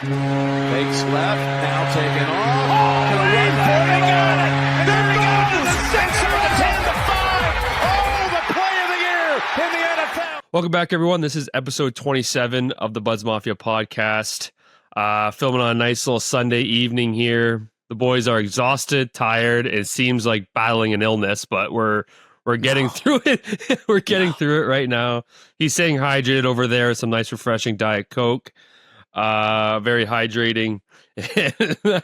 Fakes left, now taken off. Oh, run for it. Got it. There it goes. The 6 or the 10 to 5. Oh, the play of the year in the NFL. Welcome back, everyone. This is episode 27 of the Buds Mafia podcast. Filming on a nice little Sunday evening here. The boys are exhausted, tired. It seems like battling an illness, but we're getting through it. We're getting through it right now. He's staying hydrated over there. Some nice, refreshing Diet Coke. Very hydrating. There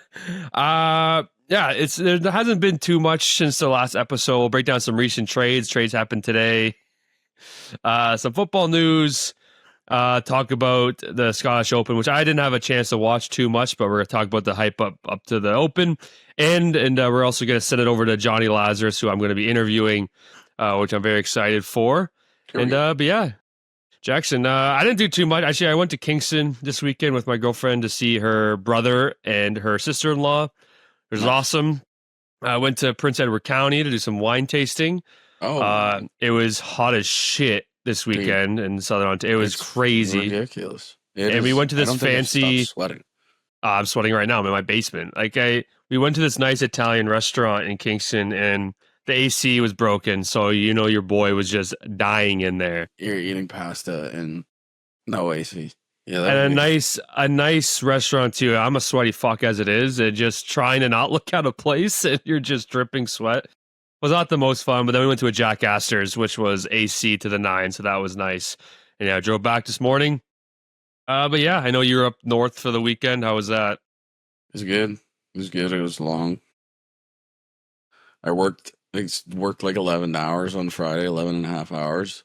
hasn't been too much since the last episode. We'll break down some recent trades. Trades happened today. Some football news. Talk about the Scottish Open, which I didn't have a chance to watch too much, but we're going to talk about the hype up to the Open. And we're also going to send it over to Jonny Lazarus, who I'm going to be interviewing, which I'm very excited for. But yeah, Jackson, I didn't do too much. Actually, I went to Kingston this weekend with my girlfriend to see her brother and her sister-in-law. It was awesome. I went to Prince Edward County to do some wine tasting. It was hot as shit this weekend in Southern Ontario. It was crazy. Ridiculous. We went to this fancy... Sweating. I'm sweating right now. I'm in my basement. We went to this nice Italian restaurant in Kingston, and the AC was broken, so your boy was just dying in there. You're eating pasta and no AC. Yeah, and a nice restaurant too. I'm a sweaty fuck as it is, and just trying to not look out of place, and you're just dripping sweat. Was not the most fun, but then we went to a Jack Astor's, which was AC to the 9, so that was nice. And I drove back this morning. But yeah, I know you're up north for the weekend. How was that? It was good. It was long. I worked like 11 hours on Friday, 11 and a half hours.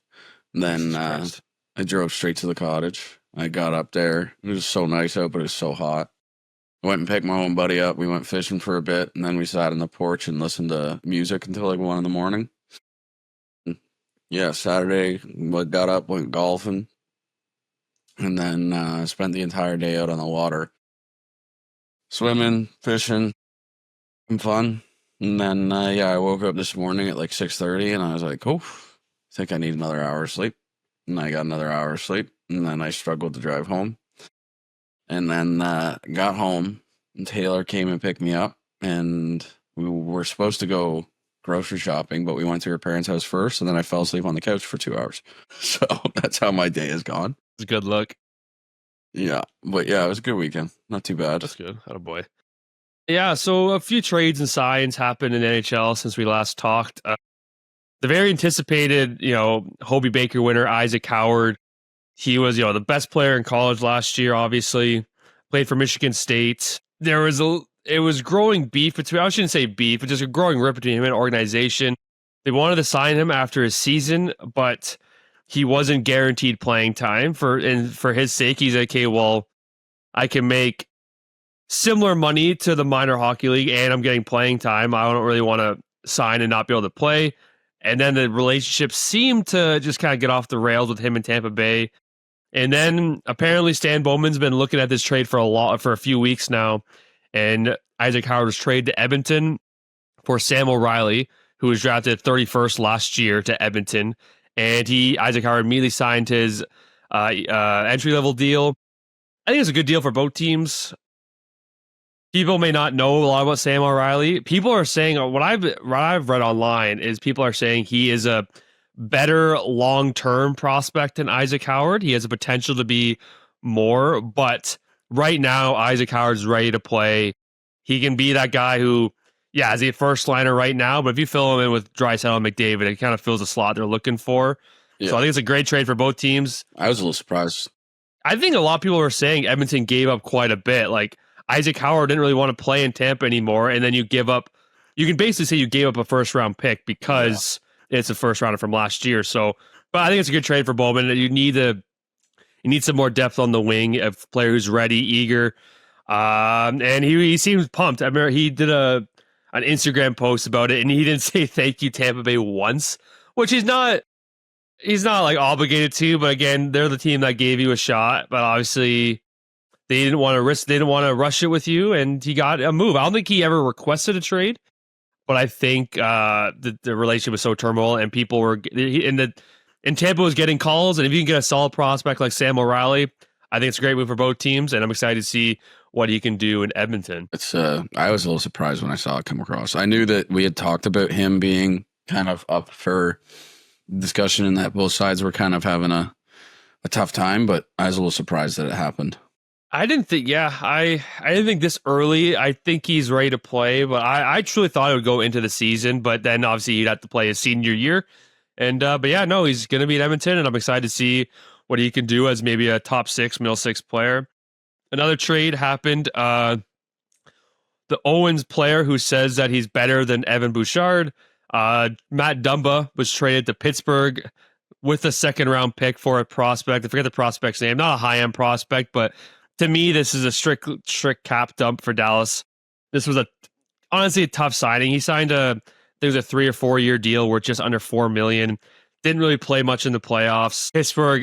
And then I drove straight to the cottage. I got up there. It was so nice out, but it was so hot. I went and picked my own buddy up. We went fishing for a bit, and then we sat on the porch and listened to music until like 1 a.m. Yeah, Saturday, got up, went golfing, and then spent the entire day out on the water. Swimming, fishing, and fun. And then, I woke up this morning at like 6:30, and I was like, I think I need another hour of sleep. And I got another hour of sleep, and then I struggled to drive home. And then got home, and Taylor came and picked me up, and we were supposed to go grocery shopping, but we went to her parents' house first, and then I fell asleep on the couch for 2 hours. So that's how my day has gone. It's a good look. Yeah, but yeah, it was a good weekend. Not too bad. That's good. Attaboy. Yeah, so a few trades and signs happened in NHL since we last talked. The very anticipated, Hobey Baker winner, Isaac Howard. He was, the best player in college last year, obviously. Played for Michigan State. It was growing beef between, I shouldn't say beef, but just a growing rip between him and organization. They wanted to sign him after his season, but he wasn't guaranteed playing time. For his sake, he's like, okay, well, I can make similar money to the minor hockey league, and I'm getting playing time. I don't really want to sign and not be able to play. And then the relationship seemed to just kind of get off the rails with him in Tampa Bay. And then apparently Stan Bowman's been looking at this trade for a few weeks now. And Isaac Howard was traded to Edmonton for Sam O'Reilly, who was drafted 31st last year to Edmonton. And Isaac Howard immediately signed his entry-level deal. I think it's a good deal for both teams. People may not know a lot about Sam O'Reilly. People are saying, what I've read online is people are saying he is a better long-term prospect than Isaac Howard. He has the potential to be more, but right now Isaac Howard's ready to play. He can be that guy who, is he a first liner right now, but if you fill him in with Draisaitl and McDavid, it kind of fills the slot they're looking for. Yeah. So I think it's a great trade for both teams. I was a little surprised. I think a lot of people were saying Edmonton gave up quite a bit. Like, Isaac Howard didn't really want to play in Tampa anymore, and then you can basically say you gave up a first-round pick because it's a first-rounder from last year. So, but I think it's a good trade for Bowman. You need some more depth on the wing, a player who's ready, eager, and he seems pumped. I remember he did an Instagram post about it, and he didn't say thank you Tampa Bay once, which he's not like obligated to. But again, they're the team that gave you a shot, but obviously they didn't want to rush it with you, and he got a move. I don't think he ever requested a trade, but I think the relationship was so turmoil, and people were and Tampa was getting calls, and if you can get a solid prospect like Sam O'Reilly, I think it's a great move for both teams, and I'm excited to see what he can do in Edmonton. It's I was a little surprised when I saw it come across. I knew that we had talked about him being kind of up for discussion and that both sides were kind of having a tough time, but I was a little surprised that it happened. I didn't think, I didn't think this early. I think he's ready to play, but I truly thought it would go into the season, but then obviously he'd have to play his senior year. And, but yeah, no, he's going to be in Edmonton, and I'm excited to see what he can do as maybe a top 6, middle 6 player. Another trade happened. The Owens player who says that he's better than Evan Bouchard, Matt Dumba, was traded to Pittsburgh with a second-round pick for a prospect. I forget the prospect's name. Not a high-end prospect, but to me, this is a strict cap dump for Dallas. This was honestly a tough signing. He signed there was a 3 or 4 year deal worth just under $4 million. Didn't really play much in the playoffs.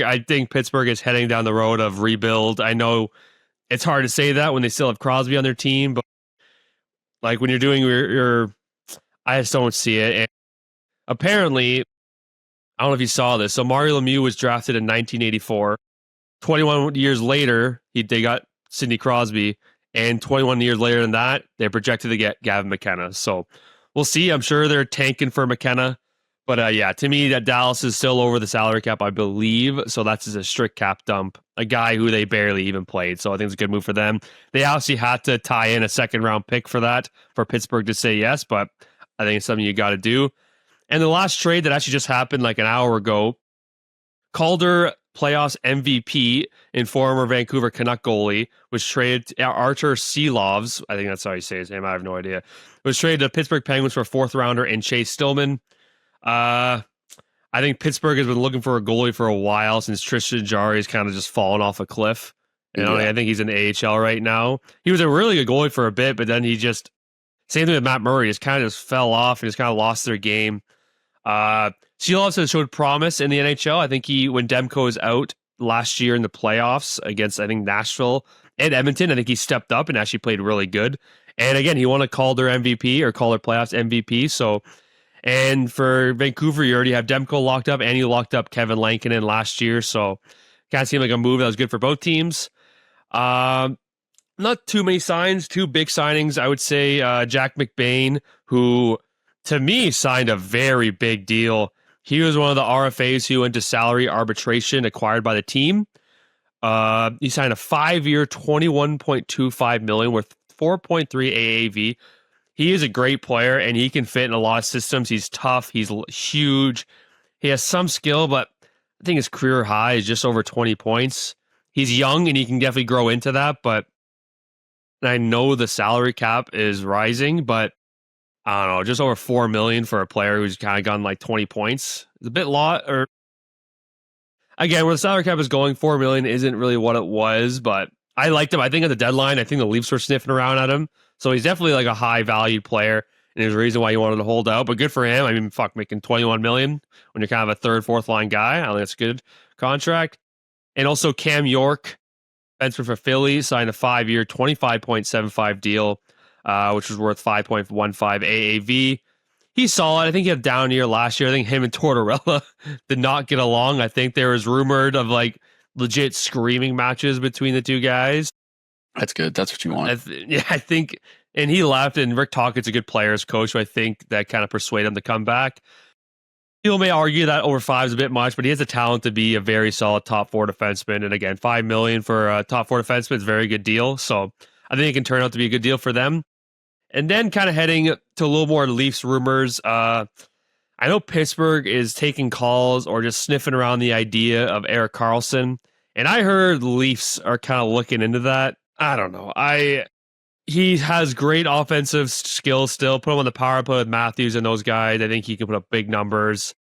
I think Pittsburgh is heading down the road of rebuild. I know it's hard to say that when they still have Crosby on their team, but like when you're doing I just don't see it. And apparently, I don't know if you saw this. So Mario Lemieux was drafted in 1984. 21 years later, they got Sidney Crosby, and 21 years later than that, they're projected to get Gavin McKenna. So we'll see. I'm sure they're tanking for McKenna. But yeah, to me, that Dallas is still over the salary cap, I believe. So that's just a strict cap dump. A guy who they barely even played. So I think it's a good move for them. They obviously had to tie in a second-round pick for that, for Pittsburgh to say yes, but I think it's something you got to do. And the last trade that actually just happened like an hour ago, Calder playoffs MVP and former Vancouver Canuck goalie was traded to Artur Silovs. I think that's how you say his name. I have no idea. Was traded to Pittsburgh Penguins for a 4th rounder and Chase Stillman. I think Pittsburgh has been looking for a goalie for a while since Tristan Jarry has kind of just fallen off a cliff. And I think he's in the AHL right now. He was a really good goalie for a bit, but then same thing with Matt Murray, just kind of just fell off and just kind of lost their game. Silovs has showed promise in the NHL. I think when Demko is out last year in the playoffs against, I think, Nashville and Edmonton, I think he stepped up and actually played really good. And again, he won a Calder MVP or Calder playoffs MVP. So, and for Vancouver, you already have Demko locked up, and you locked up Kevin Lankinen last year. So, kind of seemed like a move that was good for both teams. Not too many signs, 2 big signings. I would say Jack McBain, who to me signed a very big deal. He was one of the RFAs who went to salary arbitration acquired by the team. He signed a 5-year, $21.25 million worth 4.3 AAV. He is a great player, and he can fit in a lot of systems. He's tough. He's huge. He has some skill, but I think his career high is just over 20 points. He's young, and he can definitely grow into that, but I know the salary cap is rising, but I don't know, just over $4 million for a player who's kind of gotten like 20 points. It's a bit lot, or again, where the salary cap is going, $4 million isn't really what it was, but I liked him. I think at the deadline, I think the Leafs were sniffing around at him. So he's definitely like a high valued player, and there's a reason why he wanted to hold out, but good for him. I mean, making $21 million when you're kind of a 3rd, 4th line guy. I think that's a good contract. And also Cam York, defenseman for Philly, signed a 5-year, $25.75 deal, which was worth 5.15 AAV. He's solid. I think he had a down year last year. I think him and Tortorella did not get along. I think there was rumored of like legit screaming matches between the two guys. That's good. That's what you want. I think, and he left, and Rick Tocchet's a good players coach, so I think that kind of persuaded him to come back. People may argue that over 5 is a bit much, but he has the talent to be a very solid top 4 defenseman. And again, $5 million for a top 4 defenseman is a very good deal. So I think it can turn out to be a good deal for them. And then kind of heading to a little more Leafs rumors. I know Pittsburgh is taking calls or just sniffing around the idea of Erik Karlsson. And I heard the Leafs are kind of looking into that. I don't know. He has great offensive skills still. Put him on the power play with Matthews and those guys. I think he can put up big numbers.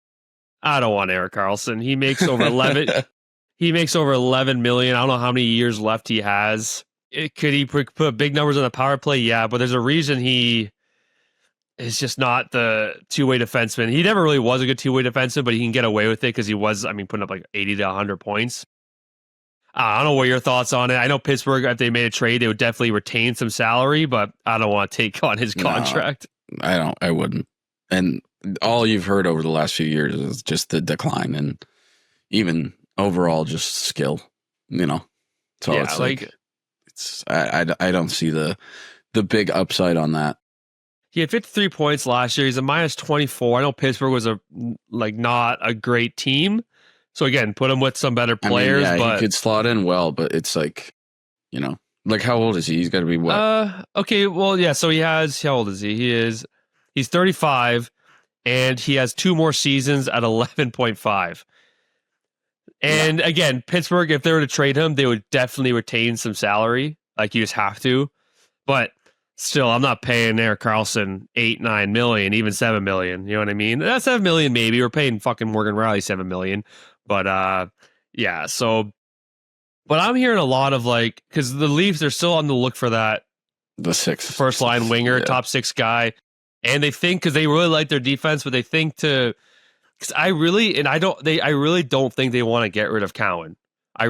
I don't want Erik Karlsson. He makes over 11. He makes over 11 million. I don't know how many years left he has. Could he put big numbers on the power play? Yeah, but there's a reason he is just not the two-way defenseman. He never really was a good two-way defenseman, but he can get away with it because he was, putting up like 80 to 100 points. I don't know what your thoughts on it. I know Pittsburgh, if they made a trade, they would definitely retain some salary, but I don't want to take on his contract. No, I wouldn't. And all you've heard over the last few years is just the decline and even overall just skill, So Yeah, it's like it's I don't see the big upside on that. he had 53 points last year. He's a minus 24. I know Pittsburgh was not a great team. So again, put him with some better players. But he could slot in well, but it's like, like how old is he? He's got to be what? Okay, well, yeah. So how old is he? He's 35, and he has 2 more seasons at 11.5. And again, Pittsburgh, if they were to trade him, they would definitely retain some salary. Like, you just have to. But still, I'm not paying Erik Karlsson $8-9 million, even $7 million. You know what I mean? That's $7 million, maybe. We're paying fucking Morgan Riley $7 million. But yeah. So, but I'm hearing a lot of because the Leafs are still on the look for that the first line winger, top 6 guy, and they think because they really like their defense, but they think because I really don't think they want to get rid of Cowan. I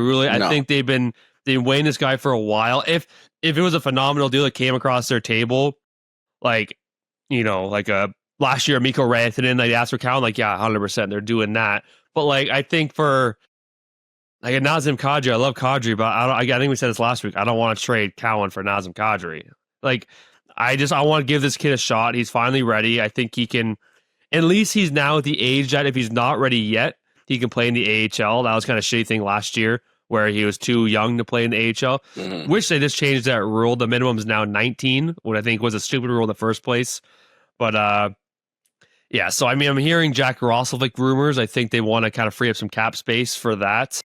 think they've been weighing this guy for a while. If it was a phenomenal deal that came across their table, like last year, Mikko Rantanen, they asked for Cowan, 100%, they're doing that. But I think for a Nazem Kadri, I love Kadri, but I think we said this last week. I don't want to trade Cowan for Nazem Kadri. I want to give this kid a shot. He's finally ready. I think he can. At least he's now at the age that if he's not ready yet, he can play in the AHL. That was kind of a shitty thing last year where he was too young to play in the AHL. Mm-hmm. Wish they just changed that rule. The minimum is now 19, what I think was a stupid rule in the first place. But yeah, so I mean, I'm hearing Jack Roslovic rumors. I think they want to kind of free up some cap space for that.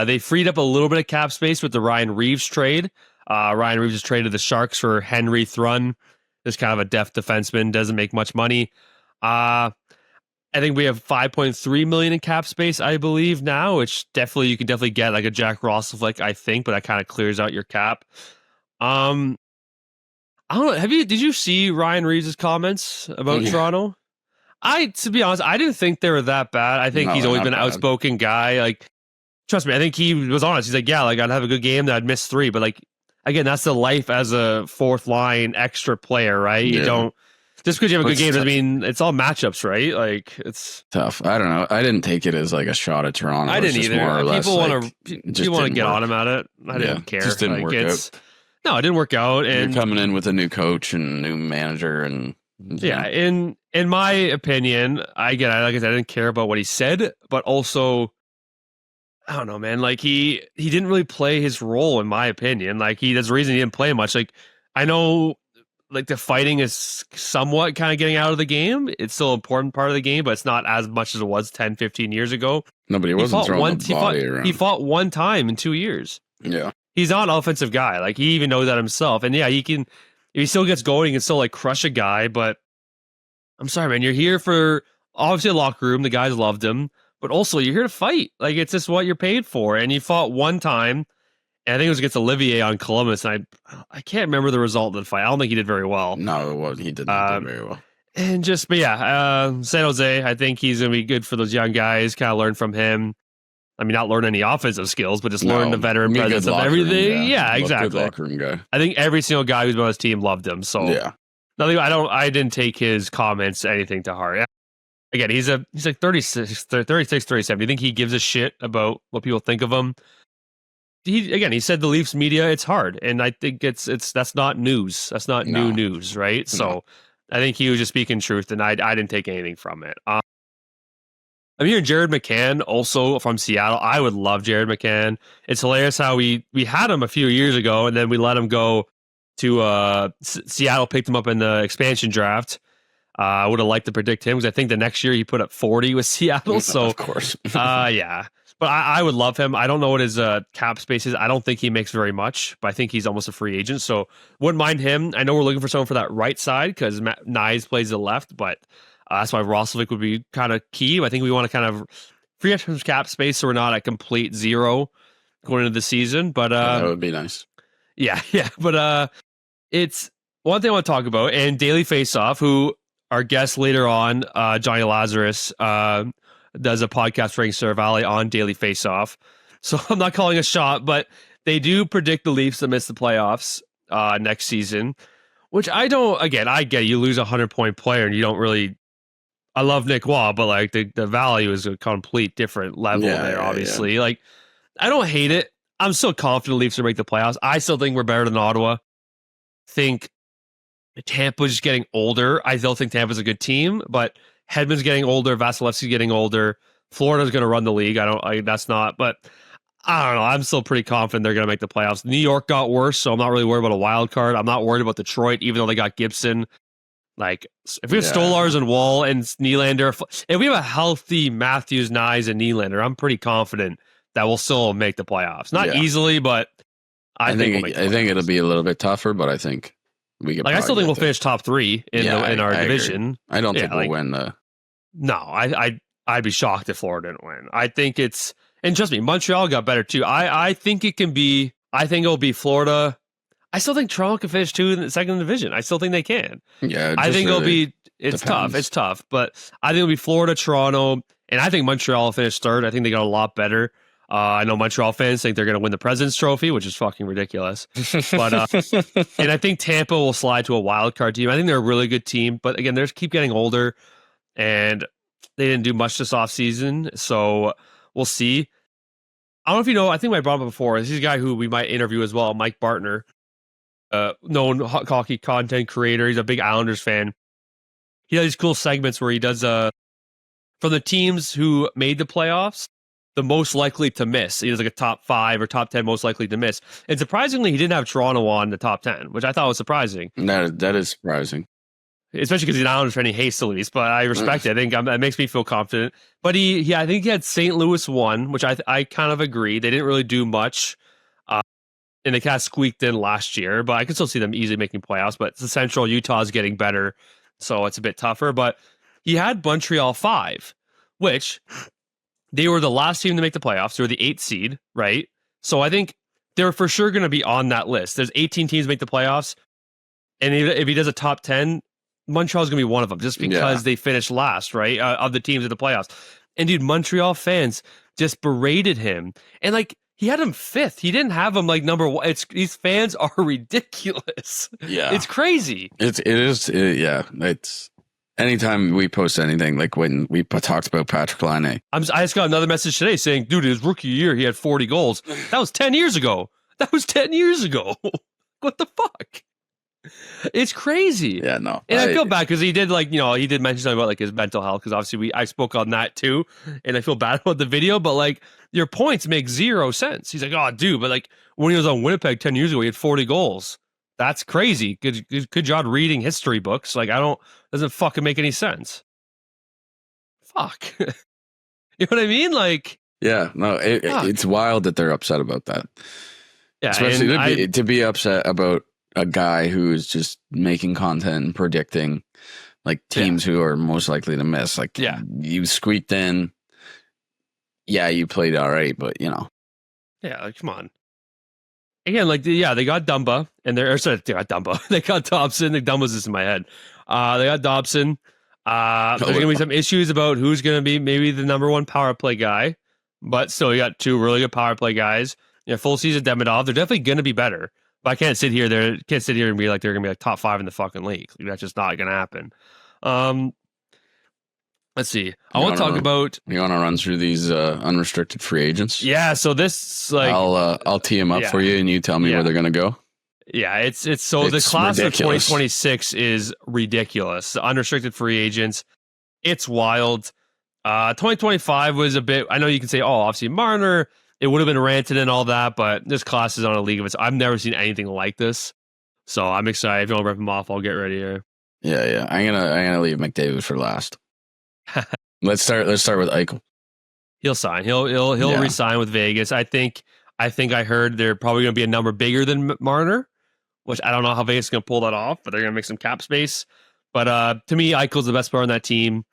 They freed up a little bit of cap space with the Ryan Reeves trade. Ryan Reeves has traded the Sharks for Henry Thrun. This kind of a depth defenseman, doesn't make much money. I think we have $5.3 million in cap space, I believe now, which you can definitely get a Jack Roslovic, I think, but that kind of clears out your cap. I don't know. Did you see Ryan Reeves' comments about Toronto? To be honest, I didn't think they were that bad. I think he's always been an outspoken guy. Trust me, I think he was honest. He's I'd have a good game, that I'd miss 3, but again, that's the life as a 4th line extra player, right? You don't. Just because you have a good game doesn't mean it's all matchups, right? It's tough. I don't know. I didn't take it as a shot at Toronto. I didn't either. More or less, people want to get on him at it. I didn't care. Just didn't work out. No, it didn't work out. And you're coming in with a new coach and new manager, and in my opinion, I didn't care about what he said, but also, I don't know, man. He didn't really play his role, in my opinion. That's the reason he didn't play much. I know. The fighting is somewhat kind of getting out of the game. It's still an important part of the game, but it's not as much as it was 10, 15 years ago. No, but he wasn't throwing the body around. He fought one time in 2 years. Yeah. He's not an offensive guy. He even knows that himself. And yeah, he can, if he still gets going, he can still crush a guy. But I'm sorry, man. You're here for, obviously, a locker room. The guys loved him. But also, you're here to fight. It's just what you're paid for. And you fought one time. And I think it was against Olivier on Columbus, and I can't remember the result of the fight. I don't think he did very well. No, he did not do very well. And San Jose, I think he's going to be good for those young guys, kind of learn from him. I mean, not learn any offensive skills, but just learn the veteran presence of everything. Yeah, exactly. Good locker room guy. I think every single guy who's on his team loved him. So yeah, I didn't take his comments anything to heart. Again, he's 36, 37. Do you think he gives a shit about what people think of him? He said the Leafs media, it's hard, and I think that's not news. That's not new news, right? No. So I think he was just speaking truth, and I didn't take anything from it. I'm hearing Jared McCann also from Seattle. I would love Jared McCann. It's hilarious how we had him a few years ago, and then we let him go to Seattle. Picked him up in the expansion draft. I would have liked to predict him because I think the next year he put up 40 with Seattle. So of course, yeah. But I would love him. I don't know what his cap space is. I don't think he makes very much, but I think he's almost a free agent. So wouldn't mind him. I know we're looking for someone for that right side because Nyes plays the left, but that's why Roslovic would be kind of key. I think we want to kind of free up some cap space so we're not at complete zero going into the season. But that would be nice. Yeah. But it's one thing I want to talk about, and Daily Faceoff, who our guest later on, Jonny Lazarus, does a podcast for Sir Valley on Daily Faceoff. So I'm not calling a shot, but they do predict the Leafs to miss the playoffs next season, which I don't, again, I get it. You lose a 100-point player and you don't really, I love Nick Waugh, but the value is a complete different level there, obviously. Yeah. I don't hate it. I'm still confident the Leafs will make the playoffs. I still think we're better than Ottawa. Think Tampa's just getting older. I still think Tampa's a good team, but Hedman's getting older. Vasilevsky's getting older. Florida's going to run the league. That's not, but I don't know. I'm still pretty confident they're going to make the playoffs. New York got worse, so I'm not really worried about a wild card. I'm not worried about Detroit, even though they got Gibson. Like, if we have Stolars and Wall and Nylander, if we have a healthy Matthews, Nyes, and Nylander, I'm pretty confident that we'll still make the playoffs. Not easily, but I think it'll be a little bit tougher, but I think we can. Like, I still think we'll finish top 3 in our division. I don't think we'll win the. No, I'd be shocked if Florida didn't win. I think it's, and trust me, Montreal got better too. I think it can be. I think it'll be Florida. I still think Toronto can finish 2 in the second division. I still think they can. Yeah, I think it'll be. It's depends. tough. It's tough, but I think it'll be Florida, Toronto, and I think Montreal will finish 3rd. I think they got a lot better. I know Montreal fans think they're going to win the President's Trophy, which is fucking ridiculous. But and I think Tampa will slide to a wild card team. I think they're a really good team, but again, they just keep getting older, and they didn't do much this offseason, so we'll see. I don't know if you know, I think I brought him up before. This is a guy who we might interview as well, Mike Bartner, known hockey content creator. He's a big Islanders fan. He does these cool segments where he does from the teams who made the playoffs, the most likely to miss. He does like a top 5 or top 10 most likely to miss. And surprisingly, he didn't have Toronto on the top 10, which I thought was surprising. That is surprising. Especially because he's an Islanders fan, he hates the Leafs, but I respect it. I think that makes me feel confident. But I think he had St. Louis 1, which I kind of agree. They didn't really do much. And they kind of squeaked in last year, but I can still see them easily making playoffs. But the Central Utah's getting better, so it's a bit tougher. But he had Montreal 5, which they were the last team to make the playoffs. They were the 8th seed, right? So I think they're for sure going to be on that list. There's 18 teams make the playoffs, and if he does a top 10, Montreal's going to be one of them just because they finished last, right, of the teams in the playoffs. And, dude, Montreal fans just berated him. And, like, he had him 5th. He didn't have him, like, number 1. These fans are ridiculous. Yeah. It's crazy. It is. It's anytime we post anything, like when we talked about Patrick Laine. I just got another message today saying, dude, his rookie year, he had 40 goals. That was 10 years ago. What the fuck? It's crazy. Yeah, no. And I feel bad because he did he did mention something about like his mental health, because obviously I spoke on that too, and I feel bad about the video, but like your points make 0 sense. He's like, oh dude, but like when he was on Winnipeg 10 years ago, he had 40 goals. That's crazy. Good job reading history books. Like doesn't fucking make any sense. Fuck. You know what I mean? Like, yeah, no, it's wild that they're upset about that. Yeah, especially to be upset about a guy who's just making content and predicting like teams who are most likely to miss. Like, you squeaked in. Yeah, you played all right, but you know. Yeah, like, come on. Again, like, they got Dumba, and they got Dumba. They got Dobson. The Dumba's just in my head. They got Dobson. There's going to be some issues about who's going to be maybe the number 1 power play guy, but still, you got 2 really good power play guys. Full season Demidov. They're definitely going to be better. But I can't sit here and be like they're gonna be like top 5 in the fucking league. Like, that's just not gonna happen. Let's see. I want to talk about. You want to run through these unrestricted free agents? Yeah. So this, like, I'll tee them up for you, and you tell me where they're gonna go. Yeah, it's so the class ridiculous. of 2026 is ridiculous. The unrestricted free agents, it's wild. 2025 was a bit. I know you can say, oh, obviously Marner. It would have been ranted and all that, but this class is on a league of its. I've never seen anything like this, so I'm excited. If you want to rip them off, I'll get ready here. Yeah. I'm gonna leave McDavid for last. Let's start with Eichel. He'll sign. He'll re-sign with Vegas. I think I heard they're probably going to be a number bigger than Marner, which I don't know how Vegas is going to pull that off, but they're going to make some cap space. But to me, Eichel's the best player on that team.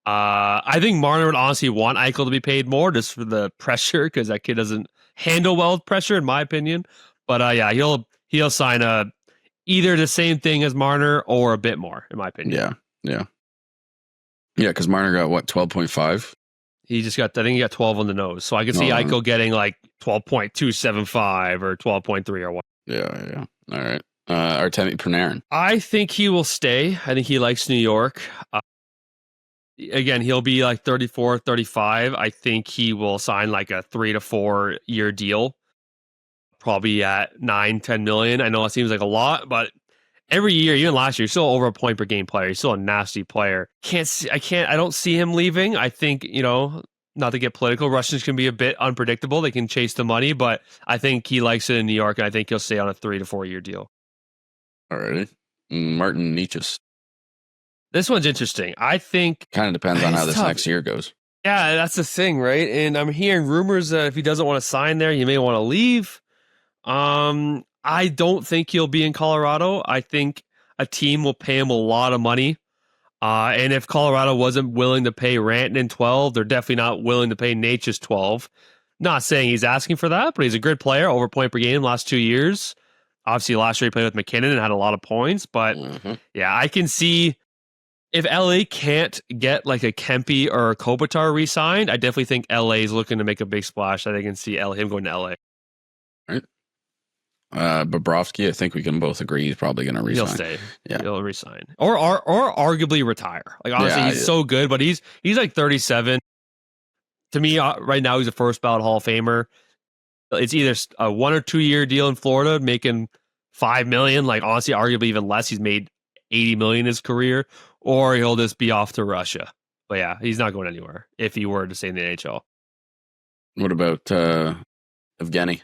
I think Marner would honestly want Eichel to be paid more just for the pressure, because that kid doesn't handle well with pressure, in my opinion. But he'll sign either the same thing as Marner or a bit more, in my opinion. Yeah. Because Marner got what, 12.5? He just got, I think he got 12 on the nose. So I could see Eichel getting like 12.275 or 12.3 or what. Yeah. All right. Artemi Panarin. I think he will stay. I think he likes New York. Again, he'll be like 34, 35. I think he will sign like a 3 to 4 year deal. probably at 9-10 million. I know it seems like a lot, but every year, even last year, he's still over a point per game player. He's still a nasty player. I don't see him leaving. I think, not to get political, Russians can be a bit unpredictable. They can chase the money, but I think he likes it in New York, and I think he'll stay on a 3 to 4 year deal. Alrighty. Martin Nietzsche's. This one's interesting. I think kind of depends on how this next year goes. Yeah, that's the thing, right? And I'm hearing rumors that if he doesn't want to sign there, he may want to leave. I don't think he'll be in Colorado. I think a team will pay him a lot of money. And if Colorado wasn't willing to pay Rantanen 12, they're definitely not willing to pay Natchez 12. Not saying he's asking for that, but he's a good player, over point per game last 2 years. Obviously, last year he played with McKinnon and had a lot of points. But yeah, I can see if LA can't get like a Kempe or a Kopitar re-signed, I definitely think LA is looking to make a big splash. I think I can see him going to LA. Right. Bobrovsky, I think we can both agree he's probably going to resign. He'll stay. Yeah. He'll resign. Or arguably retire. Like, honestly, he's so good, but he's like 37. To me, right now, he's a first ballot Hall of Famer. It's either a 1 or 2 year deal in Florida, making $5 million. Like, honestly, arguably even less. He's made $80 million in his career, or he'll just be off to Russia. But yeah, he's not going anywhere if he were to stay in the NHL. What about Evgeny?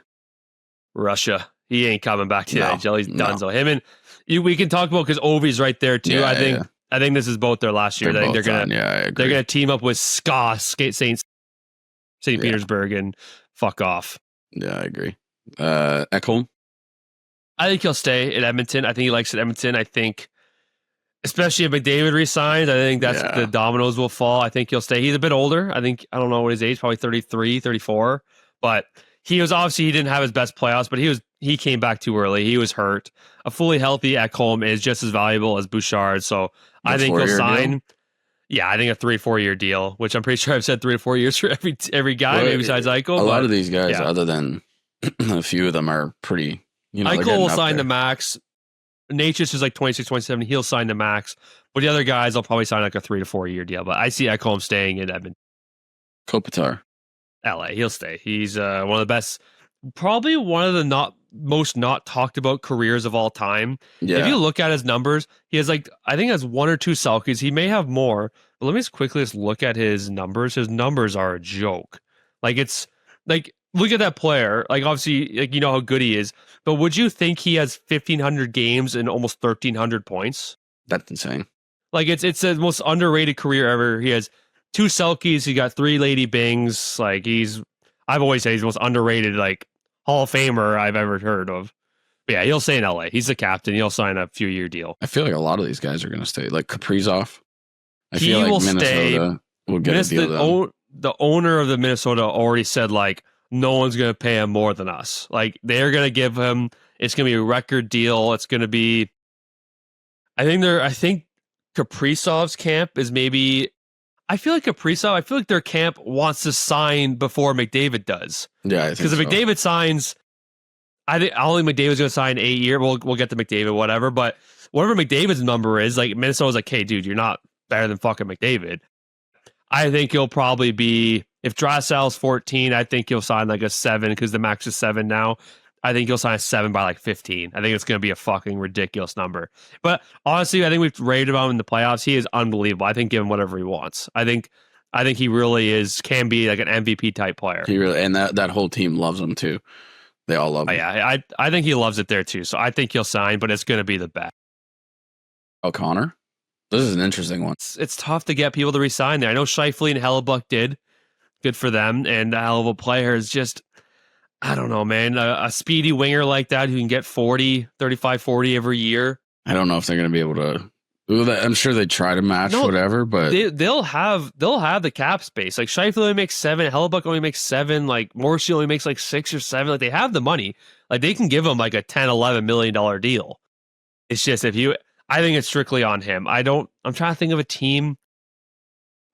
Russia. He ain't coming back to the NHL. He's done. So him and we can talk about because Ovi's right there too. Yeah, I think this is both their last year. I think they're gonna team up with St. Petersburg and fuck off. Yeah, I agree. Ekholm? I think he'll stay in Edmonton. I think he likes it in Edmonton. I think, especially if McDavid resigns, I think that's the dominoes will fall. I think he'll stay. He's a bit older. I don't know what his age, probably 33, 34. But he didn't have his best playoffs, but he came back too early. He was hurt. A fully healthy Ekholm is just as valuable as Bouchard. So I think he'll sign. Deal? Yeah, I think a 3-4 year deal, which I'm pretty sure I've said 3 to 4 years for every guy, maybe besides Eichel. A lot of these guys, other than a few of them, are pretty. Eichel will sign the max. Natchez is like 26, 27. He'll sign the max. But the other guys will probably sign like a 3 to 4 year deal. But I see Ekholm staying in Edmonton. Kopitar. LA, he'll stay. He's one of the best, probably one of the most not talked about careers of all time. Yeah. If you look at his numbers, he has I think he has 1 or 2 Selkies. He may have more, but let me just quickly look at his numbers. His numbers are a joke. Look at that player. Obviously, you know how good he is, but would you think he has 1,500 games and almost 1,300 points? That's insane. It's the most underrated career ever. He has 2 Selkies. He got 3 Lady Bings. I've always said he's the most underrated, Hall of Famer I've ever heard of. But yeah, he'll stay in LA. He's the captain. He'll sign a few year deal. I feel like a lot of these guys are going to stay. Like Kaprizov. He will stay. Will get a deal. The owner of the Minnesota already said no one's going to pay him more than us. They're going to give him. It's going to be a record deal. It's going to be. I think Kaprizov's camp is maybe. I feel like their camp wants to sign before McDavid does. Yeah, because if McDavid signs, I think McDavid's going to sign 8 year. We'll get to McDavid, whatever. But whatever McDavid's number is, Minnesota's hey, dude, you're not better than fucking McDavid. I think he'll probably be, if Drasal's 14, I think he'll sign a 7 because the max is 7 now. I think he'll sign a 7 by 15. I think it's going to be a fucking ridiculous number. But honestly, I think we've rated him in the playoffs. He is unbelievable. I think give him whatever he wants. I think he really can be an MVP type player. He really, and that whole team loves him too. They all love him. Yeah, I think he loves it there too. So I think he'll sign, but it's going to be the best. O'Connor? This is an interesting one. It's tough to get people to resign there. I know Scheifele and Hellebuck did. Good for them. And a hell of a player is just, I don't know, man. A speedy winger like that who can get 35, 40 every year. I don't know if they're going to be able to. I'm sure they try to match whatever, but they'll have the cap space. Scheifele only makes 7, Hellebuck only makes 7, Morrissey only makes 6 or 7. They have the money. They can give him a $10-11 million deal. It's just I think it's strictly on him. I'm trying to think of a team.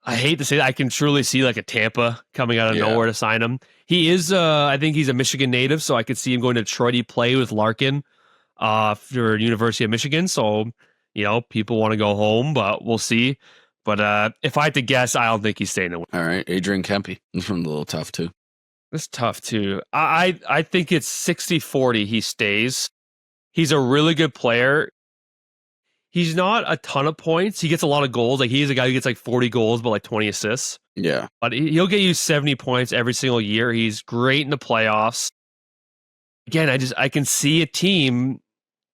I hate to say that. I can truly see a Tampa coming out of nowhere to sign him. He is, I think he's a Michigan native, so I could see him going to Detroit. He play with Larkin for University of Michigan. So, people want to go home, but we'll see. But if I had to guess, I don't think he's staying away. All right. Adrian Kempe. This one's a little tough too. It's tough too. I think it's 60-40 he stays. He's a really good player. He's not a ton of points. He gets a lot of goals. Like he's a guy who gets like 40 goals, but like 20 assists. Yeah. But he'll get you 70 points every single year. He's great in the playoffs. Again, I can see a team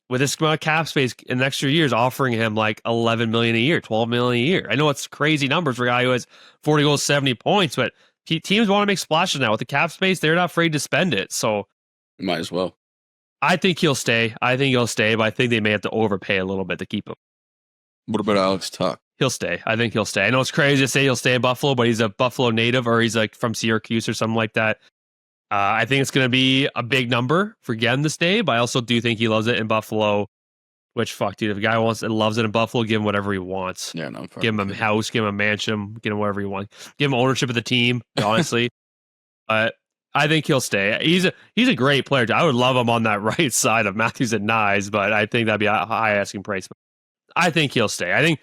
with this amount of cap space in the next few years offering him like 11 million a year, 12 million a year. I know it's crazy numbers for a guy who has 40 goals, 70 points, but teams want to make splashes now with the cap space. They're not afraid to spend it. So might as well. I think he'll stay. But I think they may have to overpay a little bit to keep him. What about Alex Tuck? He'll stay. I think he'll stay. I know it's crazy to say he'll stay in Buffalo, but he's a Buffalo native or he's like from Syracuse or something like that. I think it's going to be a big number for him to stay, but I also do think he loves it in Buffalo. Which, fuck, dude, if a guy wants and loves it in Buffalo, give him whatever he wants. Yeah, no. Give him a house, give him a mansion, give him whatever he wants. Give him ownership of the team, honestly. But I think he'll stay. He's a great player. I would love him on that right side of Matthews and Nyes, but I think that'd be a high asking price. I think he'll stay.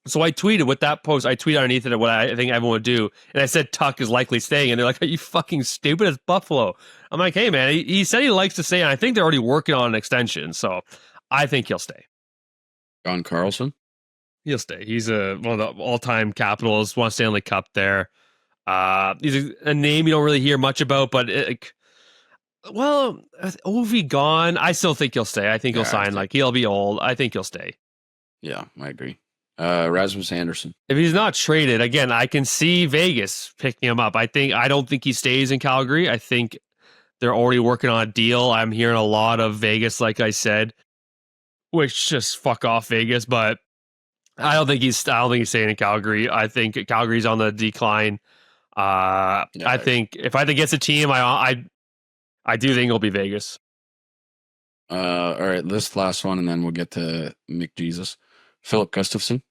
So I tweeted with that post, I tweeted underneath it what I think everyone would do. And I said Tuck is likely staying. And they're like, are you fucking stupid? It's Buffalo. I'm like, hey, man, he said he likes to stay. And I think they're already working on an extension. So I think he'll stay. John Carlson? He'll stay. He's one of the all-time Capitals, won Stanley Cup there. He's a name you don't really hear much about, but Ovi gone. I still think he'll stay. I think he'll sign. He'll be old. I think he'll stay. Yeah, I agree. Rasmus Anderson. If he's not traded, again, I can see Vegas picking him up. I don't think he stays in Calgary. I think they're already working on a deal. I'm hearing a lot of Vegas, like I said, which just fuck off Vegas. But I don't think he's staying in Calgary. I think Calgary's on the decline. I think if I think it's a team, I do think it'll be Vegas. All right, this last one, and then we'll get to McJesus. Philip Gustafson.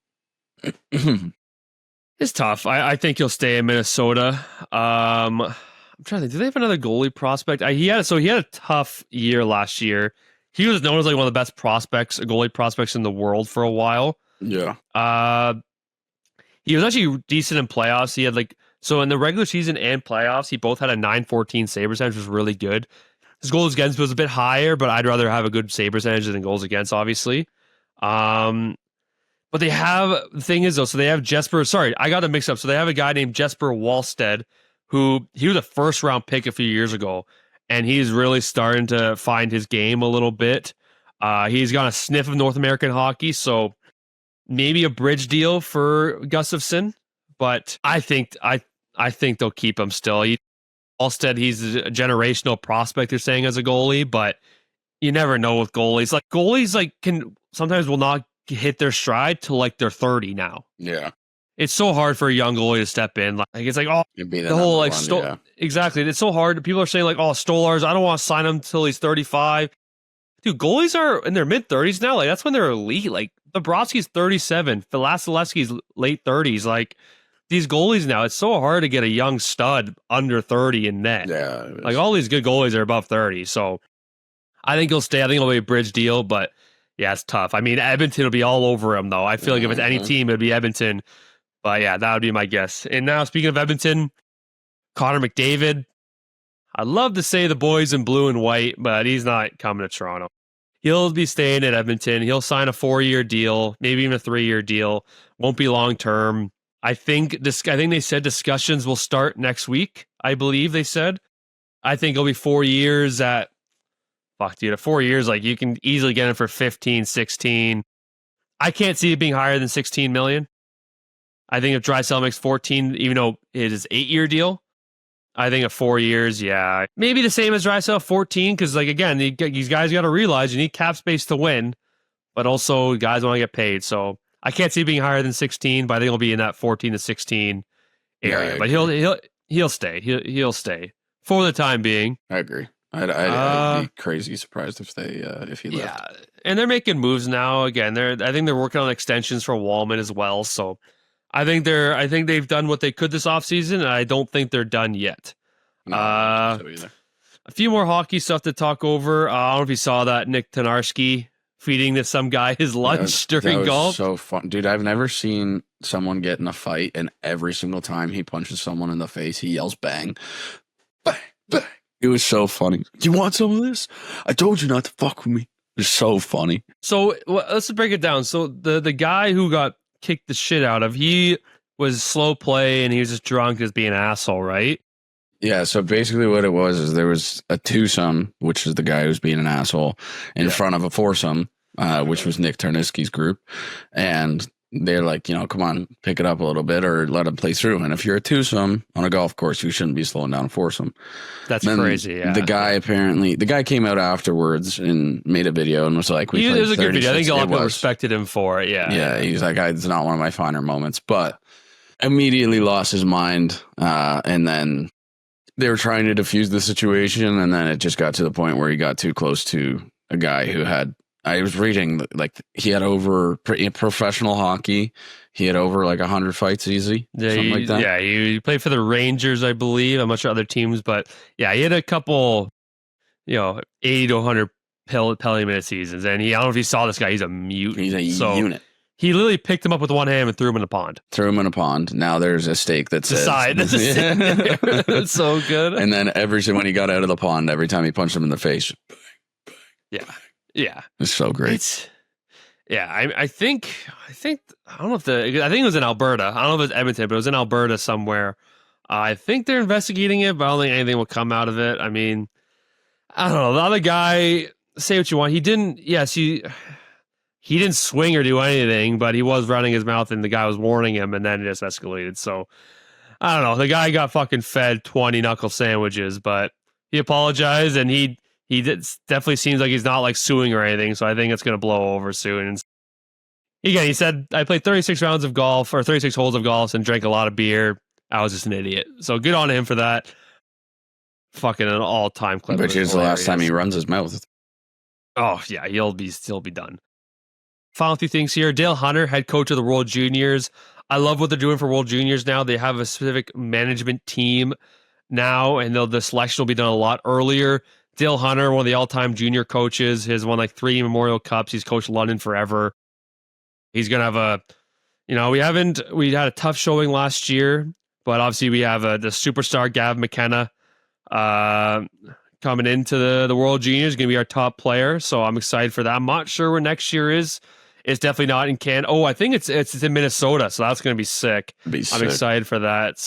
It's tough. I think he'll stay in Minnesota. I'm trying to think. Do they have another goalie prospect? He had a tough year last year. He was known as like one of the best goalie prospects in the world for a while. Yeah. He was actually decent in playoffs. He had so in the regular season and playoffs, he both had a .914 save percentage, which was really good. His goals against was a bit higher, but I'd rather have a good save percentage than goals against, obviously. But they have, the thing is though, so they have Jesper, sorry, I got to mix up. So they have a guy named Jesper Wallstead, who he was a first round pick a few years ago, and he's really starting to find his game a little bit. He's got a sniff of North American hockey, so maybe a bridge deal for Gustafson, but I think they'll keep him still. Wallstead, he's a generational prospect, they're saying, as a goalie, but you never know with goalies. Goalies can sometimes will not hit their stride till they're 30 now. Yeah. It's so hard for a young goalie to step in. The whole exactly. It's so hard. People are saying Stolarz, I don't want to sign him till he's 35. Dude, goalies are in their mid 30s now. That's when they're elite. Bobrovsky's 37, Vasilevsky's late 30s. These goalies now, it's so hard to get a young stud under 30 in net. Yeah. All these good goalies are above 30. So I think he'll stay. I think it'll be a bridge deal, but yeah, it's tough. I mean, Edmonton will be all over him, though. I feel like if it's any team, it'd be Edmonton. But yeah, that would be my guess. And now, speaking of Edmonton, Connor McDavid. I'd love to say the boys in blue and white, but he's not coming to Toronto. He'll be staying at Edmonton. He'll sign a 4-year deal, maybe even a 3-year deal. Won't be long term. I think they said discussions will start next week. I believe they said. I think it'll be 4 years at. Fuck, dude, at 4 years, you can easily get him for 15, 16. I can't see it being higher than 16 million. I think if Draisaitl makes 14, even though it is 8-year deal, I think at 4 years, yeah, maybe the same as Draisaitl, 14, because again, these guys got to realize you need cap space to win, but also guys want to get paid. So I can't see it being higher than 16, but I think it'll be in that 14 to 16 area. Yeah, but he'll stay. He'll stay for the time being. I agree. I'd be crazy surprised if he left. Yeah, and they're making moves now. Again, I think they're working on extensions for Wallman as well. So I think they've done what they could this offseason, and I don't think they're done yet. No, I don't think so either. A few more hockey stuff to talk over. I don't know if you saw that Nick Tanarski feeding some guy his lunch during golf. So fun, dude. I've never seen someone get in a fight, and every single time he punches someone in the face, he yells "bang." bang, bang. It was so funny. You want some of this? I told you not to fuck with me. It's so funny. So let's break it down. So the guy who got kicked the shit out of, he was slow play and he was just drunk as being an asshole, right? Yeah, so basically what it was is there was a twosome, which is the guy who's being an asshole, in front of a foursome, which was Nick Tarniski's group. And they're like, come on, pick it up a little bit or let him play through. And if you're a twosome on a golf course, you shouldn't be slowing down a foursome. That's crazy, yeah. The guy came out afterwards and made a video and was like, it was a good video. I think a lot of people respected him for it, yeah. Yeah, he's like, it's not one of my finer moments, but immediately lost his mind. And then they were trying to defuse the situation, and then it just got to the point where he got too close to a guy who had, I was reading, like, he had over, in professional hockey, he had over like 100 fights easy, something like that. Yeah, he played for the Rangers, I believe. I'm not sure other teams, but yeah, he had a couple, 80 to 100 penalty minute seasons, and I don't know if you saw this guy, he's a mutant. He's a unit. He literally picked him up with one hand and threw him in a pond. Now there's a stake that says... It's so good. And then when he got out of the pond, every time he punched him in the face... Yeah. It's so great. I think it was in Alberta. I don't know if it was Edmonton, but it was in Alberta somewhere. I think they're investigating it, but I don't think anything will come out of it. I mean, I don't know. The other guy, say what you want. He didn't swing or do anything, but he was running his mouth and the guy was warning him, and then it just escalated. So I don't know. The guy got fucking fed 20 knuckle sandwiches, but he apologized, and he definitely seems like he's not like suing or anything. So I think it's going to blow over soon. And again, he said, I played 36 rounds of golf or 36 holes of golf and drank a lot of beer. I was just an idiot. So good on him for that. Fucking an all-time clip. Which is the last time he runs his mouth. Oh yeah, he'll be done. Final few things here. Dale Hunter, head coach of the World Juniors. I love what they're doing for World Juniors now. They have a specific management team now, and the selection will be done a lot earlier. Dale Hunter, one of the all-time junior coaches, has won like 3 Memorial Cups. He's coached London forever. He's going to have we had a tough showing last year, but obviously we have the superstar Gav McKenna coming into the World Juniors, going to be our top player. So I'm excited for that. I'm not sure where next year is. It's definitely not in Canada. Oh, I think it's in Minnesota, so that's going to be sick. I'm excited for that.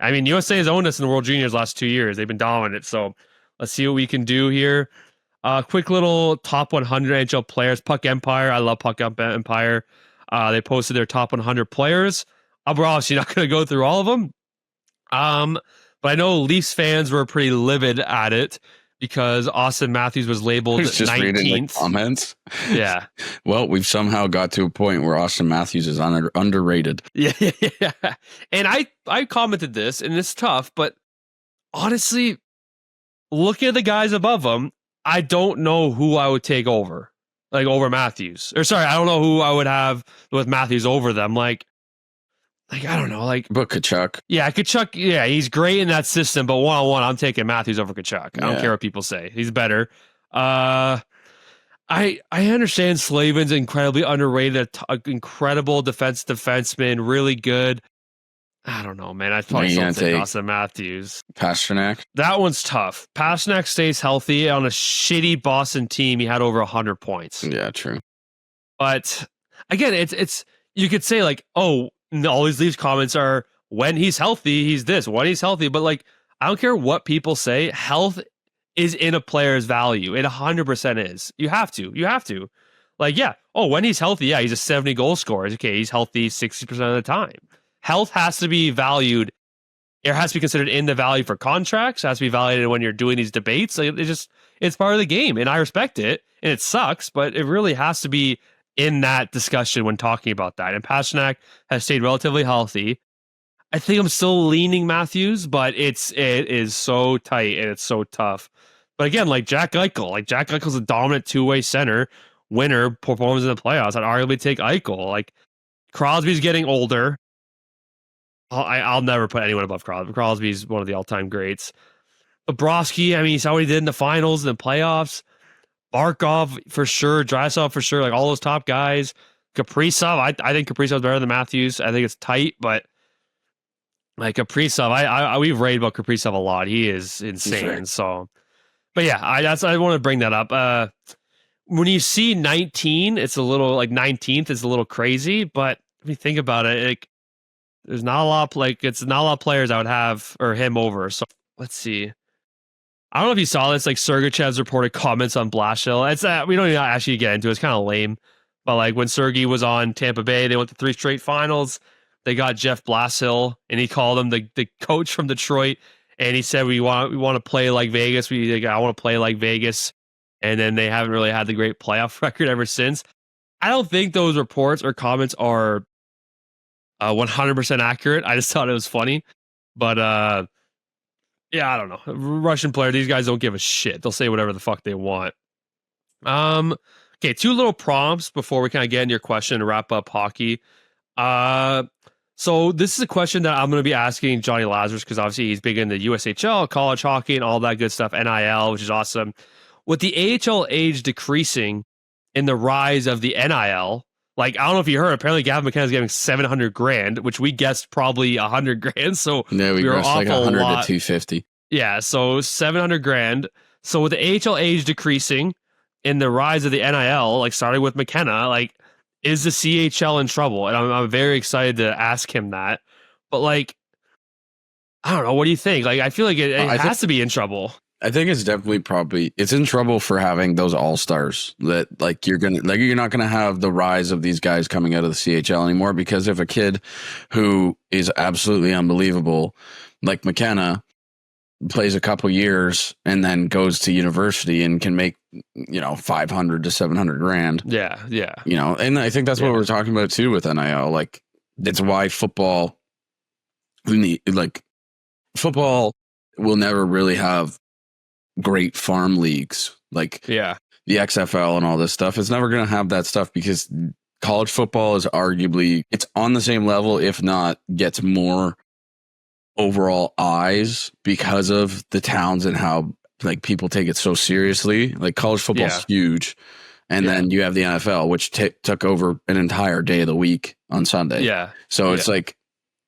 I mean, USA has owned us in the World Juniors last 2 years. They've been dominant, so let's see what we can do here. Quick little top 100 NHL players. Puck Empire. I love Puck Empire. They posted their top 100 players. We're obviously not going to go through all of them. But I know Leafs fans were pretty livid at it because Austin Matthews was labeled 19th. Comments. Yeah. Well, we've somehow got to a point where Austin Matthews is underrated. Yeah. And I commented this, and it's tough, but honestly, looking at the guys above him, I don't know who I would take over Matthews. Or sorry, I don't know who I would have with Matthews over them. Like I don't know. But Tkachuk. Yeah, Tkachuk. Yeah, he's great in that system. But one-on-one, I'm taking Matthews over Tkachuk. I don't care what people say. He's better. I understand Slavin's incredibly underrated. Incredible defenseman. Really good. I don't know, man. I'd probably still take Austin Matthews. Pasternak. That one's tough. Pasternak stays healthy on a shitty Boston team. He had over 100 points. Yeah, true. But again, it's you could say like, oh, all these Leafs comments are when he's healthy, he's this. When he's healthy, but like, I don't care what people say. Health is in a player's value. It 100% is. You have to. Like, yeah. Oh, when he's healthy, yeah, he's a 70 goal scorer. Okay, he's healthy 60% of the time. Health has to be valued. It has to be considered in the value for contracts. It has to be validated when you're doing these debates. Like, it's part of the game, and I respect it. And it sucks, but it really has to be in that discussion when talking about that. And Pasternak has stayed relatively healthy. I think I'm still leaning Matthews, but it is so tight and it's so tough. But again, like Jack Eichel's a dominant two-way center, winner, performs in the playoffs. I'd arguably take Eichel. Like Crosby's getting older. I'll never put anyone above Crosby. Crosby's one of the all-time greats. Bobrovsky, I mean, he saw what he did in the finals and the playoffs. Barkov for sure, Drysdale for sure, like all those top guys. Kaprizov, I think Kaprizov's better than Matthews. I think it's tight, but Like Kaprizov, we've raved about Kaprizov a lot. He is insane. Sure. So, but yeah, I want to bring that up. When you see 19, it's a little like 19th is a little crazy. But if you think about it, like there's not a lot it's not a lot of players I would have or him over. So let's see. I don't know if you saw this. Like Sergachev's reported comments on Blashill. It's we don't even actually get into it. It's kind of lame. But like when Sergey was on Tampa Bay, they went to 3 straight finals. They got Jeff Blashill, and he called him the coach from Detroit, and he said we want to play like Vegas. I want to play like Vegas, and then they haven't really had the great playoff record ever since. I don't think those reports or comments are 100% accurate. I just thought it was funny, but yeah, I don't know. Russian player, these guys don't give a shit. They'll say whatever the fuck they want. Okay, 2 little prompts before we kind of get into your question and wrap up hockey. So this is a question that I'm going to be asking Jonny Lazarus because obviously he's big in the USHL, college hockey, and all that good stuff, NIL, which is awesome. With the AHL age decreasing and the rise of the NIL, like I don't know if you heard, apparently Gavin McKenna's getting $700,000, which we guessed probably $100,000. So Yeah, we were off like 100 to 250. Yeah, so $700,000. So with the AHL age decreasing and the rise of the NIL, like starting with McKenna, like is the CHL in trouble? And I'm very excited to ask him that. But like, I don't know. What do you think? Like, I feel like it has to be in trouble. I think it's definitely it's in trouble for having those all-stars that like you're not gonna have the rise of these guys coming out of the CHL anymore, because if a kid who is absolutely unbelievable like McKenna plays a couple years and then goes to university and can make, you know, 500 to 700 grand. Yeah. You know, and I think that's what we're talking about too with NIL. Like, it's why football will never really have great farm leagues. Like the XFL and all this stuff. It's never going to have that stuff because college football is arguably, it's on the same level, if not gets more overall eyes because of the towns and how like people take it so seriously. Like college football is huge, and then you have the NFL, which took over an entire day of the week on Sunday. So it's like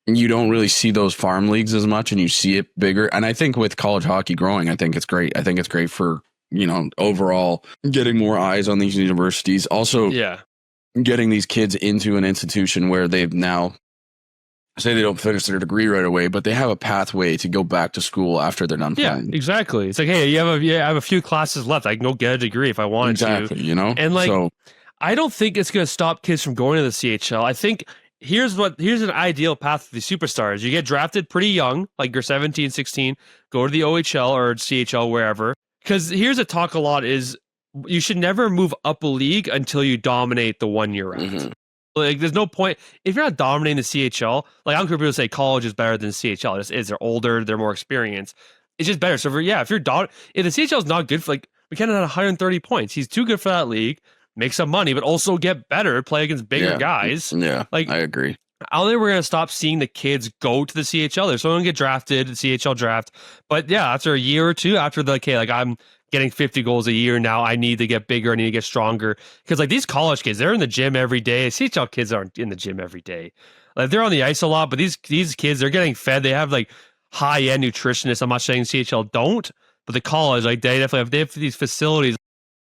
you don't really see those farm leagues as much, and you see it bigger. And I think with college hockey growing, I think it's great. I think it's great for, you know, overall getting more eyes on these universities. Also, getting these kids into an institution where they've now, say they don't finish their degree right away, but they have a pathway to go back to school after they're done playing. Exactly. It's like, hey, I have a few classes left. I can go get a degree if I wanted to. You know? And like, I don't think it's going to stop kids from going to the CHL. I think here's an ideal path for the superstars. You get drafted pretty young, like you're 17, 16, go to the OHL or CHL, wherever. Because here's a talk a lot is you should never move up a league until you dominate the one you're at. Like, there's no point if you're not dominating the CHL. Like, I don't care if people say college is better than the CHL. It just is. They're older, they're more experienced. It's just better. So, if the CHL is not good for, like, McKenna had 130 points. He's too good for that league. Make some money, but also get better, play against bigger guys. Yeah, like, I agree. I don't think we're going to stop seeing the kids go to the CHL. They're still going to get drafted, the CHL draft. But yeah, after a year or two, after I'm getting 50 goals a year now, I need to get bigger, I need to get stronger. Because like these college kids, they're in the gym every day. CHL kids aren't in the gym every day. Like they're on the ice a lot, but these kids, they're getting fed. They have like high-end nutritionists. I'm not saying CHL don't, but the college, like they definitely have these facilities.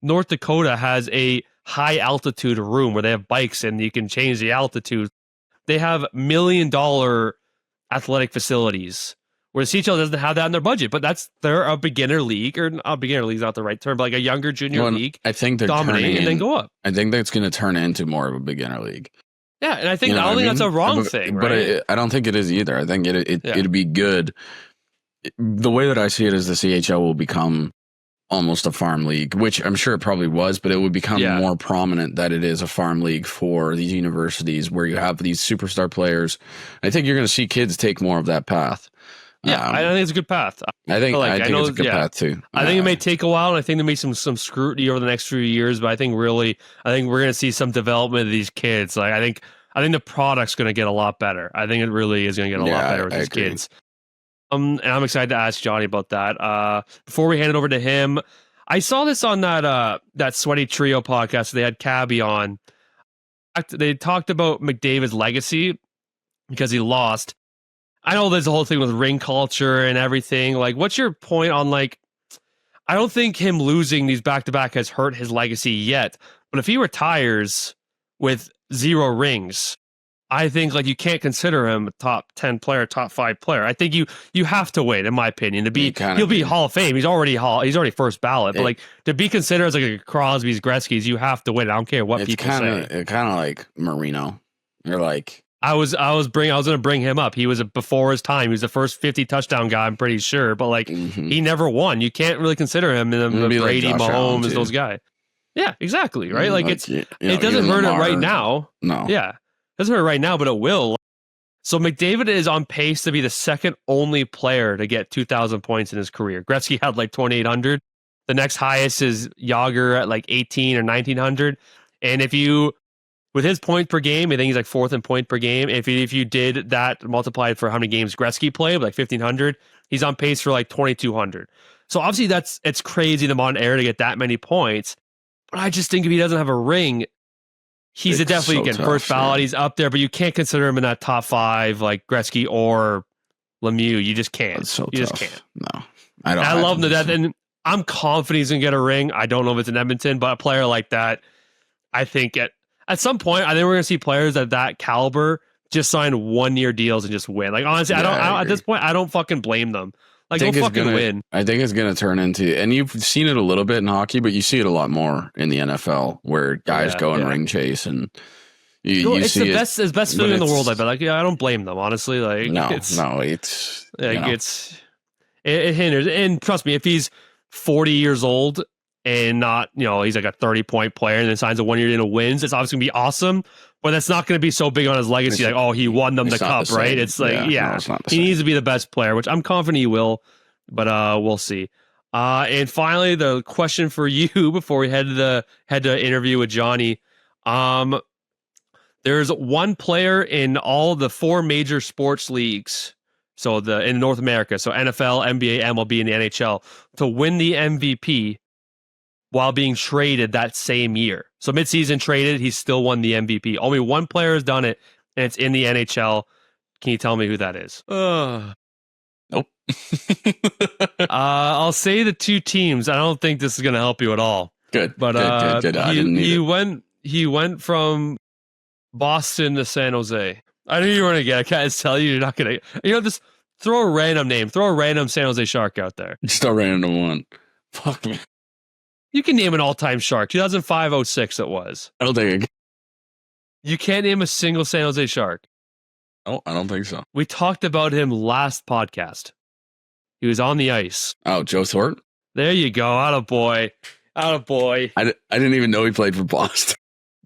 North Dakota has a high altitude room where they have bikes and you can change the altitude. They have $1 million athletic facilities where the CHL doesn't have that in their budget, but they're a beginner league, or a beginner league is not the right term, but like a younger junior league. I think they're dominate and then go up. I think that's going to turn into more of a beginner league. Yeah, and I don't think that's a wrong thing, right? But I don't think it is either. I think it'd be good. The way that I see it is the CHL will become almost a farm league, which I'm sure it probably was, but it would become more prominent that it is a farm league for these universities where you have these superstar players. I think you're going to see kids take more of that path. Yeah, I think it's a good path. I think it's a good path too. I think it may take a while, and I think there may be some scrutiny over the next few years, but I think we're going to see some development of these kids. Like I think the product's going to get a lot better. I think it really is going to get a lot better with these kids. And I'm excited to ask Jonny about that. Before we hand it over to him, I saw this on that Sweaty Trio podcast. They had Cabby on. They talked about McDavid's legacy because he lost. I know there's a whole thing with ring culture and everything. Like, what's your point on, like, I don't think him losing these back-to-back has hurt his legacy yet. But if he retires with 0 rings, I think, like, you can't consider him a top 10 player, top 5 player. I think you have to wait, in my opinion, to be. He'll be Hall of Fame. He's already first ballot. But like to be considered as like a Crosby's, Gretzky's, you have to wait. I don't care what people say. It's kind of like Marino. You're like. I was going to bring him up. He was before his time. He was the first 50 touchdown guy, I'm pretty sure. But like he never won. You can't really consider him in the Brady, like Mahomes, those guys. Yeah, exactly. Right. Like it doesn't hurt it right now. No. Yeah, it doesn't hurt right now, but it will. So McDavid is on pace to be the second only player to get 2,000 points in his career. Gretzky had like 2,800. The next highest is Yager at like 18 or 1,900. And with his points per game, I think he's like 4th in point per game. If you did that multiplied for how many games Gretzky played, like 1,500, he's on pace for like 2,200. So obviously it's crazy the modern era to get that many points. But I just think if he doesn't have a ring, he's definitely getting first ballot. He's up there, but you can't consider him in that top 5 like Gretzky or Lemieux. You just can't. Just can't. No, I don't. I love him to death, and I'm confident he's gonna get a ring. I don't know if it's in Edmonton, but a player like that, I think at some point, I think we're going to see players at that caliber just sign 1-year deals and just win. Like, honestly, I don't at this point, I don't fucking blame them. Like, go fucking win. I think it's going to turn into, and you've seen it a little bit in hockey, but you see it a lot more in the NFL where guys go and ring chase, and it's the best feeling in the world. I bet. Like, I don't blame them, honestly. Like, it hinders. And trust me, if he's 40 years old and not, he's like a 30-point player and then signs a 1-year deal and wins, it's obviously going to be awesome, but that's not going to be so big on his legacy. Like, oh, he won them the cup, right? It's like, he needs to be the best player, which I'm confident he will, but we'll see. And finally, the question for you before we head to interview with Jonny. There's one player in all the 4 major sports leagues, so in North America, so NFL, NBA, MLB, and the NHL, to win the MVP while being traded that same year. So midseason traded, he still won the MVP. Only one player has done it, and it's in the NHL. Can you tell me who that is? Nope. I'll say the 2 teams. I don't think this is going to help you at all. Good. But good. He went from Boston to San Jose. I knew you were going to get it. I can't tell you. You're not going to. Just throw a random name. Throw a random San Jose Shark out there. Just a random one. Fuck me. You can name an all-time Shark. 2005-06 it was. I don't think you can't name a single San Jose Shark. Oh, I don't think so. We talked about him last podcast. He was on the ice. Oh, Joe Thornton? There you go. Attaboy. I didn't even know he played for Boston.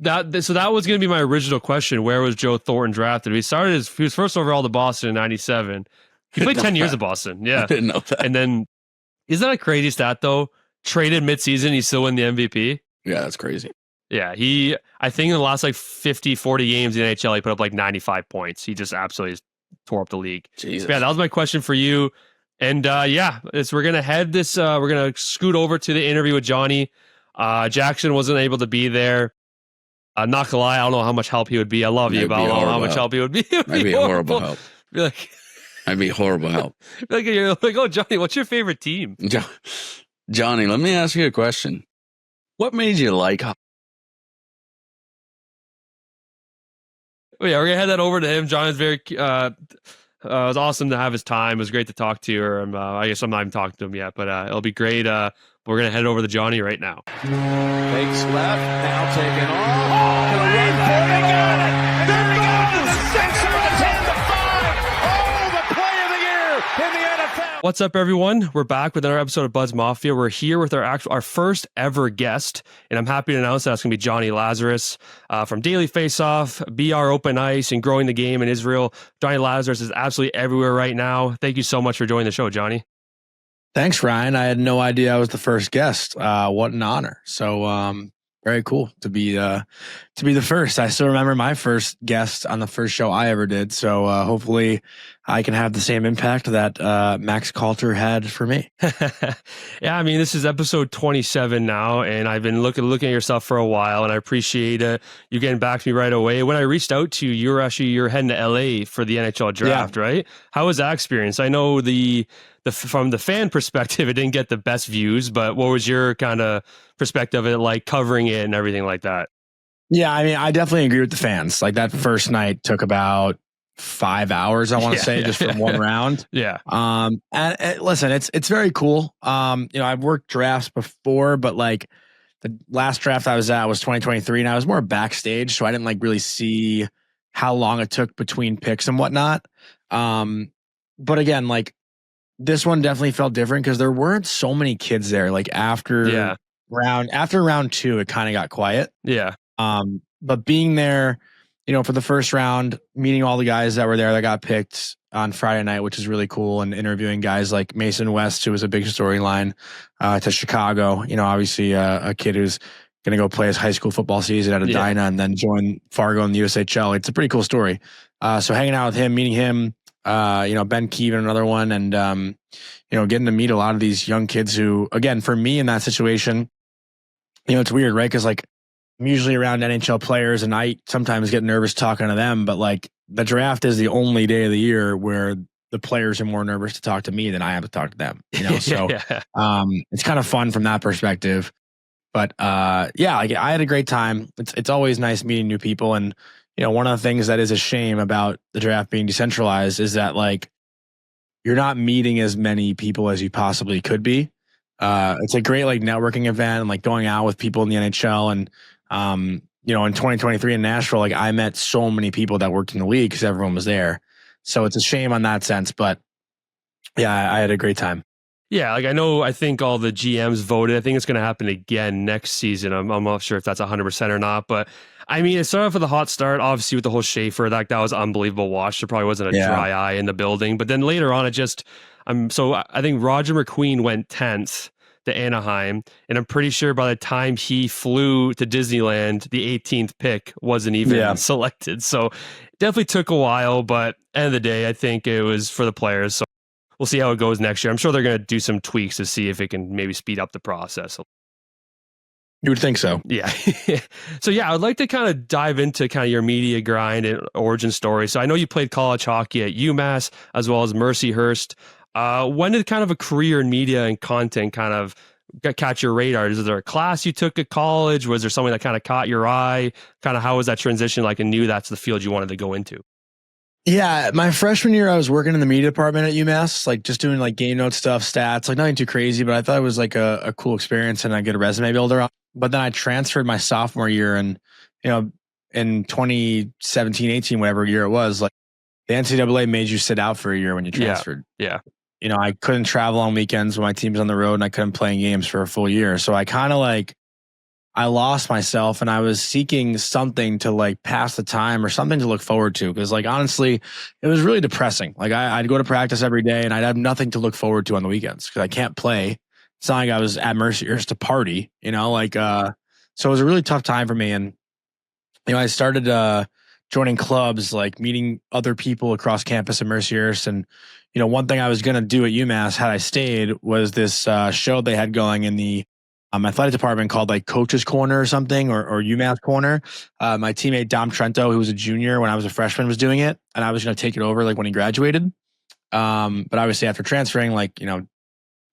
So that was going to be my original question. Where was Joe Thornton drafted? He was first overall to Boston in 97. He played 10 years at Boston. Yeah. I didn't know that. And then, isn't that a crazy stat though? Traded midseason, he still won the MVP. Yeah, that's crazy. Yeah, I think in the last like 50, 40 games in the NHL, he put up like 95 points. He just absolutely tore up the league. Jesus. Yeah, that was my question for you. And we're going to we're going to scoot over to the interview with Jonny. Jackson wasn't able to be there. Not gonna lie, I don't know how much help he would be. I love you, but I don't know how much help he would be. I'd be horrible help. I'd be horrible help. You're like, oh, Jonny, what's your favorite team? Jonny, let me ask you a question. What made you like hockey? Oh, yeah, we're going to head that over to him. Jonny's very... it was awesome to have his time. It was great to talk to you. I guess I'm not even talking to him yet, but it'll be great. We're going to head over to Jonny right now. Fakes left, now taken off. Gonna run for it. Got it. There he goes. 6 over the 10 to 5. Oh, the play of the year in the NFL. What's up, everyone? We're back with another episode of Buds Mafia. We're here with our first ever guest, and I'm happy to announce that it's going to be Jonny Lazarus from Daily Faceoff, BR Open Ice, and growing the game in Israel. Jonny Lazarus is absolutely everywhere right now. Thank you so much for joining the show, Jonny. Thanks, Ryan. I had no idea I was the first guest. What an honor. So very cool to be the first. I still remember my first guest on the first show I ever did. So hopefully I can have the same impact that Max Calter had for me. Yeah, I mean, this is episode 27 now, and I've been looking at your stuff for a while, and I appreciate you getting back to me right away. When I reached out to you, you're heading to LA for the NHL draft, right? How was that experience? I know the from the fan perspective, it didn't get the best views, but what was your kind of perspective of it, like covering it and everything like that? Yeah, I mean, I definitely agree with the fans. Like that first night took about 5 hours, I want to say, just from one round. Yeah. And listen, it's very cool. I've worked drafts before, but like the last draft I was at was 2023, and I was more backstage, so I didn't like really see how long it took between picks and whatnot. But again, like this one definitely felt different because there weren't so many kids there. Like after round 2, it kind of got quiet. Yeah. But being there, for the first round, meeting all the guys that were there that got picked on Friday night, which is really cool, and interviewing guys like Mason West, who was a big storyline to Chicago. Obviously a kid who's going to go play his high school football season at Edina and then join Fargo in the USHL. It's a pretty cool story. So hanging out with him, meeting him, Ben Keevan, another one, and getting to meet a lot of these young kids who, again, for me in that situation, it's weird, right? Because like I'm usually around NHL players and I sometimes get nervous talking to them, but like the draft is the only day of the year where the players are more nervous to talk to me than I am to talk to them. So it's kind of fun from that perspective. But like I had a great time. It's always nice meeting new people. And one of the things that is a shame about the draft being decentralized is that like you're not meeting as many people as you possibly could be. It's a great like networking event and like going out with people in the NHL. And in 2023 in Nashville, like I met so many people that worked in the league because everyone was there. So it's a shame on that sense, but yeah, I had a great time. Yeah, like I think all the GMs voted. I think it's going to happen again next season. I'm not sure if that's 100% or not, but I mean, it started off with a hot start, obviously with the whole Schaefer. That was unbelievable watch. There probably wasn't a dry eye in the building, but then later on, I think Roger McQueen went 10th to Anaheim, and I'm pretty sure by the time he flew to Disneyland, the 18th pick wasn't even selected. So it definitely took a while, but end of the day, I think it was for the players. So we'll see how it goes next year. I'm sure they're going to do some tweaks to see if it can maybe speed up the process. You would think so. Yeah. So yeah, I would like to kind of dive into kind of your media grind and origin story. So I know you played college hockey at UMass as well as Mercyhurst. When did kind of a career in media and content kind of catch your radar? Is there a class you took at college? Was there something that kind of caught your eye? Kind of how was that transition like and knew that's the field you wanted to go into? Yeah, my freshman year, I was working in the media department at UMass, like just doing like game note stuff, stats, like nothing too crazy, but I thought it was like a cool experience and I get a resume builder. But then I transferred my sophomore year and, in 2017, 18, whatever year it was, like the NCAA made you sit out for a year when you transferred. Yeah. I couldn't travel on weekends when my team was on the road and I couldn't play in games for a full year. So I kind of like, I lost myself and I was seeking something to like pass the time or something to look forward to. Cause like, honestly, it was really depressing. Like I'd go to practice every day and I'd have nothing to look forward to on the weekends because I can't play. It's not like I was at Mercyhurst to party, so it was a really tough time for me. And, I started, joining clubs, like meeting other people across campus at Mercyhurst. And, one thing I was going to do at UMass had I stayed was this show they had going in the athletic department called like Coach's Corner or something or UMass Corner. My teammate Dom Trento, who was a junior when I was a freshman, was doing it. And I was going to take it over like when he graduated. But obviously after transferring,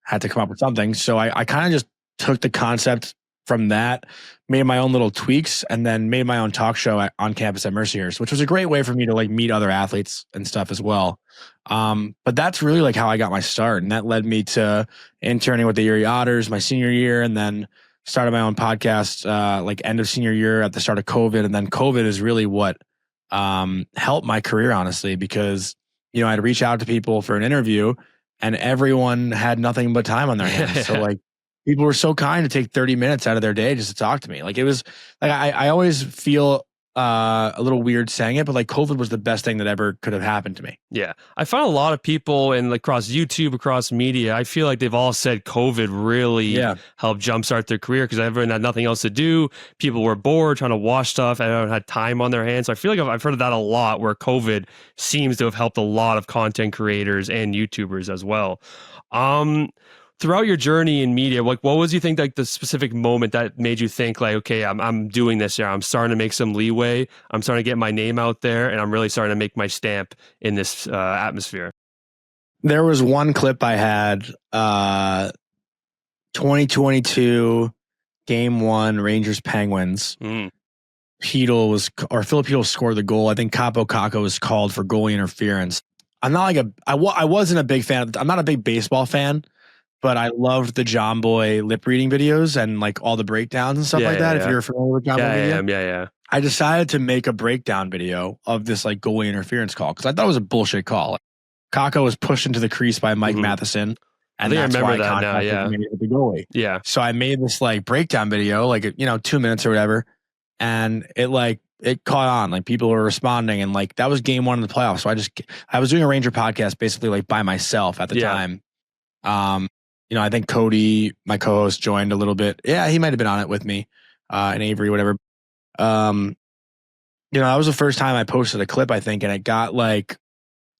had to come up with something. So I kind of just took the concept from that, made my own little tweaks, and then made my own talk show on campus at Mercyhurst, which was a great way for me to like meet other athletes and stuff as well. But that's really like how I got my start. And that led me to interning with the Erie Otters my senior year, and then started my own podcast like end of senior year at the start of COVID. And then COVID is really what helped my career, honestly, because, I'd reach out to people for an interview and everyone had nothing but time on their hands. So like, people were so kind to take 30 minutes out of their day just to talk to me. Like it was like, I always feel a little weird saying it, but like COVID was the best thing that ever could have happened to me. Yeah. I found a lot of people and like across YouTube, across media, I feel like they've all said COVID really helped jumpstart their career because everyone had nothing else to do. People were bored trying to watch stuff. Everyone had time on their hands. So I feel like I've heard of that a lot where COVID seems to have helped a lot of content creators and YouTubers as well. Throughout your journey in media, like what was you think like the specific moment that made you think like, okay, I'm doing this here. I'm starting to make some leeway. I'm starting to get my name out there, and I'm really starting to make my stamp in this atmosphere. There was one clip I had, 2022 Game 1 Rangers Penguins. Philip Hedl scored the goal. I think Capo Caco was called for goalie interference. I'm not like I wasn't a big fan. I'm not a big baseball fan. But I loved the John Boy lip reading videos and like all the breakdowns and stuff like that. If you're familiar with John Boy, I decided to make a breakdown video of this like goalie interference call because I thought it was a bullshit call. Kako was pushed into the crease by Mike Matheson, and that's why contact made with the goalie. Yeah. So I made this like breakdown video, like 2 minutes or whatever, and it caught on. Like people were responding, and like that was game 1 of the playoffs. So I was doing a Ranger podcast basically like by myself at the time. I think Cody, my co-host, joined a little bit. Yeah, he might have been on it with me, and Avery, whatever. That was the first time I posted a clip, I think, and it got like,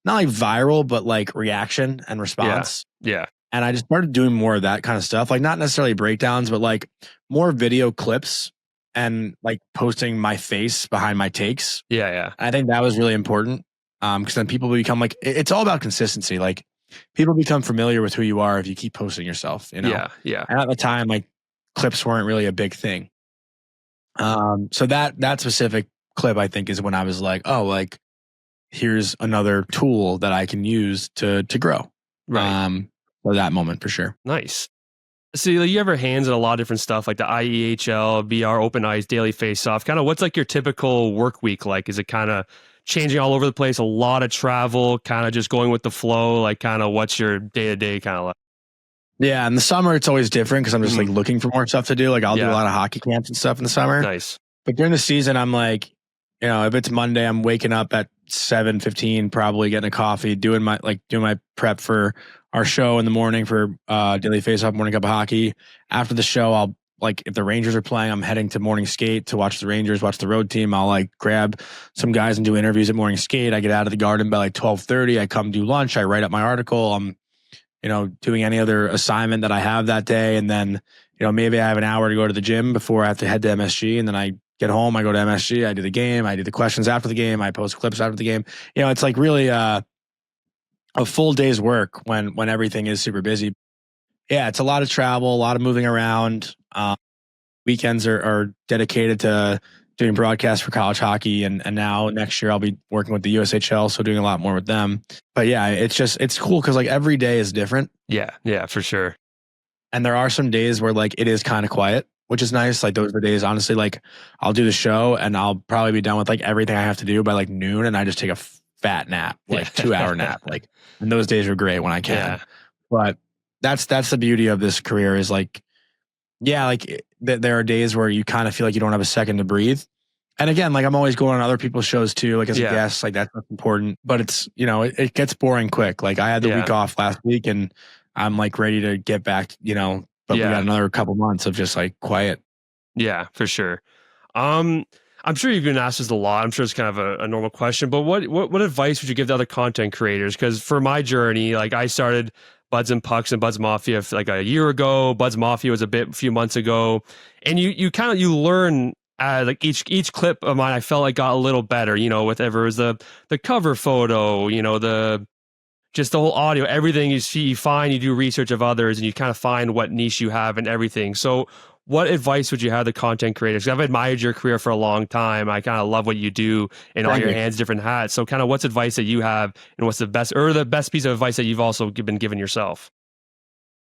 not like viral, but like reaction and response. Yeah. And I just started doing more of that kind of stuff, like not necessarily breakdowns, but like more video clips and like posting my face behind my takes. Yeah. I think that was really important because then people become like, it's all about consistency. Like, people become familiar with who you are if you keep posting yourself, Yeah. And at the time, like clips weren't really a big thing. So that specific clip, I think, is when I was like, oh, like here's another tool that I can use to grow. Right. For that moment, for sure. Nice. So you have your hands in a lot of different stuff like the IEHL, VR, Open Ice, Daily Faceoff. Kind of what's like your typical work week like? Is it kind of changing all over the place, a lot of travel, kind of just going with the flow, like kind of what's your day-to-day kind of like? Yeah, in the summer it's always different because I'm just like looking for more stuff to do. Like I'll do a lot of hockey camps and stuff in the summer. Nice. But during the season, I'm like, if it's Monday, I'm waking up at 7:15, probably getting a coffee, doing my prep for our show in the morning for Daily Faceoff, Morning Cup of Hockey. After the show, I'll like if the Rangers are playing, I'm heading to morning skate to watch the Rangers, watch the road team. I'll like grab some guys and do interviews at morning skate. I get out of the garden by like 12:30. I come do lunch. I write up my article. I'm, doing any other assignment that I have that day. And then, maybe I have an hour to go to the gym before I have to head to MSG. And then I get home, I go to MSG, I do the game, I do the questions after the game, I post clips after the game. It's like really a full day's work when everything is super busy. Yeah, it's a lot of travel, a lot of moving around. Weekends are dedicated to doing broadcasts for college hockey. And now next year I'll be working with the USHL. So doing a lot more with them. But yeah, it's cool because like every day is different. Yeah, for sure. And there are some days where like it is kind of quiet, which is nice. Like those are the days, honestly, like I'll do the show and I'll probably be done with like everything I have to do by like noon. And I just take a fat nap, like 2-hour nap. Like, and those days are great when I can. Yeah. But that's the beauty of this career is like, yeah, like there are days where you kind of feel like you don't have a second to breathe. And again, like I'm always going on other people's shows too, like as a guest, like that's important. But it's, it gets boring quick. Like I had the week off last week and I'm like ready to get back, but we got another couple months of just like quiet. Yeah, for sure. I'm sure you've been asked this a lot. I'm sure it's kind of a normal question, but what advice would you give to other content creators? Because for my journey, like I started Buds and Pucks and Buds Mafia like a year ago. Buds Mafia was a few months ago, and you learn like each clip of mine. I felt like got a little better, whatever it was the cover photo, just the whole audio, everything you see, you find, you do research of others, and you kind of find what niche you have and everything. So what advice would you have to content creators? Because I've admired your career for a long time. I kind of love what you do in all your hands, different hats. So kind of what's advice that you have and what's the best piece of advice that you've also been given yourself?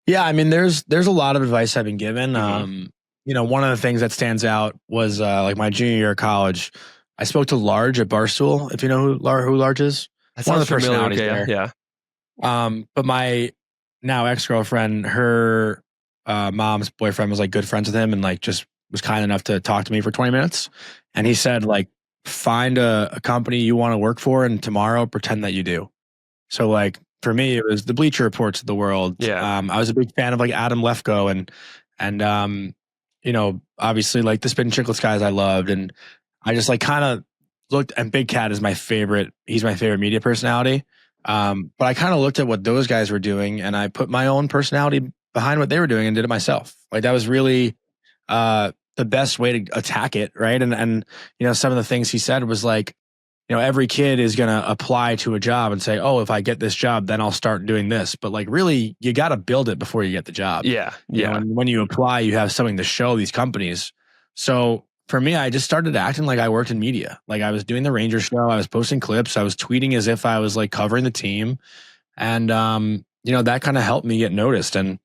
Yeah, I mean, there's a lot of advice I've been given. One of the things that stands out was like my junior year of college. I spoke to Large at Barstool, if you know who Large is. That's one of the personalities there. Yeah. But my now ex-girlfriend, her mom's boyfriend was like good friends with him and like just was kind enough to talk to me for 20 minutes. And he said like find a company you want to work for and tomorrow pretend that you do. So like for me, it was the Bleacher Reports of the world. Yeah. I was a big fan of like Adam Lefkoe and obviously like the Spin Chicklets guys I loved. And I just like kind of looked, and Big Cat is my favorite. He's my favorite media personality. But I kind of looked at what those guys were doing and I put my own personality behind what they were doing and did it myself. Like that was really the best way to attack it. Right. And some of the things he said was like, every kid is going to apply to a job and say, oh, if I get this job, then I'll start doing this. But like, really, you got to build it before you get the job. Yeah. And when you apply, you have something to show these companies. So for me, I just started acting like I worked in media. Like I was doing the Ranger show. I was posting clips. I was tweeting as if I was like covering the team. And, that kind of helped me get noticed. And,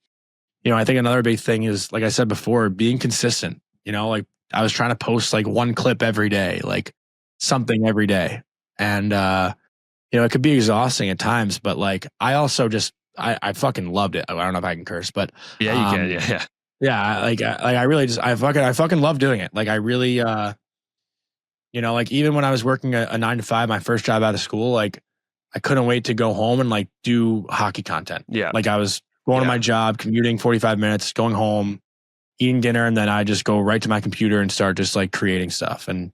I think another big thing is, like I said before, being consistent. Like I was trying to post like one clip every day, like something every day. And, it could be exhausting at times, but like, I also just, I fucking loved it. I don't know if I can curse, but yeah, you can. Yeah. Yeah. I really just, I fucking love doing it. Like I really, like even when I was working a 9 to 5, my first job out of school, like I couldn't wait to go home and like do hockey content. Yeah. Like I was going to my job, commuting 45 minutes, going home, eating dinner, and then I just go right to my computer and start just like creating stuff. And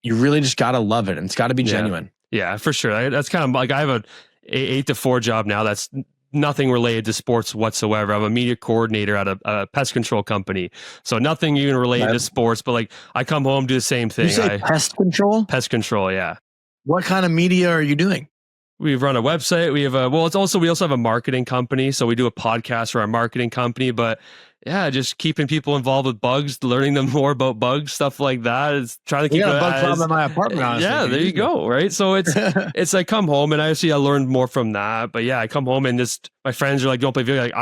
you really just got to love it. And it's got to be genuine. Yeah, for sure. That's kind of like I have a 8 to 4 job now that's nothing related to sports whatsoever. I'm a media coordinator at a pest control company. So nothing even related to sports, but like I come home, do the same thing. You say pest control? Pest control, yeah. What kind of media are you doing? We run a website. We have we also have a marketing company. So we do a podcast for our marketing company, but yeah, just keeping people involved with bugs, learning them more about bugs, stuff like that. It's trying to keep a bug problem in my apartment, honestly. Yeah, there you go. Right. So it's like come home and I learned more from that. But yeah, I come home and just my friends are like, don't play video. Like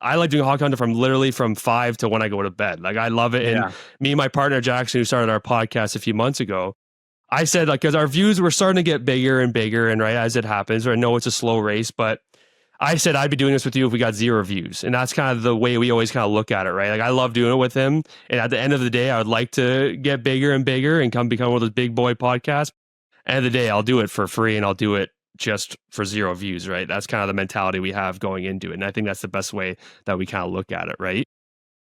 I like doing hockey content from 5 to when I go to bed. Like I love it. And me and my partner Jackson, who started our podcast a few months ago, I said like, because our views were starting to get bigger and bigger, and right as it happens, or I know it's a slow race, but I said I'd be doing this with you if we got 0 views. And that's kind of the way we always kind of look at it, right? Like I love doing it with him. And at the end of the day, I would like to get bigger and bigger and become one of those big boy podcasts. End of the day, I'll do it for free and I'll do it just for 0 views, right? That's kind of the mentality we have going into it. And I think that's the best way that we kind of look at it, right?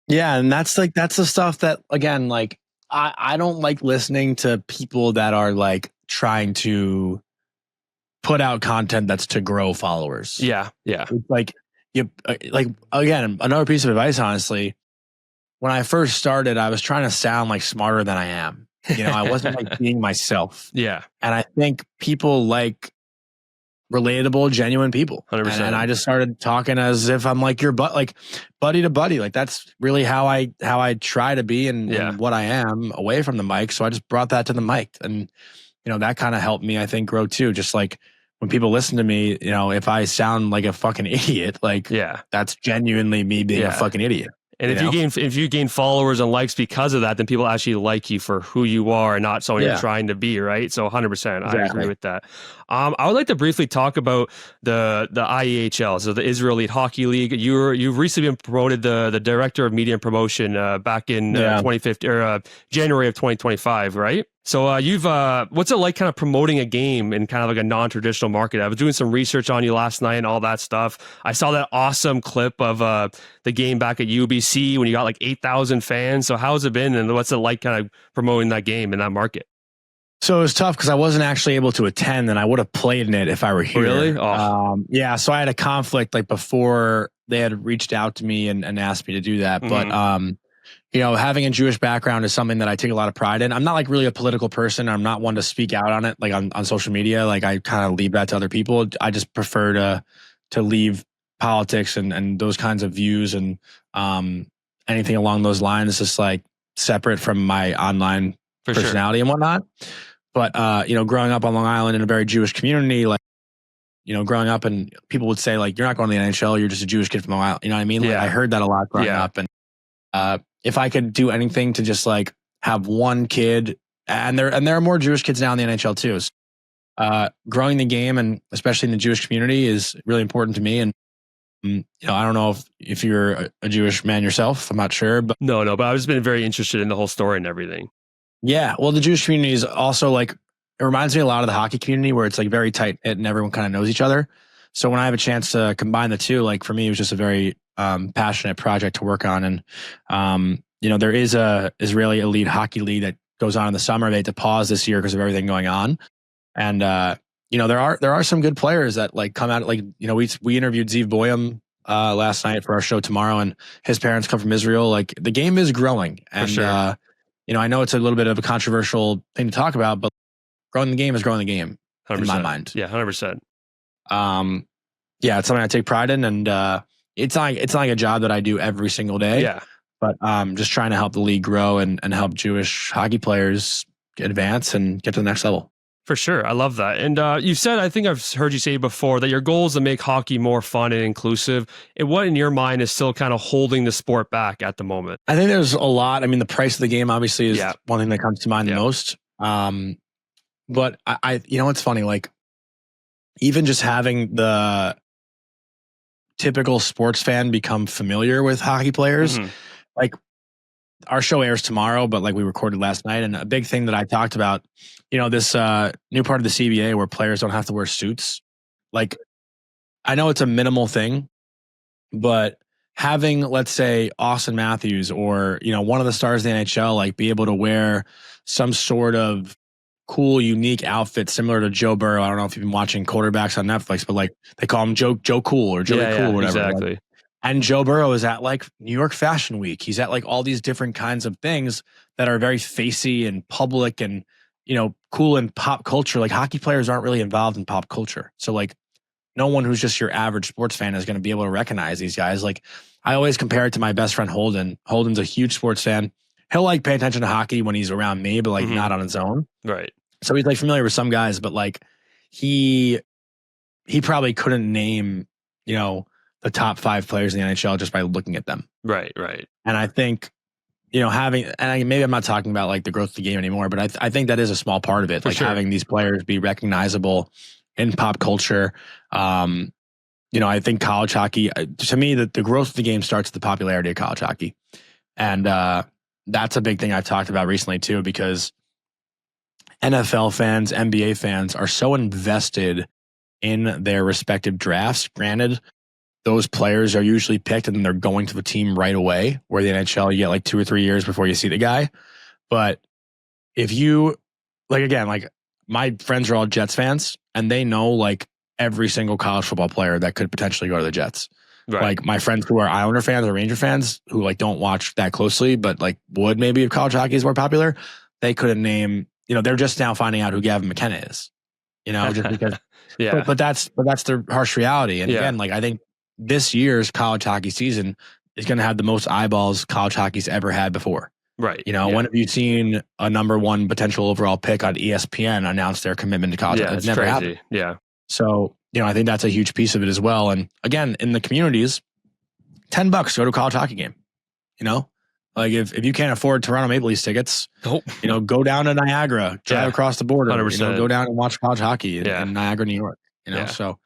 Yeah. And that's the stuff that, again, like I don't like listening to people that are like trying to put out content that's to grow followers. Yeah. It's like again, another piece of advice, honestly, when I first started, I was trying to sound like smarter than I am. I wasn't like being myself. Yeah. And I think people like relatable, genuine people. 100%. And I just started talking as if I'm like your like buddy to buddy. Like that's really how I try to be and what I am away from the mic. So I just brought that to the mic, and that kind of helped me, I think, grow too. Just like when people listen to me, if I sound like a fucking idiot, like that's genuinely me being a fucking idiot. And if you gain followers and likes because of that, then people actually like you for who you are and not someone you're trying to be, right? So 100%, exactly. I agree with that. I would like to briefly talk about the IEHL, so the Israel Elite Hockey League. You've recently been promoted the director of media and promotion back in 2015 or January of 2025, right? So you've what's it like kind of promoting a game in kind of like a non-traditional market? I was doing some research on you last night and all that stuff. I saw that awesome clip of the game back at UBC when you got like 8,000 fans. So how's it been, and what's it like kind of promoting that game in that market? So it was tough because I wasn't actually able to attend, and I would have played in it if I were here. Really? Oh. Yeah. So I had a conflict like before they had reached out to me and asked me to do that. But having a Jewish background is something that I take a lot of pride in. I'm not like really a political person. I'm not one to speak out on it, like on social media. Like I kind of leave that to other people. I just prefer to leave politics and those kinds of views and anything along those lines, just like separate from my online personality and whatnot. But growing up on Long Island in a very Jewish community, like growing up, and people would say like, you're not going to the NHL, you're just a Jewish kid from Long Island. You know what I mean? Like, I heard that a lot growing up, and if I could do anything to just like have one kid, and there are more Jewish kids now in the NHL too. So, growing the game, and especially in the Jewish community, is really important to me. And I don't know if you're a Jewish man yourself. I'm not sure, but no. But I've just been very interested in the whole story and everything. Yeah. Well, the Jewish community is also like, it reminds me a lot of the hockey community where it's like very tight knit and everyone kind of knows each other. So when I have a chance to combine the two, like for me, it was just a very passionate project to work on. And, there is a Israeli elite hockey league that goes on in the summer. They had to pause this year because of everything going on. And, there are some good players that like come out, like, we interviewed Ziv Boyum last night for our show tomorrow, and his parents come from Israel. Like the game is growing. And, sure. I know it's a little bit of a controversial thing to talk about, but growing the game is growing the game 100%. in my mind. Yeah, 100%. Yeah, it's something I take pride in, and it's not like a job that I do every single day. Yeah. But just trying to help the league grow and help Jewish hockey players advance and get to the next level. For sure. I love that. And you've said, I think I've heard you say before, that your goal is to make hockey more fun and inclusive. And what in your mind is still kind of holding the sport back at the moment? I think there's a lot. I mean, the price of the game obviously is Yeah. one thing that comes to mind the most. But I it's funny, like even just having the typical sports fan become familiar with hockey players, like our show airs tomorrow, but like we recorded last night, and a big thing that I talked about, this new part of the CBA where players don't have to wear suits. Like, I know it's a minimal thing, but having, let's say, Austin Matthews or, one of the stars of the NHL, like be able to wear some sort of cool, unique outfit similar to Joe Burrow. I don't know if you've been watching quarterbacks on Netflix, but like they call him Joe Cool or Joey Cool or whatever. Exactly. Like, and Joe Burrow is at like New York Fashion Week. He's at like all these different kinds of things that are very facey and public and, cool in pop culture. Like hockey players aren't really involved in pop culture. So like no one who's just your average sports fan is going to be able to recognize these guys. Like I always compare it to my best friend Holden. Holden's a huge sports fan. He'll like pay attention to hockey when he's around me, but like not on his own. Right. So he's like familiar with some guys, but like he probably couldn't name, the top 5 players in the NHL just by looking at them. Right. And I think, maybe I'm not talking about like the growth of the game anymore, but I think that is a small part of it. For like sure. having these players be recognizable in pop culture. I think college hockey, to me, the growth of the game starts with the popularity of college hockey. And that's a big thing I've talked about recently too, because NFL fans, NBA fans are so invested in their respective drafts. Granted, those players are usually picked and they're going to the team right away, where the NHL, you get like 2 or 3 years before you see the guy. But if you, like, again, like my friends are all Jets fans and they know like every single college football player that could potentially go to the Jets. Right. Like my friends who are Islander fans or Ranger fans who like don't watch that closely, but like would maybe if college hockey is more popular, they couldn't name, they're just now finding out who Gavin McKenna is, just because. Yeah. But that's the harsh reality. And again, like I think this year's college hockey season is going to have the most eyeballs college hockey's ever had before. Right. When have you seen a number 1 potential overall pick on ESPN announce their commitment to college? It's never crazy. happened. Yeah. So, I think that's a huge piece of it as well. And again, in the communities, $10 to go to a college hockey game. Like if you can't afford Toronto Maple Leafs tickets, go down to Niagara, drive across the border, 100%. Go down and watch college hockey in Niagara, New York. So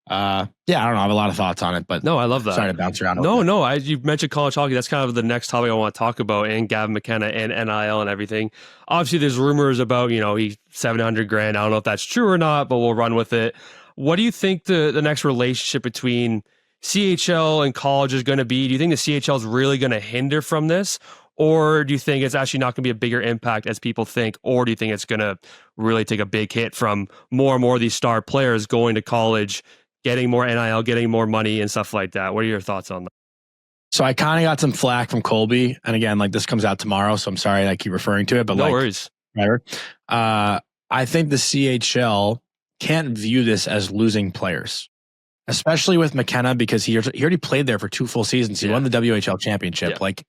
I don't know. I have a lot of thoughts on it, but no, I love that. Sorry to bounce around. No. You mentioned college hockey. That's kind of the next topic I want to talk about, and Gavin McKenna and NIL and everything. Obviously, there's rumors about he's $700,000. I don't know if that's true or not, but we'll run with it. What do you think the next relationship between CHL and college is going to be? Do you think the CHL is really going to hinder from this? Or do you think it's actually not going to be a bigger impact as people think? Or do you think it's going to really take a big hit from more and more of these star players going to college, getting more NIL, getting more money and stuff like that? What are your thoughts on that? So I kind of got some flack from Colby. And again, like this comes out tomorrow, so I'm sorry I keep referring to it. But no worries. Whatever. I think the CHL can't view this as losing players, especially with McKenna, because he already played there for 2 full seasons. He won the WHL championship. Yeah. Like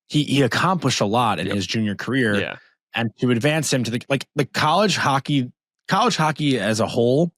he accomplished a lot in his junior career. Yeah. And to advance him to the college hockey as a whole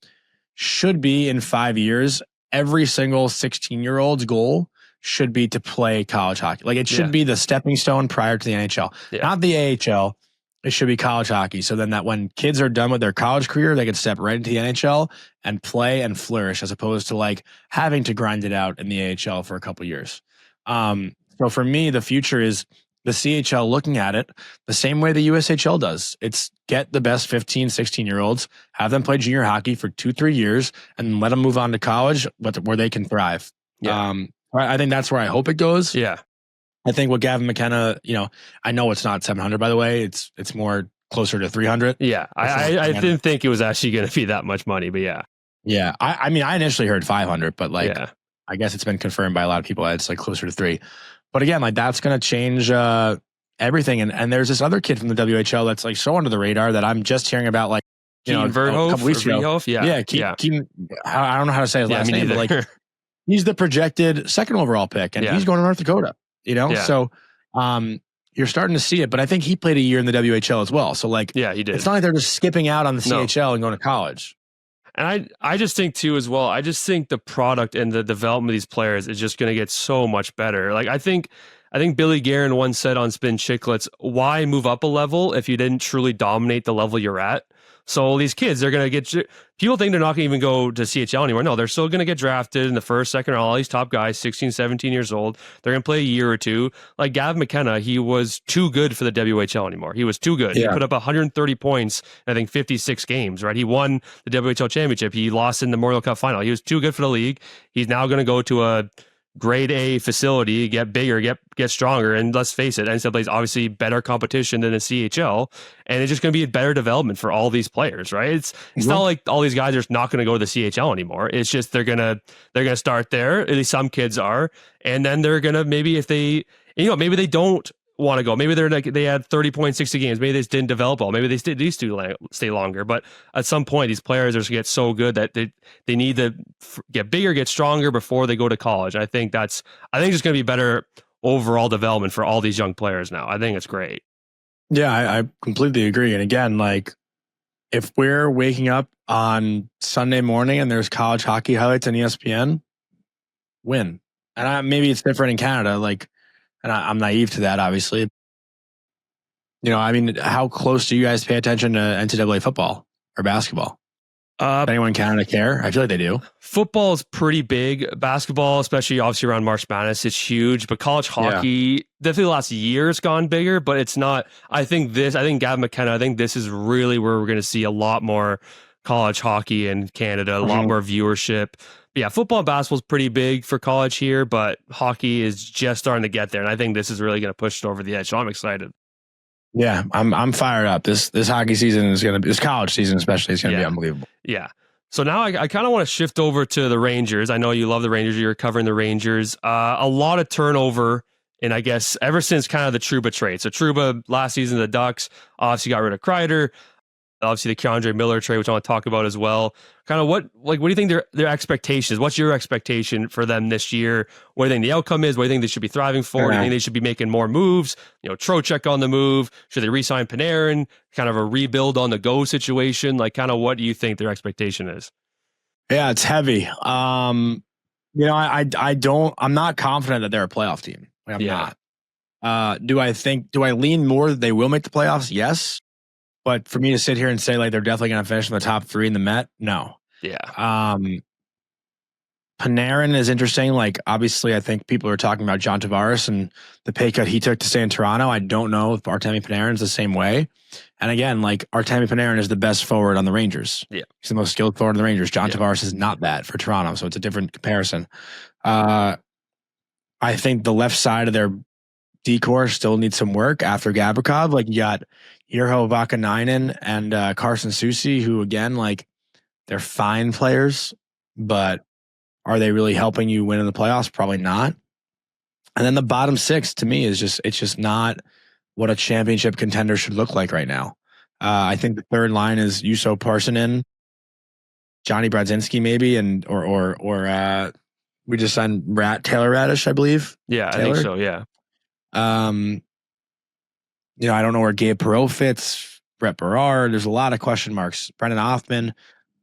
should be in 5 years, every single 16-year-old's goal should be to play college hockey. Like it should be the stepping stone prior to the NHL, not the AHL. It should be college hockey. So then that when kids are done with their college career, they can step right into the NHL and play and flourish, as opposed to like having to grind it out in the AHL for a couple years. So for me, the future is the CHL looking at it the same way the USHL does. It's get the best 15, 16-year-olds, have them play junior hockey for 2-3 years, and let them move on to college where they can thrive. Yeah. I think that's where I hope it goes. Yeah. I think what Gavin McKenna, I know it's not 700, by the way. It's more closer to 300. Yeah. I didn't think it was actually going to be that much money, but yeah. Yeah. I mean, I initially heard 500, but I guess it's been confirmed by a lot of people that it's like closer to 3. But again, like that's going to change everything. And there's this other kid from the WHL that's like so under the radar that I'm just hearing about, like, a couple weeks ago. Keaton, I don't know how to say his last name, but like he's the projected 2nd overall pick, and he's going to North Dakota. So you're starting to see it. But I think he played a year in the WHL as well. So like, he did. It's not like they're just skipping out on the CHL and going to college. And I just think too as well, I just think the product and the development of these players is just going to get so much better. Like I think Billy Guerin once said on Spin Chicklets, why move up a level if you didn't truly dominate the level you're at? So these kids, they're going to get, people think they're not going to even go to CHL anymore. No, they're still going to get drafted in the 1st, 2nd, all these top guys, 16, 17 years old. They're going to play a year or two. Like Gavin McKenna, he was too good for the WHL anymore. He was too good. Yeah. He put up 130 points in, I think, 56 games, right? He won the WHL championship. He lost in the Memorial Cup final. He was too good for the league. He's now going to go to a grade A facility, get bigger, get stronger. And let's face it, NCAA is obviously better competition than the CHL. And it's just going to be a better development for all these players, right? It's not like all these guys are not going to go to the CHL anymore. It's just they're gonna start there. At least some kids are. And then they're gonna, maybe if they, maybe they don't want to go. Maybe they're like, they had 30.60 games. Maybe they just didn't develop well. Maybe they used to stay longer. But at some point, these players are just get so good that they need to get bigger, get stronger before they go to college. I think it's going to be better overall development for all these young players now. I think it's great. Yeah, I completely agree. And again, like if we're waking up on Sunday morning and there's college hockey highlights on ESPN, win. And maybe it's different in Canada. Like, and I'm naive to that, obviously. I mean, how close do you guys pay attention to NCAA football or basketball? Does anyone in Canada care? I feel like they do. Football is pretty big. Basketball, especially obviously around March Madness, it's huge. But college hockey, definitely the last year has gone bigger, but it's not. I think Gavin McKenna, I think this is really where we're going to see a lot more college hockey in Canada, a lot more viewership. Yeah, football and basketball is pretty big for college here, but hockey is just starting to get there, and I think this is really going to push it over the edge. So I'm excited. Yeah, I'm fired up. This hockey season is going to be, this college season especially, is going to be unbelievable. Yeah. So now I kind of want to shift over to the Rangers. I know you love the Rangers. You're covering the Rangers. A lot of turnover, and I guess ever since kind of the Trouba trade. So Trouba last season, the Ducks obviously got rid of Kreider. Obviously, the Keandre Miller trade, which I want to talk about as well. Kind of what do you think their expectations? What's your expectation for them this year? What do you think the outcome is? What do you think they should be thriving for? Do you think they should be making more moves? Trocheck on the move. Should they re-sign Panarin? Kind of a rebuild on the go situation. Like, kind of what do you think their expectation is? Yeah, it's heavy. I'm not confident that they're a playoff team. I'm not. Do I lean more that they will make the playoffs? Yes. But for me to sit here and say like they're definitely going to finish in the top 3 in the Met, no. Yeah. Panarin is interesting. Like obviously, I think people are talking about John Tavares and the pay cut he took to stay in Toronto. I don't know if Artemi Panarin's the same way. And again, like Artemi Panarin is the best forward on the Rangers. Yeah, he's the most skilled forward on the Rangers. John Tavares is not that for Toronto, so it's a different comparison. I think the left side of their decor still needs some work after Gavrikov. Like you got Urho Vakanainen and Carson Soucy, who again, like they're fine players, but are they really helping you win in the playoffs? Probably not. And then the bottom 6 to me is it's just not what a championship contender should look like right now. I think the third line is Juuso Parssinen, Johnny Brodzinski maybe, and or we just signed Taylor Radish, I believe. Yeah, Taylor? I think so. Yeah. I don't know where Gabe Perreault fits, Brett Berard. There's a lot of question marks. Brendan Hoffman,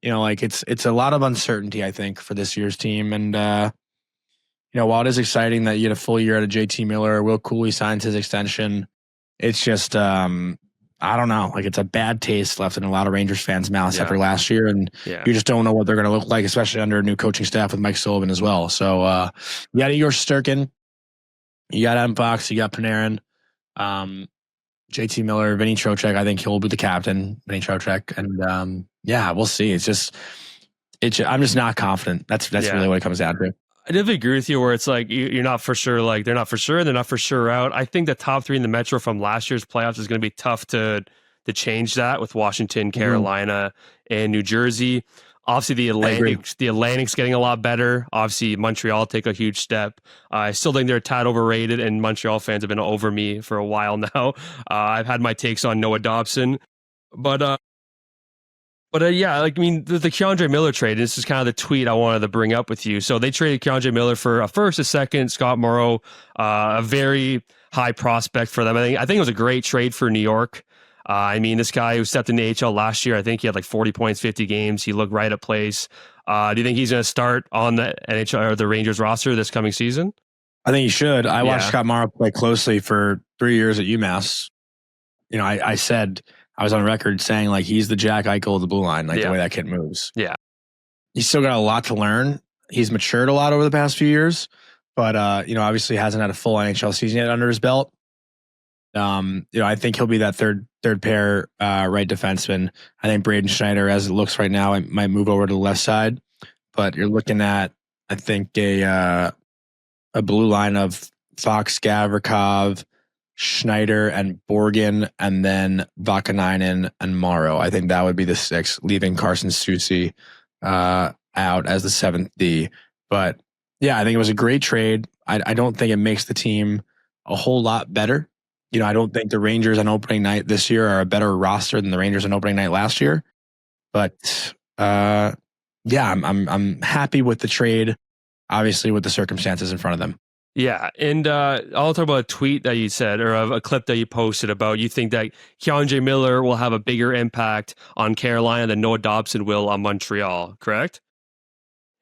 it's a lot of uncertainty, I think, for this year's team. And, while it is exciting that you get a full year out of JT Miller, Will Cooley signs his extension, it's just, I don't know. Like it's a bad taste left in a lot of Rangers fans' mouths after last year. And you just don't know what they're going to look like, especially under a new coaching staff with Mike Sullivan as well. So, you got Igor Shesterkin, you got Adam Fox, you got Panarin. JT Miller, Vinny Trocheck, I think he'll be the captain, Vinny Trocheck. And we'll see. I'm just not confident. That's really what it comes down to. I definitely agree with you where it's like you're not for sure, like they're not for sure, they're not for sure out. I think the top three in the Metro from last year's playoffs is going to be tough to change that with Washington, Carolina, and New Jersey. Obviously, the Atlantic's getting a lot better. Obviously, Montreal take a huge step. I still think they're a tad overrated, and Montreal fans have been over me for a while now. I've had my takes on Noah Dobson, but like, I mean, the Keandre Miller trade, this is kind of the tweet I wanted to bring up with you. So they traded Keandre Miller for a first, a second, Scott Morrow, a very high prospect for them. I think it was a great trade for New York. I mean, this guy who stepped in the AHL last year, I think he had like 40 points, 50 games. He looked right at place. Do you think he's going to start on the NHL or the Rangers roster this coming season? I think he should. I watched Scott Morrow play closely for 3 years at UMass. You know, I said, I was on record saying like he's the Jack Eichel of the blue line, like the way that kid moves. Yeah. He's still got a lot to learn. He's matured a lot over the past few years, but obviously hasn't had a full NHL season yet under his belt. I think he'll be that third pair right defenseman. I think Braden Schneider, as it looks right now, it might move over to the left side. But you're looking at, I think, a blue line of Fox, Gavrikov, Schneider, and Borgen, and then Vakanainen and Morrow. I think that would be the six, leaving Carson Soucy out as the seventh D. But yeah, I think it was a great trade. I don't think it makes the team a whole lot better. I don't think the Rangers on opening night this year are a better roster than the Rangers on opening night last year. But I'm happy with the trade, obviously with the circumstances in front of them. Yeah, and I'll talk about a tweet that you said or a clip that you posted about you think that Keandre Miller will have a bigger impact on Carolina than Noah Dobson will on Montreal, correct?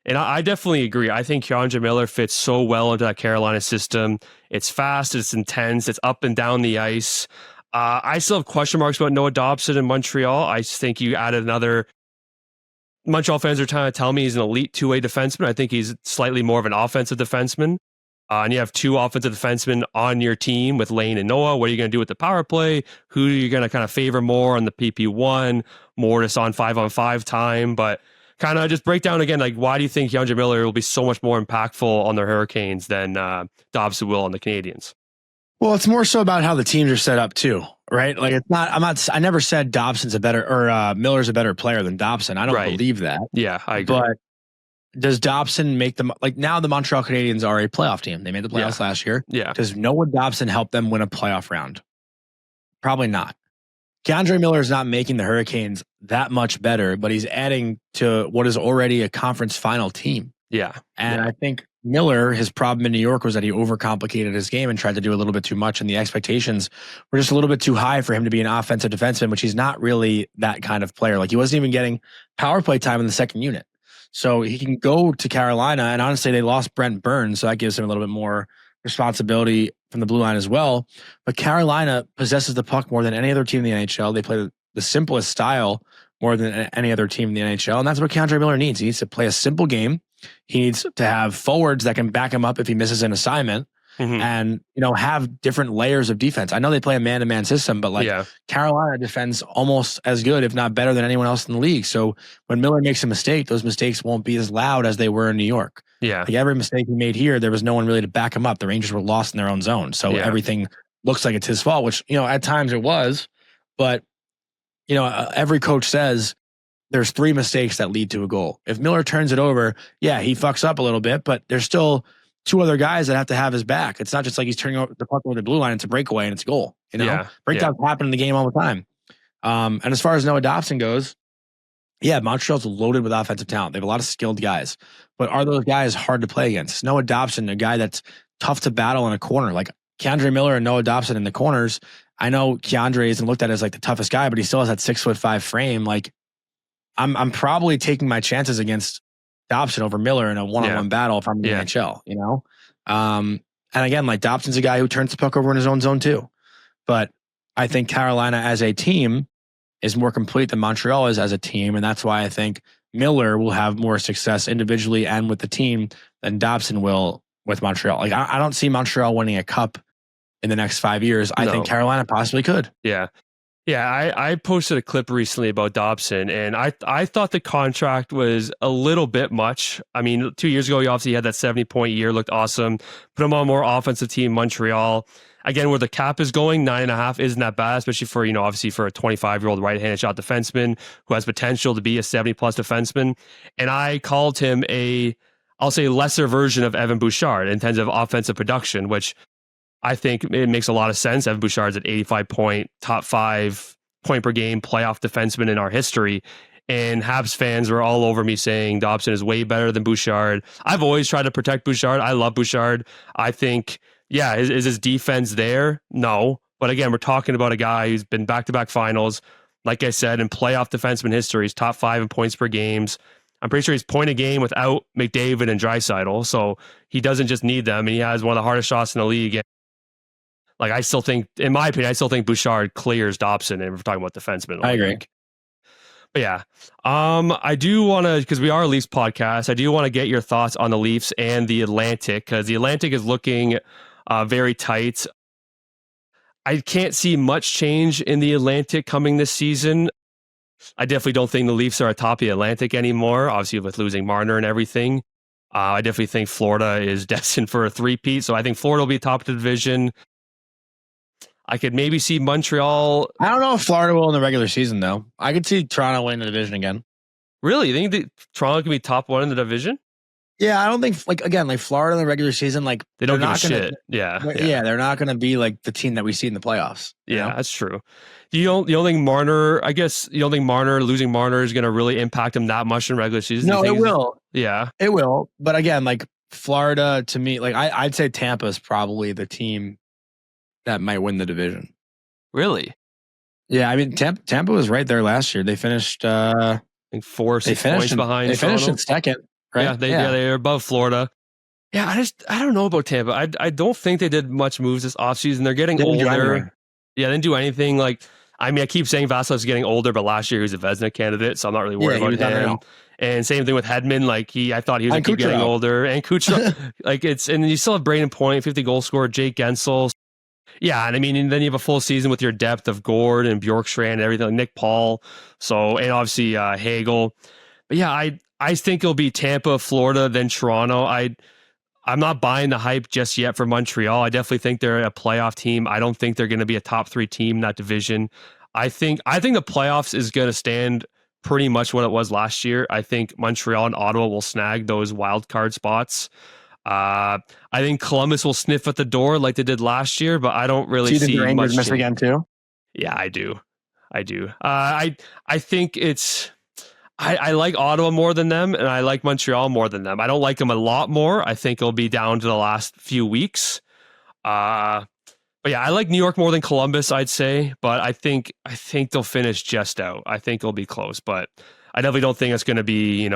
And I definitely agree. I think Keandre Miller fits so well into that Carolina system. It's fast, it's intense, it's up and down the ice. I still have question marks about Noah Dobson in Montreal. I think you added another. Montreal fans are trying to tell me he's an elite two-way defenseman. I think he's slightly more of an offensive defenseman. And you have two offensive defensemen on your team with Lane and Noah. What are you going to do with the power play? Who are you going to kind of favor more on the PP1? More just on 5-on-5 time, but kind of just break down again, like, why do you think Keandre Miller will be so much more impactful on the Hurricanes than Dobson will on the Canadiens? Well, it's more so about how the teams are set up too, right? Like, I never said Dobson's a better, or Miller's a better player than Dobson. I don't believe that. Yeah, I agree. But does Dobson make them, like, now the Montreal Canadiens are a playoff team. They made the playoffs last year. Yeah. Does Noah Dobson help them win a playoff round? Probably not. Keandre Miller is not making the Hurricanes that much better, but he's adding to what is already a conference final team. Yeah. And I think Miller, his problem in New York was that he overcomplicated his game and tried to do a little bit too much, and the expectations were just a little bit too high for him to be an offensive defenseman, which he's not really that kind of player. Like, he wasn't even getting power play time in the second unit. So he can go to Carolina, and honestly, they lost Brent Burns, so that gives him a little bit more responsibility from the blue line as well. But Carolina possesses the puck more than any other team in the NHL. They play the simplest style more than any other team in the NHL, and that's what Keandre Miller needs. He needs to play a simple game. He needs to have forwards that can back him up if he misses an assignment, and have different layers of defense. I know they play a man-to-man system, but Carolina defends almost as good, if not better, than anyone else in the league. So when Miller makes a mistake, those mistakes won't be as loud as they were in New York. Yeah, like, every mistake he made here, there was no one really to back him up. The Rangers were lost in their own zone, so everything looks like it's his fault, which at times it was. But every coach says there's 3 mistakes that lead to a goal. If Miller turns it over, he fucks up a little bit, but there's still 2 other guys that have to have his back. It's not just like he's turning over the puck over the blue line. It's a breakaway and it's a goal. Breakdowns happen in the game all the time. And as far as Noah Dobson goes, Montreal's loaded with offensive talent. They have a lot of skilled guys, but are those guys hard to play against? Noah Dobson, a guy that's tough to battle in a corner, like Keandre Miller and Noah Dobson in the corners. I know Keandre isn't looked at as like the toughest guy, but he still has that 6'5" frame. Like, I'm probably taking my chances against Dobson over Miller in a one-on-one battle if I'm in the NHL, and again, like, Dobson's a guy who turns the puck over in his own zone too. But I think Carolina as a team is more complete than Montreal is as a team, and that's why I think Miller will have more success individually and with the team than Dobson will with Montreal. Like, I don't see Montreal winning a cup in the next 5 years. I think Carolina possibly could. Yeah. Yeah, I posted a clip recently about Dobson, and I thought the contract was a little bit much. I mean, 2 years ago, he obviously had that 70-point year, looked awesome. Put him on a more offensive team, Montreal. Again, where the cap is going, 9.5 isn't that bad, especially for, obviously for a 25-year-old right-handed shot defenseman who has potential to be a 70-plus defenseman. And I called him I'll say lesser version of Evan Bouchard in terms of offensive production, which I think it makes a lot of sense. Evan Bouchard's at 85-point, top 5 point per game playoff defenseman in our history. And Habs fans were all over me saying Dobson is way better than Bouchard. I've always tried to protect Bouchard. I love Bouchard. I think, is his defense there? No. But again, we're talking about a guy who's been back-to-back finals. Like I said, in playoff defenseman history, he's top 5 in points per games. I'm pretty sure he's point a game without McDavid and Draisaitl. So he doesn't just need them. And he has one of the hardest shots in the league. Like, I still think, in my opinion, Bouchard clears Dobson, and we're talking about defensemen. I agree. But yeah, I do want to, because we are a Leafs podcast, I do want to get your thoughts on the Leafs and the Atlantic, because the Atlantic is looking very tight. I can't see much change in the Atlantic coming this season. I definitely don't think the Leafs are atop the Atlantic anymore, obviously with losing Marner and everything. I definitely think Florida is destined for a three-peat, so I think Florida will be top of the division. I could maybe see Montreal. I don't know if Florida will in the regular season, though. I could see Toronto winning the division again. Really? You think that Toronto can be top 1 in the division? Yeah, I don't think, Florida in the regular season, they don't give a shit. Yeah, they're not going to be like the team that we see in the playoffs. Yeah, that's true. You don't think Marner, losing Marner is going to really impact him that much in regular season? No, it will. Yeah. It will. But again, Florida, to me, I'd say Tampa is probably the team that might win the division. Really? Yeah, I mean, Tampa was right there last year. They finished, I think 4-6 points behind. They finished in second, right? Yeah, they're above Florida. Yeah, I don't know about Tampa. I don't think they did much moves this offseason. They're getting older. Yeah, they didn't do anything. I keep saying Vasilev's getting older, but last year he was a Vezina candidate, so I'm not really worried about him. And same thing with Hedman. I thought he was keep getting older. And Kucherov, and you still have Braden Point, 50 goal scorer, Jake Gensel. Yeah, and then you have a full season with your depth of Gord and Bjorkstrand and everything, Nick Paul. So, and obviously Hagel. But yeah, I think it'll be Tampa, Florida, then Toronto. I'm not buying the hype just yet for Montreal. I definitely think they're a playoff team. I don't think they're going to be a top 3 team in that division. I think the playoffs is going to stand pretty much what it was last year. I think Montreal and Ottawa will snag those wild card spots. I think Columbus will sniff at the door like they did last year, but I don't really see the Rangers much. Miss again too? Yeah, I do. I think it's. I like Ottawa more than them, and I like Montreal more than them. I don't like them a lot more. I think it'll be down to the last few weeks. But yeah, I like New York more than Columbus, I'd say. But I think they'll finish just out. I think it'll be close, but I definitely don't think it's going to be,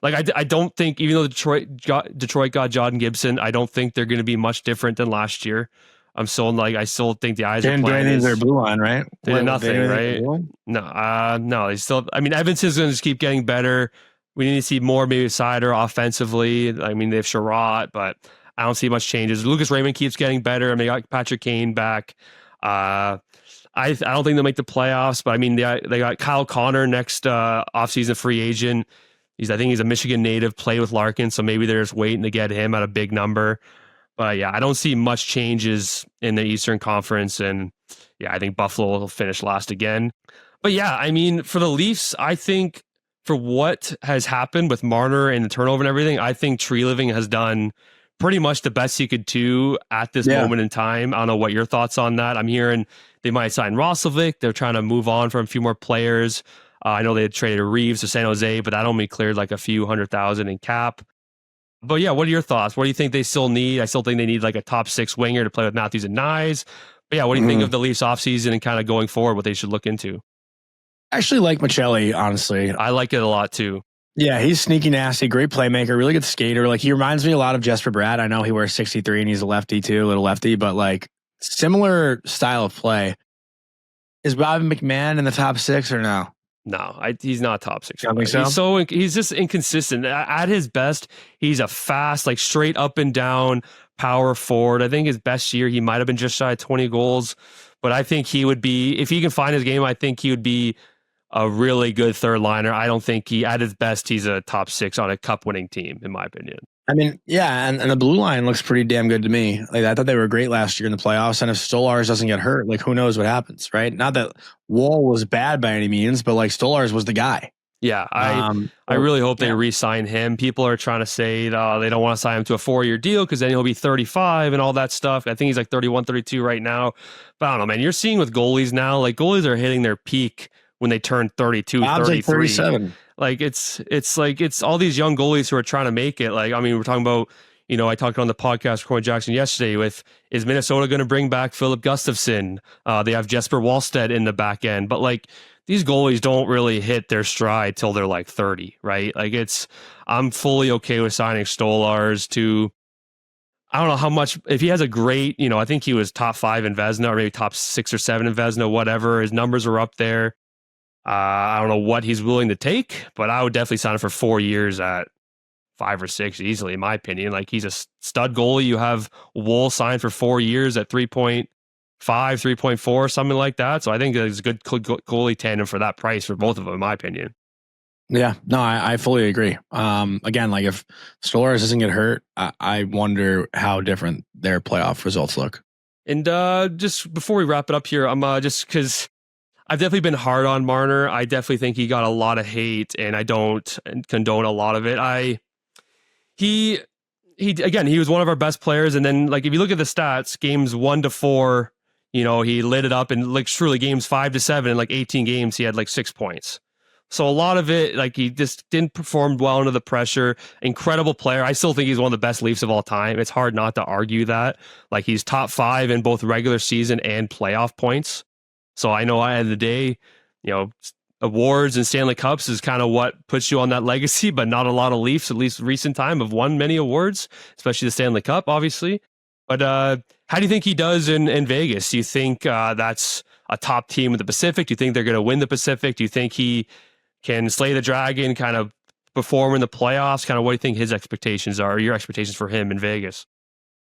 I don't think, even though Detroit got Jordan Gibson, I don't think they're going to be much different than last year. I still think the eyes are playing. Their blue line, right? They did nothing, right? No, they still. Evans is going to just keep getting better. We need to see more, maybe Sider offensively. They have Sherratt, but I don't see much changes. Lucas Raymond keeps getting better. They got Patrick Kane back. I don't think they'll make the playoffs, but they got Kyle Connor next offseason free agent. I think he's a Michigan native, played with Larkin, so maybe they're just waiting to get him at a big number. But yeah, I don't see much changes in the Eastern Conference, and yeah, I think Buffalo will finish last again. But yeah, for the Leafs, I think for what has happened with Marner and the turnover and everything, I think Tree Living has done pretty much the best he could do at this moment in time. I don't know what your thoughts on that. I'm hearing they might sign Roslovic. They're trying to move on from a few more players. I know they had traded Reeves to San Jose, but that only cleared a few $100,000 in cap. But yeah, what are your thoughts? What do you think they still need? I still think they need a top 6 winger to play with Matthews and Nyes. But yeah, what do you think of the Leafs offseason and kind of going forward, what they should look into? I actually like Michelli, honestly. I like it a lot too. Yeah, he's sneaky nasty, great playmaker, really good skater. He reminds me a lot of Jesper Bratt. I know he wears 63 and he's a lefty too, a little lefty, but similar style of play. Is Bobby McMahon in the top 6 or no? No, he's not top 6. I think so. He's just inconsistent. At his best, he's a fast, straight up and down, power forward. I think his best year, he might have been just shy of 20 goals. But I think he would be, if he can find his game, I think he would be a really good third liner. I don't think at his best, he's a top 6 on a cup winning team, in my opinion. I mean, yeah, and the blue line looks pretty damn good to me. Like, I thought they were great last year in the playoffs, and if Stolarz doesn't get hurt, like, who knows what happens, right? Not that Wall was bad by any means, but like Stolarz was the guy. Yeah, I really hope they re-sign him. People are trying to say they don't want to sign him to a 4-year deal because then he'll be 35 and all that stuff. I think he's like 31, 32 right now. But I don't know, man. You're seeing with goalies now, like goalies are hitting their peak when they turn 32, Bob's 33. like 37. Like it's all these young goalies who are trying to make it. Like, I mean, we're talking about, I talked on the podcast with Corey Jackson yesterday with, is Minnesota going to bring back Philip Gustafsson? They have Jesper Wallstedt in the back end, but like these goalies don't really hit their stride till they're like 30, right? Like I'm fully okay with signing Stolarz to, I don't know how much, if he has a great, I think he was top 5 in Vezina or maybe top 6 or 7 in Vezina, whatever. His numbers are up there. I don't know what he's willing to take, but I would definitely sign him for 4 years at 5 or 6 easily, in my opinion. Like, he's a stud goalie. You have Wool signed for 4 years at 3.5, 3.4, something like that. So I think it's a good goalie tandem for that price for both of them, in my opinion. Yeah, no, I fully agree. Again, like if Stolarz doesn't get hurt, I wonder how different their playoff results look. And just before we wrap it up here, I'm just because I've definitely been hard on Marner. I definitely think he got a lot of hate, and I don't condone a lot of it. He was one of our best players, and then like if you look at the stats, games 1 to 4, he lit it up, and like truly games 5 to 7 in like 18 games, he had like 6 points. So a lot of it, like he just didn't perform well under the pressure. Incredible player. I still think he's one of the best Leafs of all time. It's hard not to argue that. Like he's top 5 in both regular season and playoff points. So I know at the end of the day, awards and Stanley Cups is kind of what puts you on that legacy, but not a lot of Leafs, at least recent time, have won many awards, especially the Stanley Cup, obviously. But how do you think he does in Vegas? Do you think that's a top team in the Pacific? Do you think they're going to win the Pacific? Do you think he can slay the dragon, kind of perform in the playoffs? Kind of what do you think his expectations are, or your expectations for him in Vegas?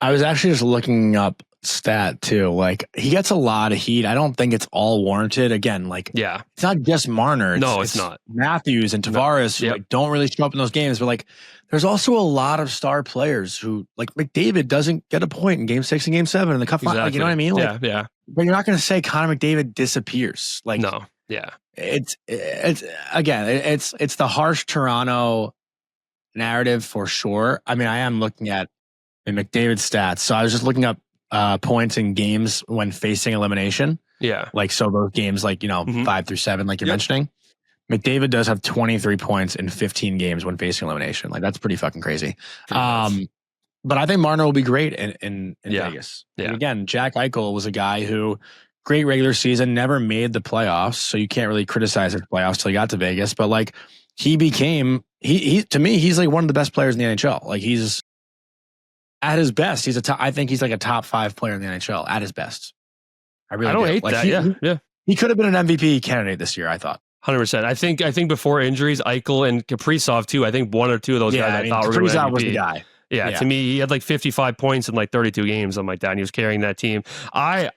I was actually just looking up stat too. Like he gets a lot of heat. I don't think it's all warranted. Again, like it's not just Marner. It's not. Matthews and Tavares who like don't really show up in those games. But like there's also a lot of star players who like McDavid doesn't get a point in game 6 and game 7 in the cup final. Like, you know what I mean? Like, yeah. But you're not going to say Connor McDavid disappears. Like no. Yeah. It's the harsh Toronto narrative for sure. I mean, I am looking at McDavid stats. So I was just looking up points in games when facing elimination. Yeah. Like, so those games, like, 5 through 7, like you're mentioning. McDavid does have 23 points in 15 games when facing elimination. Like, that's pretty fucking crazy. But I think Marner will be great in Vegas. Yeah. And again, Jack Eichel was a guy who, great regular season, never made the playoffs. So you can't really criticize his playoffs till he got to Vegas. But like, he became, to me, he's like one of the best players in the NHL. Like, he's at his best. I think he's like a top 5 player in the NHL at his best. I don't hate like, that. He could have been an MVP candidate this year, I thought. 100%. I think before injuries, Eichel and Kaprizov too. I think one or two of those guys I thought were going to MVP. Was the guy. Yeah, to me, he had like 55 points in like 32 games, something like that, and he was carrying that team. I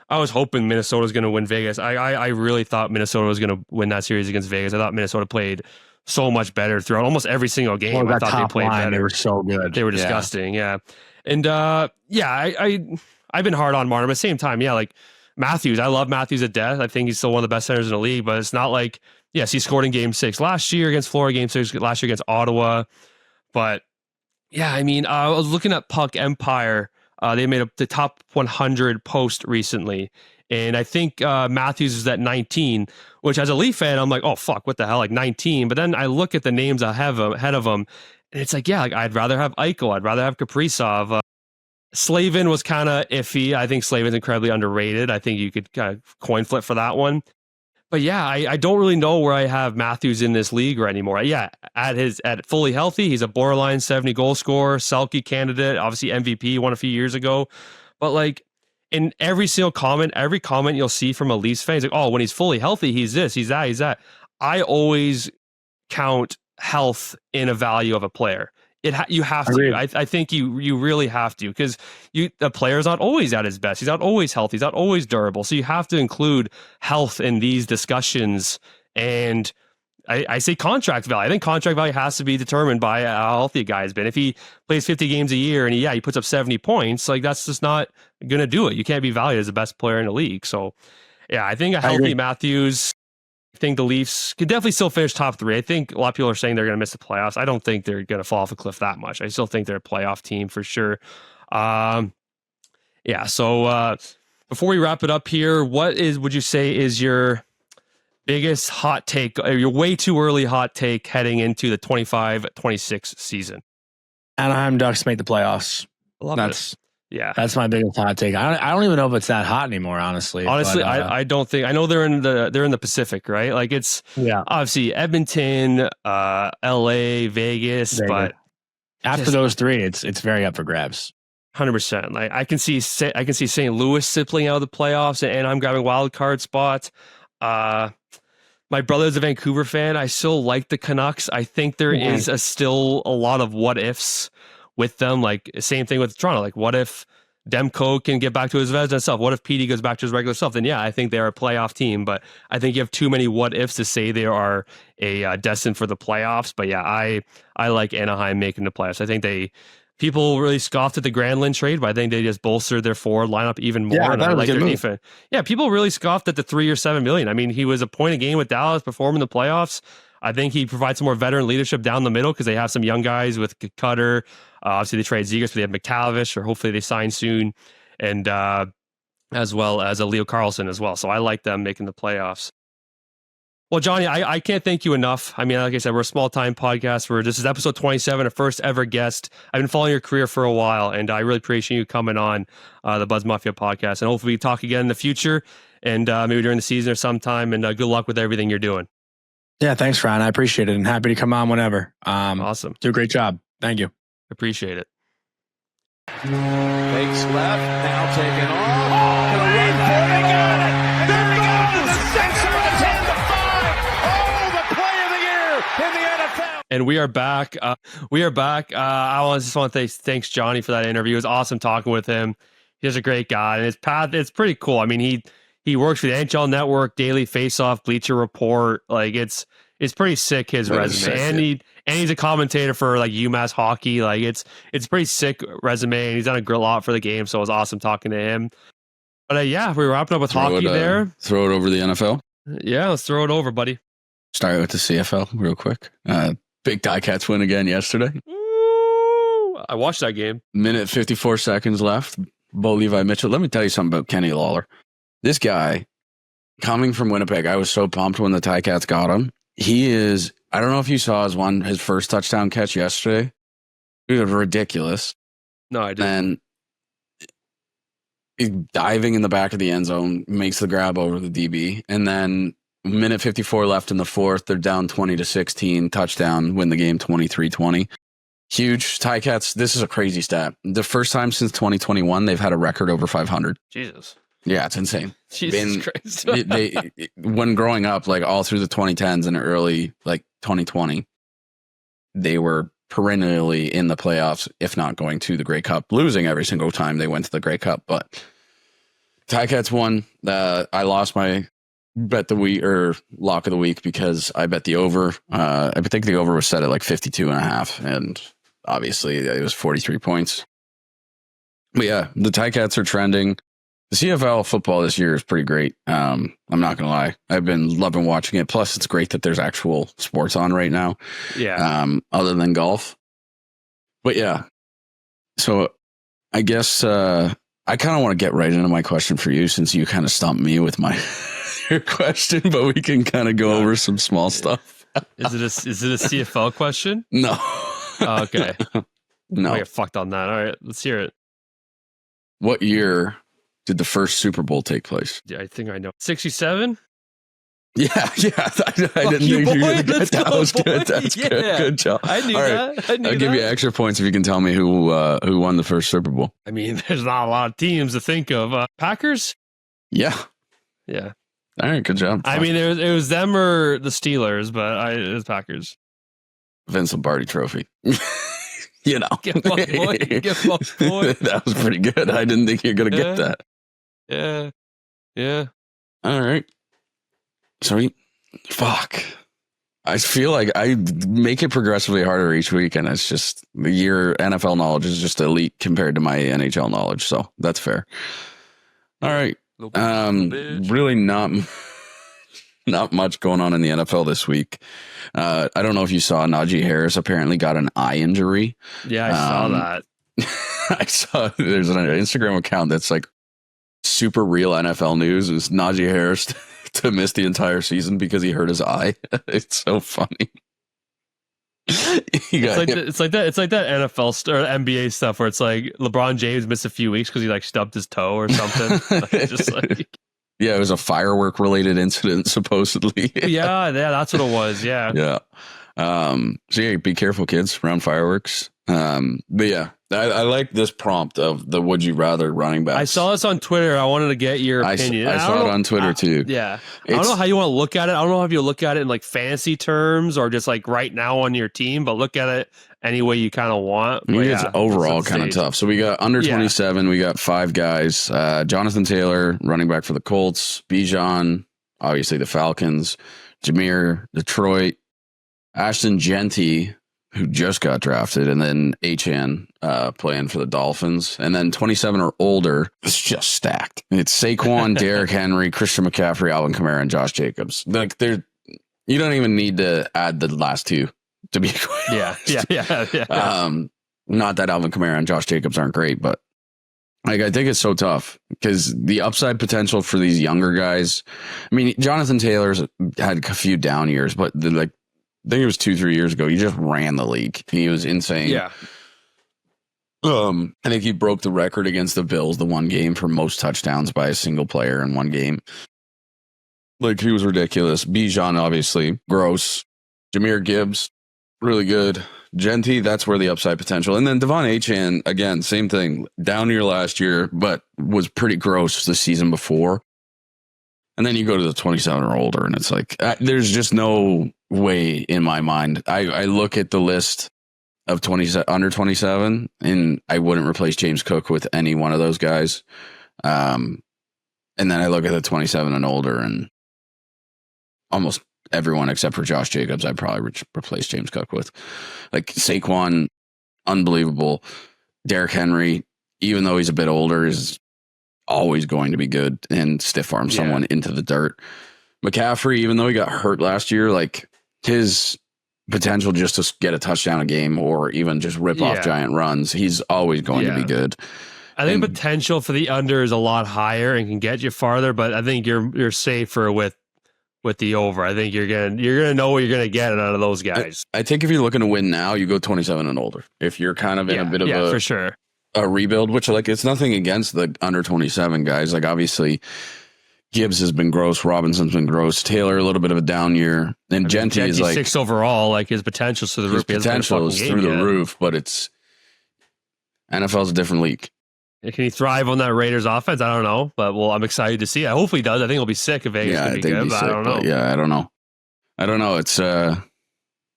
was hoping Minnesota was going to win Vegas. I really thought Minnesota was going to win that series against Vegas. I thought Minnesota played so much better throughout almost every single game. I thought they played better. They were so good. They were disgusting. Yeah. And I've been hard on Marner, but at the same time, like Matthews, I love Matthews at death. I think he's still one of the best centers in the league, but it's not like, yes, he scored in game 6 last year against Florida, game 6 last year against Ottawa. But yeah, I mean, I was looking at Puck Empire. They made the top 100 post recently. And I think Matthews is at 19, which as a Leaf fan, I'm like, oh, fuck, what the hell, like 19. But then I look at the names ahead of him, and it's like, like I'd rather have Eichel. I'd rather have Kaprizov. Slavin was kind of iffy. I think Slavin's incredibly underrated. I think you could kind of coin flip for that one. But yeah, I don't really know where I have Matthews in this league or anymore. Yeah, at fully healthy, he's a borderline 70 goal scorer, Selke candidate, obviously MVP, won a few years ago. But like in every comment you'll see from a Leafs fan, he's like, oh, when he's fully healthy, he's this, he's that, he's that. I always count health in a value of a player. You have to. Agreed. I think you really have to, because the player's not always at his best. He's not always healthy. He's not always durable. So you have to include health in these discussions. And I say contract value. I think contract value has to be determined by how healthy a guy has been. If he plays 50 games a year and he puts up 70 points, like that's just not going to do it. You can't be valued as the best player in the league. So yeah, I think a healthy Matthews. I think the Leafs can definitely still finish top 3. I think a lot of people are saying they're going to miss the playoffs. I don't think they're going to fall off a cliff that much. I still think they're a playoff team for sure. So before we wrap it up here, would you say is your biggest hot take, or your way too early hot take heading into the 25-26 season? Anaheim Ducks make the playoffs. That's my biggest hot take. I don't even know if it's that hot anymore, honestly. I don't think. I know they're in the Pacific, right? Like it's obviously Edmonton, LA, Vegas, but after those 3, it's very up for grabs. 100%. Like I can see St. Louis slipping out of the playoffs, and I'm grabbing wild card spot. My brother's a Vancouver fan. I still like the Canucks. I think there is still a lot of what ifs with them. Like same thing with Toronto. Like what if Demko can get back to his Vezina self? What if PD goes back to his regular self? Then I think they're a playoff team. But I think you have too many what ifs to say they are a destined for the playoffs. But I like Anaheim making the playoffs. I think people really scoffed at the Granlund trade, but I think they just bolstered their forward lineup even more. And I like their defense. Yeah, people really scoffed at the 3 or $7 million. I mean, he was a point a game with Dallas, performing the playoffs. I think he provides some more veteran leadership down the middle because they have some young guys with Cutter. Obviously, they trade Zegras, but they have McTavish, or hopefully they sign soon, and as well as a Leo Carlson as well. So I like them making the playoffs. Well, Jonny, I can't thank you enough. I mean, like I said, we're a small-time podcast. This is episode 27, our first ever guest. I've been following your career for a while, and I really appreciate you coming on the Buds Mafia podcast. And hopefully we talk again in the future, and maybe during the season or sometime, and good luck with everything you're doing. Yeah, thanks, Ryan. I appreciate it, and happy to come on whenever. Awesome. Do a great job. Thank you. Appreciate it. Fakes left, now taken off. Gonna run for it, got it! There it goes! The 6 for the 10 to 5! Oh, the play of the year in the NFL! And we are back. I just want to say thanks, Jonny, for that interview. It was awesome talking with him. He's a great guy, and his path, it's pretty cool. I mean, he works for the NHL Network, Daily Faceoff, Bleacher Report. Like it's pretty sick, his resume. And he's a commentator for like UMass hockey. Like it's pretty sick resume, and he's done a lot for the game. So it was awesome talking to him. But we're wrapping up with hockey there. Throw it over the NFL. Yeah, let's throw it over, buddy. Start with the CFL real quick. Big Ticats win again yesterday. Ooh, I watched that game. Minute 54 seconds left. Bo Levi Mitchell. Let me tell you something about Kenny Lawler. This guy, coming from Winnipeg, I was so pumped when the Ticats got him. He is, I don't know if you saw his first touchdown catch yesterday. It was ridiculous. No, I didn't. And he's diving in the back of the end zone, makes the grab over the DB. And then minute 54 left in the fourth. They're down 20-16, touchdown, win the game 23-20. Huge. Ticats, this is a crazy stat. The first time since 2021, they've had a record over 500. Jesus. Yeah, it's insane. Jesus Christ. When growing up, like all through the 2010s and early like 2020, they were perennially in the playoffs, if not going to the Grey Cup, losing every single time they went to the Grey Cup. But Ticats won. I lost my bet the week or lock of the week because I bet the over. I think the over was set at like 52.5, and obviously it was 43 points. But yeah, the Ticats are trending. The CFL football this year is pretty great. I'm not going to lie. I've been loving watching it. Plus, it's great that there's actual sports on right now. Yeah. Other than golf. But yeah. So I guess I kind of want to get right into my question for you, since you kind of stumped me with your question, but we can kind of go over some small stuff. Is it a CFL question? No. Oh, okay. No. I get fucked on that. All right, let's hear it. What year did the first Super Bowl take place? Yeah, I think I know. 67? Yeah. I didn't think you were going to get that. That was good. That's good. Good job. I knew that. I'll give you extra points if you can tell me who won the first Super Bowl. I mean, there's not a lot of teams to think of. Packers? Yeah. Yeah. All right, good job. I mean, it was them or the Steelers, but it was Packers. Vince Lombardi Trophy. You know, Get one point. Get 1 point. That was pretty good. I didn't think you're gonna get that. Yeah. Yeah. All right. Sweet. Fuck. I feel like I make it progressively harder each week, and it's just your NFL knowledge is just elite compared to my NHL knowledge. So that's fair. All right. Really not much going on in the NFL this week. I don't know if you saw Najee Harris apparently got an eye injury. Yeah, I saw that. I saw there's an Instagram account that's like super real NFL news. Is Najee Harris to miss the entire season because he hurt his eye. It's so funny. It's like that NFL or NBA stuff where it's like LeBron James missed a few weeks because he like stubbed his toe or something. Yeah, it was a firework related incident supposedly. yeah, that's what it was. Yeah. So yeah, be careful, kids, around fireworks. But yeah, I like this prompt of the would you rather running backs. I saw this on Twitter. I wanted to get your opinion. I saw it on Twitter too. Yeah. I don't know how you want to look at it. I don't know if you look at it in like fantasy terms or just like right now on your team, but look at it any way you kind of want. I mean, it's overall kind of tough. So we got under 27. We got 5 guys. Jonathan Taylor, running back for the Colts. Bijan, obviously the Falcons. Jameer, Detroit. Ashton Genty, who just got drafted, and then Achan playing for the Dolphins. And then 27 or older, it's just stacked. It's Saquon, Derrick Henry, Christian McCaffrey, Alvin Kamara, and Josh Jacobs. Like you don't even need to add the last two to be yeah. Not that Alvin Kamara and Josh Jacobs aren't great, but like I think it's so tough because the upside potential for these younger guys. I mean, Jonathan Taylor's had a few down years, but I think it was 2-3 years ago. He just ran the league. He was insane. Yeah. I think he broke the record against the Bills, the one game for most touchdowns by a single player in one game. Like he was ridiculous. Bijan, obviously, gross. Jahmyr Gibbs, really good. Genty, that's where the upside potential. And then Devon Achan, again, same thing. Down year last year, but was pretty gross the season before. And then you go to the 27 or older, and it's like, there's just no way in my mind. I look at the list of under 27, and I wouldn't replace James Cook with any one of those guys. And then I look at the 27 and older, and almost everyone except for Josh Jacobs, I'd probably replace James Cook with. Like Saquon, unbelievable. Derrick Henry, even though he's a bit older, is always going to be good and stiff arm someone into the dirt. McCaffrey, even though he got hurt last year, like his potential just to get a touchdown a game or even just rip off giant runs, he's always going to be good. I think potential for the under is a lot higher and can get you farther, but I think you're safer with the over. I think you're gonna know what you're gonna get out of those guys. I think if you're looking to win now, you go 27 and older. If you're kind of in a bit of for sure. A rebuild, which like it's nothing against the under 27 guys. Like obviously Gibbs has been gross, Robinson's been gross, Taylor a little bit of a down year, and Genty is like 6 overall. Like his potential's through the roof. His potential is through the roof, but it's NFL's a different league. Can he thrive on that Raiders offense? I don't know, but I'm excited to see. I hope he does. I think he'll be sick if Vegas can be good. But I don't know. I don't know. It's I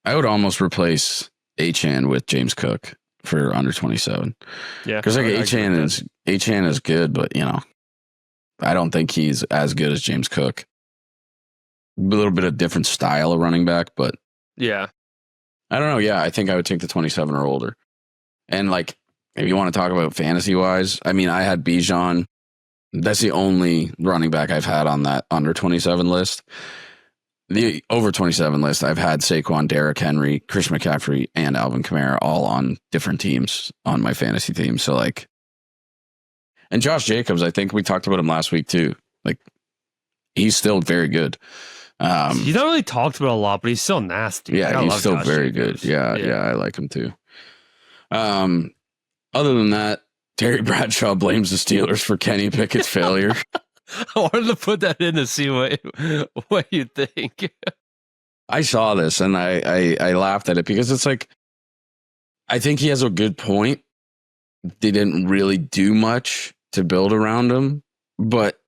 would almost replace Achan with James Cook for under 27. Yeah. Because like Achan is good, but you know, I don't think he's as good as James Cook. A little bit of different style of running back, but yeah. I don't know. Yeah, I think I would take the 27 or older. And like, if you want to talk about fantasy wise, I mean, I had Bijan. That's the only running back I've had on that under 27 list. The over 27 list, I've had Saquon, Derrick Henry, Chris McCaffrey, and Alvin Kamara all on different teams on my fantasy team. So like, and Josh Jacobs, I think we talked about him last week too. Like, he's still very good. He's not really talked about a lot, but he's still nasty. Yeah, he's still very good. Yeah, I like him too. Other than that, Terry Bradshaw blames the Steelers for Kenny Pickett's failure. I wanted to put that in to see what you think. I saw this and I laughed at it because it's like, I think he has a good point. They didn't really do much to build around him, but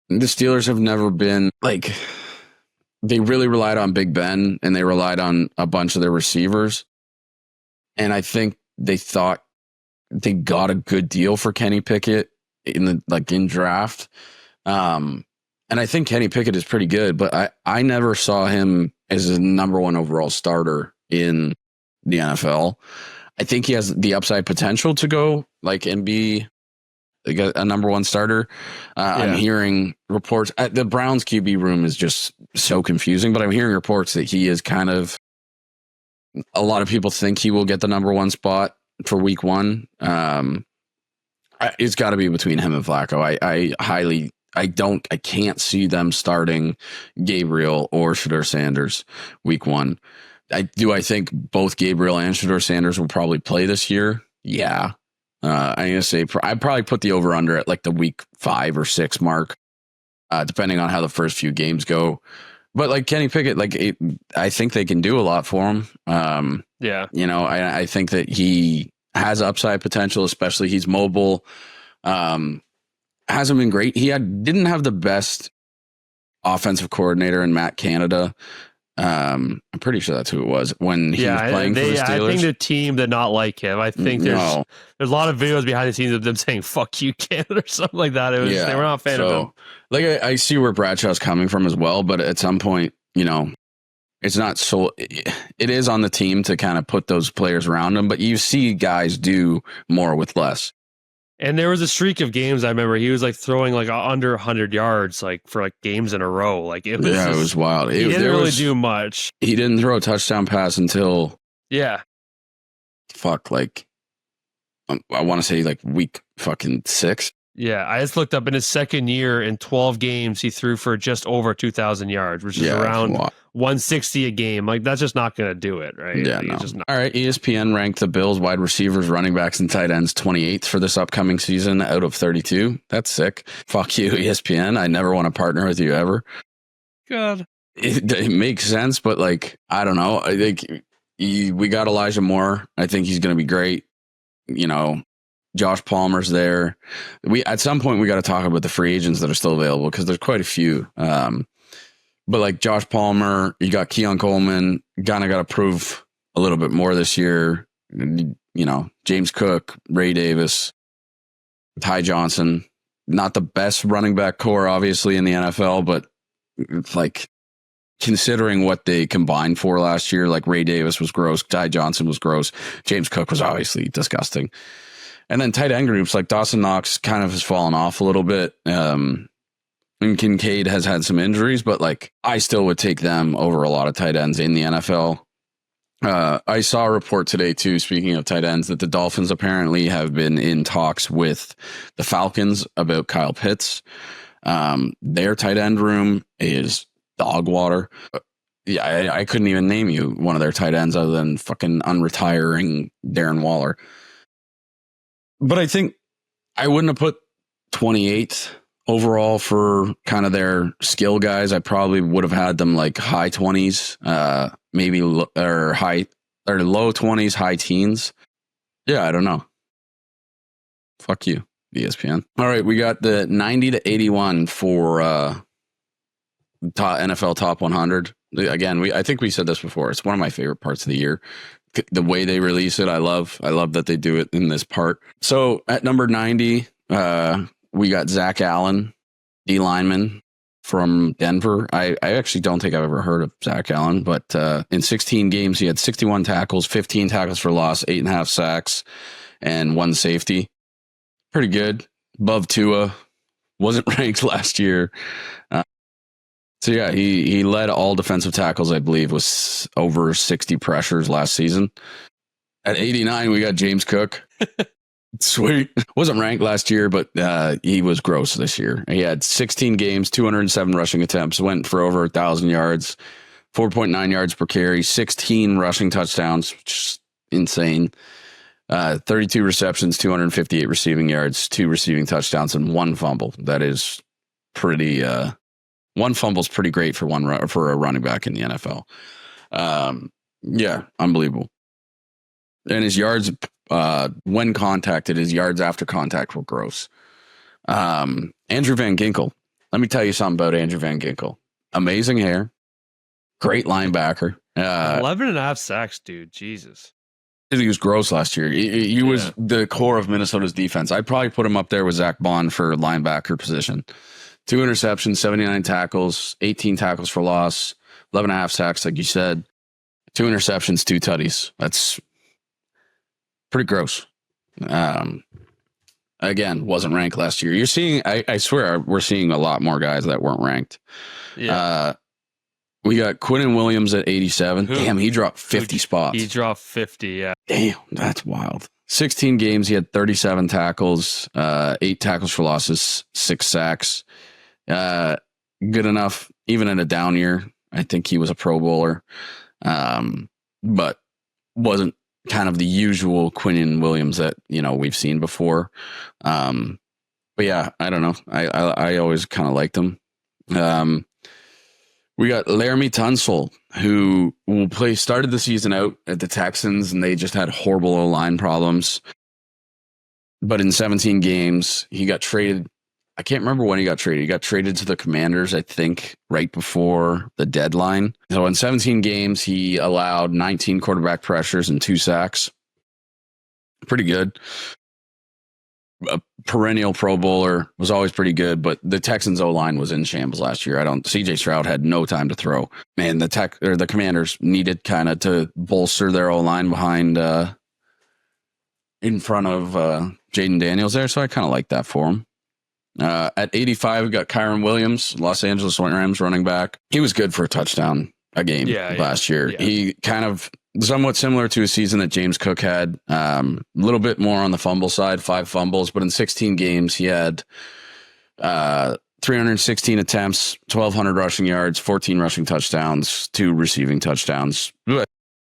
the Steelers have never been like, they really relied on Big Ben and they relied on a bunch of their receivers. And I think they thought they got a good deal for Kenny Pickett in draft. And I think Kenny Pickett is pretty good, but I never saw him as a number one overall starter in the NFL. I think he has the upside potential to go and be a number one starter. I'm hearing reports. The Browns QB room is just so confusing, but I'm hearing reports that he is kind of, a lot of people think he will get the number one spot for week one. It's got to be between him and Flacco. I can't see them starting Gabriel or Shedeur Sanders week one. I think both Gabriel and Shedeur Sanders will probably play this year. Yeah. I'm going to say I'd probably put the over under at the week 5 or 6 mark, depending on how the first few games go. But Kenny Pickett, I think they can do a lot for him. I think that he has upside potential, especially he's mobile. Hasn't been great. He didn't have the best offensive coordinator in Matt Canada. I'm pretty sure that's who it was when he was playing for the Steelers. I think the team did not like him. I think there's a lot of videos behind the scenes of them saying "fuck you, Canada" or something like that. They were not a fan of him. I see where Bradshaw's coming from as well, but at some point, it's not so. It is on the team to kind of put those players around him, but you see guys do more with less. And there was a streak of games I remember he was throwing under 100 yards for games in a row. It was wild. He didn't really do much. He didn't throw a touchdown pass until I want to say week fucking 6. Yeah, I just looked up in his second year in 12 games he threw for just over 2,000 yards, which is around 160 a game. That's just not going to do it, right? Yeah, no. All right, ESPN ranked the Bills wide receivers, running backs, and tight ends 28th for this upcoming season out of 32. That's sick. Fuck you, ESPN. I never want to partner with you ever. God. It makes sense, but I don't know. I think we got Elijah Moore. I think he's going to be great. Josh Palmer's there. At some point we got to talk about the free agents that are still available because there's quite a few. But Josh Palmer, you got Keon Coleman, kind of got to prove a little bit more this year. James Cook, Ray Davis, Ty Johnson, not the best running back core, obviously, in the NFL, but considering what they combined for last year, Ray Davis was gross, Ty Johnson was gross, James Cook was obviously disgusting. And then tight end groups Dawson Knox kind of has fallen off a little bit. And Kincaid has had some injuries, but I still would take them over a lot of tight ends in the NFL. I saw a report today too, speaking of tight ends, that the Dolphins apparently have been in talks with the Falcons about Kyle Pitts. Their tight end room is dog water. I couldn't even name you one of their tight ends other than fucking unretiring Darren Waller. But I think I wouldn't have put 28th overall for kind of their skill guys. I probably would have had them high 20s, maybe low 20s, high teens. Yeah, I don't know. Fuck you, ESPN. All right, we got the 90 to 81 for NFL Top 100. Again, I think we said this before. It's one of my favorite parts of the year. The way they release it, I love that they do it in this part. So at number 90, we got Zach Allen, D lineman from Denver. I actually don't think I've ever heard of Zach Allen, but in 16 games, he had 61 tackles, 15 tackles for loss, 8.5 sacks, and 1 safety. Pretty good. Above Tua. Wasn't ranked last year. So yeah, he led all defensive tackles, I believe, was over 60 pressures last season. At 89, we got James Cook. Sweet. Wasn't ranked last year, but he was gross this year. He had 16 games, 207 rushing attempts, went for over 1,000 yards, 4.9 yards per carry, 16 rushing touchdowns, which is insane. 32 receptions, 258 receiving yards, 2 receiving touchdowns, and 1 fumble. That is pretty... 1 fumble's pretty great for a running back in the NFL. Yeah, unbelievable. And his yards, when contacted, his yards after contact were gross. Andrew Van Ginkel. Let me tell you something about Andrew Van Ginkel. Amazing hair. Great linebacker. 11.5 sacks, dude. Jesus. He was gross last year. He was the core of Minnesota's defense. I'd probably put him up there with Zach Bond for linebacker position. 2 interceptions, 79 tackles, 18 tackles for loss, 11.5 sacks, like you said. 2 interceptions, 2 tutties. That's pretty gross. Again, wasn't ranked last year. You're seeing, I swear, we're seeing a lot more guys that weren't ranked. Yeah. We got Quinnen Williams at 87. Damn, he dropped 50 spots. He dropped 50, yeah. Damn, that's wild. 16 games, he had 37 tackles, 8 tackles for losses, 6 sacks. Good enough, even in a down year. I think he was a Pro Bowler, but wasn't kind of the usual Quinnen Williams that, we've seen before. But yeah, I don't know. I always kind of liked him. We got Laramie Tunsil, who started the season out at the Texans, and they just had horrible O-line problems. But in 17 games, he got traded. I can't remember when he got traded. He got traded to the Commanders, I think, right before the deadline. So in 17 games, he allowed 19 quarterback pressures and 2 sacks. Pretty good. A perennial Pro Bowler, was always pretty good, but the Texans O-line was in shambles last year. CJ Stroud had no time to throw. Man, the Commanders needed kind of to bolster their O-line behind in front of Jaden Daniels there, so I kind of like that for him. At 85, we got Kyron Williams, Los Angeles Rams running back. He was good for a touchdown a game last year. Yeah. He kind of somewhat similar to a season that James Cook had. A little bit more on the fumble side, 5 fumbles, but in 16 games, he had 316 attempts, 1,200 rushing yards, 14 rushing touchdowns, 2 receiving touchdowns.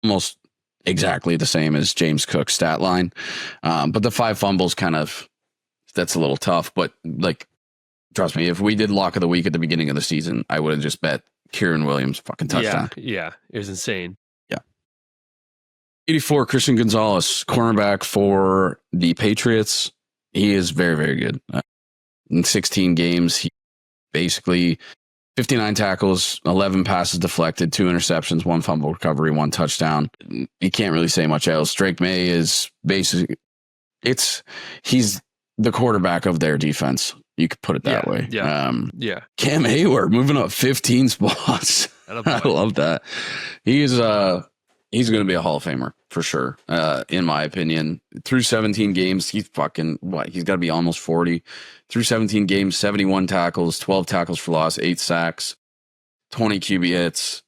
Almost exactly the same as James Cook's stat line. But the 5 fumbles that's a little tough. But trust me, if we did lock of the week at the beginning of the season, I would have just bet Kyron Williams fucking touchdown. Yeah, it was insane. 84, Christian Gonzalez, cornerback for the Patriots. He is very, very good. In 16 games, he basically 59 tackles, 11 passes deflected, 2 interceptions, 1 fumble recovery, 1 touchdown. You can't really say much else. Drake May is basically, he's the quarterback of their defense. You could put it that way. Yeah. Cam Hayward moving up 15 spots. I love that. He's going to be a Hall of Famer for sure. In my opinion, through 17 games, he's got to be almost 40. Through 17 games, 71 tackles, 12 tackles for loss, 8 sacks, 20 QB hits.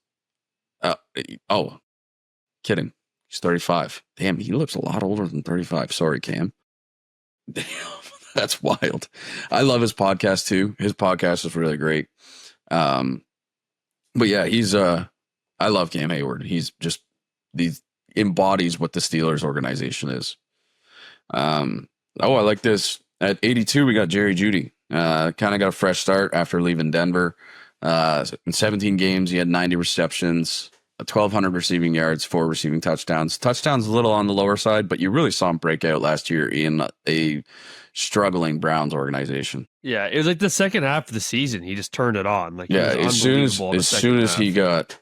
Kidding. He's 35. Damn, he looks a lot older than 35. Sorry, Cam. Damn, that's wild. I love his podcast too. His podcast is really great. But yeah, I love Cam Hayward. He's just, embodies what the Steelers organization is. I like this. At 82, we got Jerry Jeudy. Kind of got a fresh start after leaving Denver. In 17 games, he had 90 receptions, 1,200 receiving yards, 4 receiving touchdowns. Touchdowns a little on the lower side, but you really saw him break out last year in a struggling Browns organization. Yeah, it was like the second half of the season. He just turned it on. As soon as he got,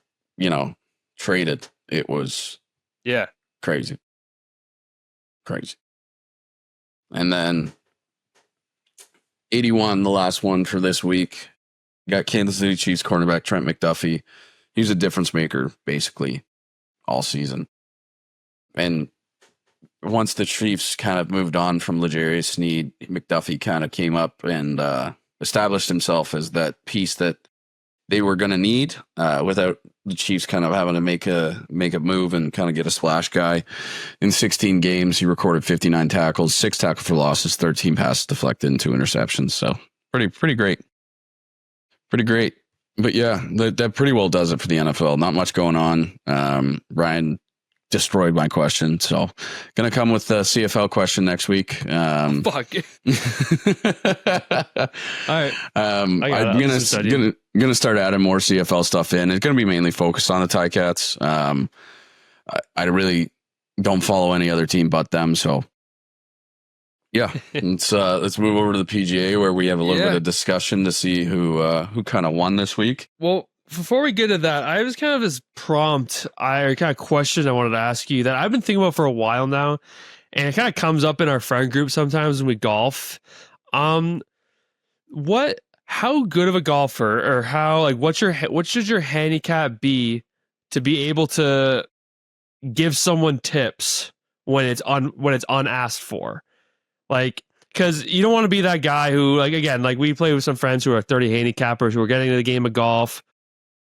traded, it was crazy. And then 81, the last one for this week, got Kansas City Chiefs cornerback Trent McDuffie. He's a difference maker basically all season. And once the Chiefs kind of moved on from L'Jarius Sneed, McDuffie kind of came up and established himself as that piece that they were going to need without the Chiefs kind of having to make a move and kind of get a splash guy. In 16 games, he recorded 59 tackles, 6 tackles for losses, 13 passes deflected, and 2 interceptions. So pretty great. Pretty great. But yeah, that pretty well does it for the NFL. Not much going on. Ryan destroyed my question, so gonna come with the CFL question next week. Fuck. All right. I'm gonna start adding more CFL stuff in. It's gonna be mainly focused on the Ticats. I really don't follow any other team but them, so yeah. Let's move over to the PGA where we have a little bit of discussion to see who kind of won this week. Well, before we get to that, I was kind of this prompt, kind of question I wanted to ask you that I've been thinking about for a while now, and it kind of comes up in our friend group sometimes when we golf. How good of a golfer, or what should your handicap be to be able to give someone tips when it's unasked for? Like, because you don't want to be that guy who, like, again, like we play with some friends who are 30 handicappers who are getting into the game of golf.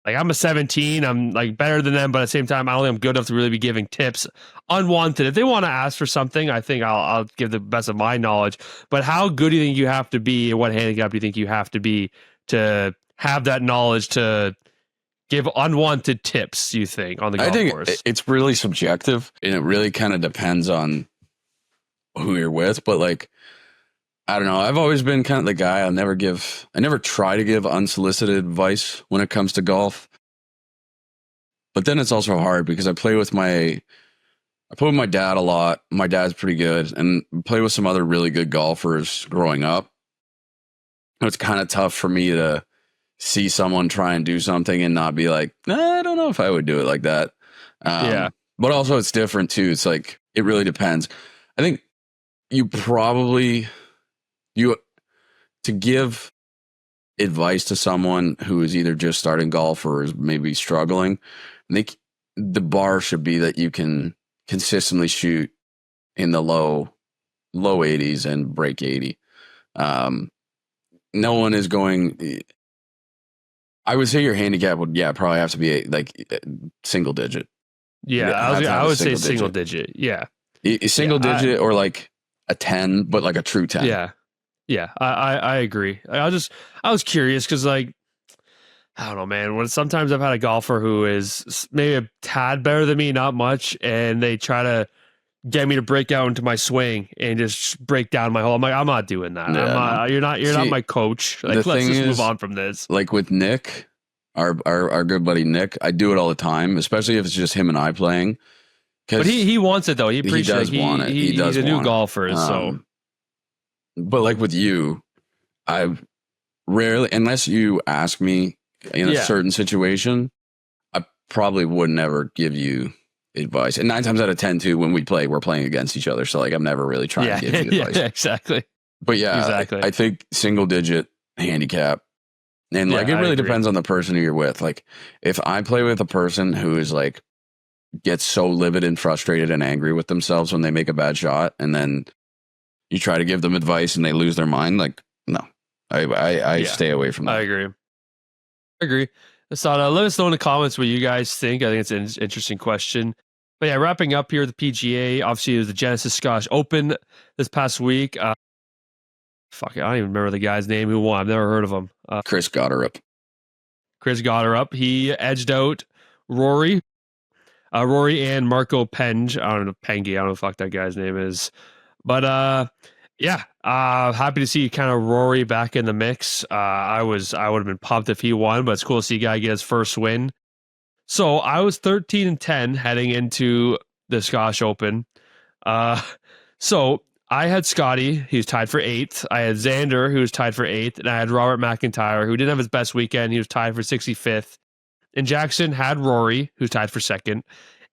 Like, I'm a 17, I'm like better than them, but at the same time, I don't think I'm good enough to really be giving tips unwanted. If they want to ask for something, I think I'll give the best of my knowledge. But how good do you think you have to be, and what handicap do you think you have to be to have that knowledge to give unwanted tips, you think, on the golf course? I think it's really subjective, and it really kind of depends on who you're with. But like, I don't know. I've always been kind of the guy. I never try to give unsolicited advice when it comes to golf. But then it's also hard because I play with my dad a lot. My dad's pretty good, and play with some other really good golfers growing up. It's kind of tough for me to see someone try and do something and not be like, nah, I don't know if I would do it like that. Yeah. But also it's different too. It's like, it really depends. I think to give advice to someone who is either just starting golf or is maybe struggling, I think the bar should be that you can consistently shoot in the low 80s and break 80. No one is going. I would say your handicap would, probably have to be single digit. Yeah, I would say single digit. Yeah, a single digit or like a 10, but like a true 10. Yeah, I agree. I was curious because, like, I don't know, man. When sometimes I've had a golfer who is maybe a tad better than me, not much, and they try to get me to break out into my swing and just break down my hole. I'm like, I'm not doing that. Yeah, you're not my coach. Like, let's just move on from this. Like with Nick, our good buddy Nick, I do it all the time, especially if it's just him and I playing. But he wants it though. He appreciates he does want it. He's a new golfer, so. But like with you, I rarely, unless you ask me in a certain situation, I probably would never give you advice. And 9 times out of 10 too, when we play, we're playing against each other. So like, I'm never really trying to give you advice. Yeah, exactly. But exactly. I think single digit handicap. And like, it really depends on the person who you're with. Like, if I play with a person who is like, gets so livid and frustrated and angry with themselves when they make a bad shot, and then you try to give them advice and they lose their mind, like, no, I stay away from that. I agree. So let us know in the comments what you guys think. I think it's an interesting question. But yeah, wrapping up here, the PGA, obviously, it was the Genesis Scottish Open this past week. I don't even remember the guy's name who won. I've never heard of him. Chris Gotterup. He edged out Rory and Marco Penge. I don't know the fuck that guy's name is. But happy to see kind of Rory back in the mix. I would have been pumped if he won, but it's cool to see a guy get his first win. So I was 13-10 heading into the Scottish Open. So I had Scotty, he was tied for 8th. I had Xander, who was tied for 8th, and I had Robert McIntyre, who didn't have his best weekend. He was tied for 65th. And Jackson had Rory, who's tied for 2nd,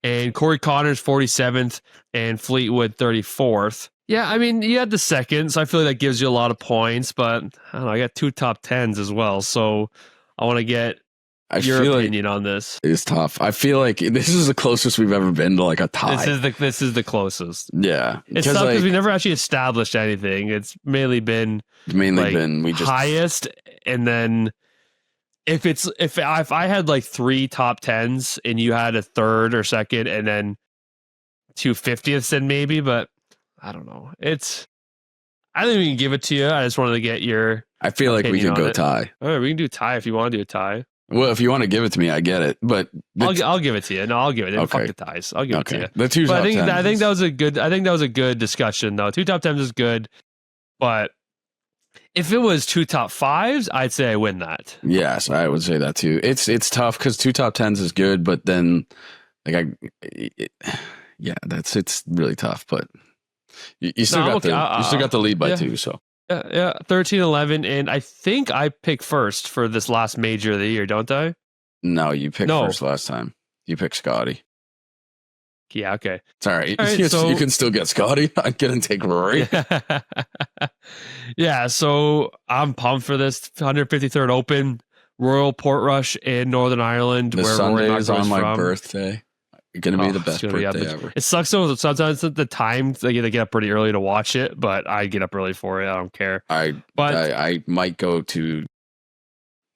and Corey Connors 47th, and Fleetwood 34th. Yeah, I mean, you had the 2nd, so I feel like that gives you a lot of points, but I don't know, I got 2 top 10s as well, so I want to get your opinion on this. It's tough. I feel like this is the closest we've ever been to like a tie. This is the closest. Yeah. It's tough because we never actually established anything. It's mainly been we just highest, and then if I had like 3 top 10s and you had a 3rd or 2nd and then 2 50ths, then maybe, but I don't know. I think we can give it to you. I just wanted to get your I feel like we could go tie. All right, we can do tie if you want to do a tie. Well, if you want to give it to me, I get it. But I'll give it to you. No, I'll give it. Okay. Fuck the ties. I'll give it to you. The 2 top 10s. I think that was a good discussion though. 2 top 10s is good, but if it was 2 top 5s, I'd say I win that. Yes, I would say that too. It's tough because 2 top 10s is good, but then it's really tough. But you still got the lead by 2. So yeah, 13-11, and I think I picked first for this last major of the year, don't I? No, you picked No. first last time. You picked Scotty. Yeah, okay. It's all right. All right, you so- can still get Scotty. I'm going to take Rory. Yeah, so I'm pumped for this 153rd Open, Royal Portrush in Northern Ireland, The where Sunday Rory is McIlroy's on my from. birthday. It's going to be the It's best gonna be birthday epic. ever. It sucks though. Sometimes at the time they get up pretty early to watch it, but I get up early for it. I don't care. I might go to,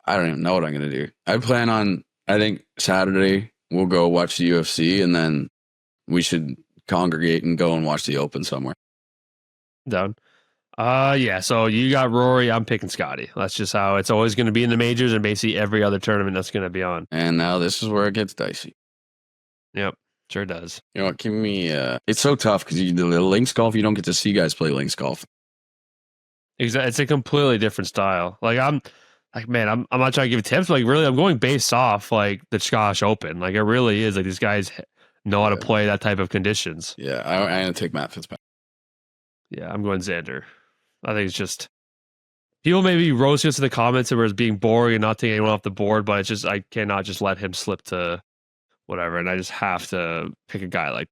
I don't even know what I'm going to do. I think Saturday we'll go watch the UFC, and then we should congregate and go and watch the Open somewhere. Done. Yeah. So you got Rory. I'm picking Scotty. That's just how it's always going to be in the majors and basically every other tournament that's going to be on. And now this is where it gets dicey. Yep, sure does. You know what? Give me. It's so tough because the links golf, you don't get to see guys play links golf. Exactly. It's a completely different style. I'm not trying to give tips. But like, really, I'm going based off like the Scottish Open. Like, it really is like these guys know how to play that type of conditions. Yeah, I'm gonna take Matt Fitzpatrick. Yeah, I'm going Xander. I think it's just people maybe roast us in the comments where it's being boring and not taking anyone off the board, but it's just I cannot just let him slip to whatever, and I just have to pick a guy like.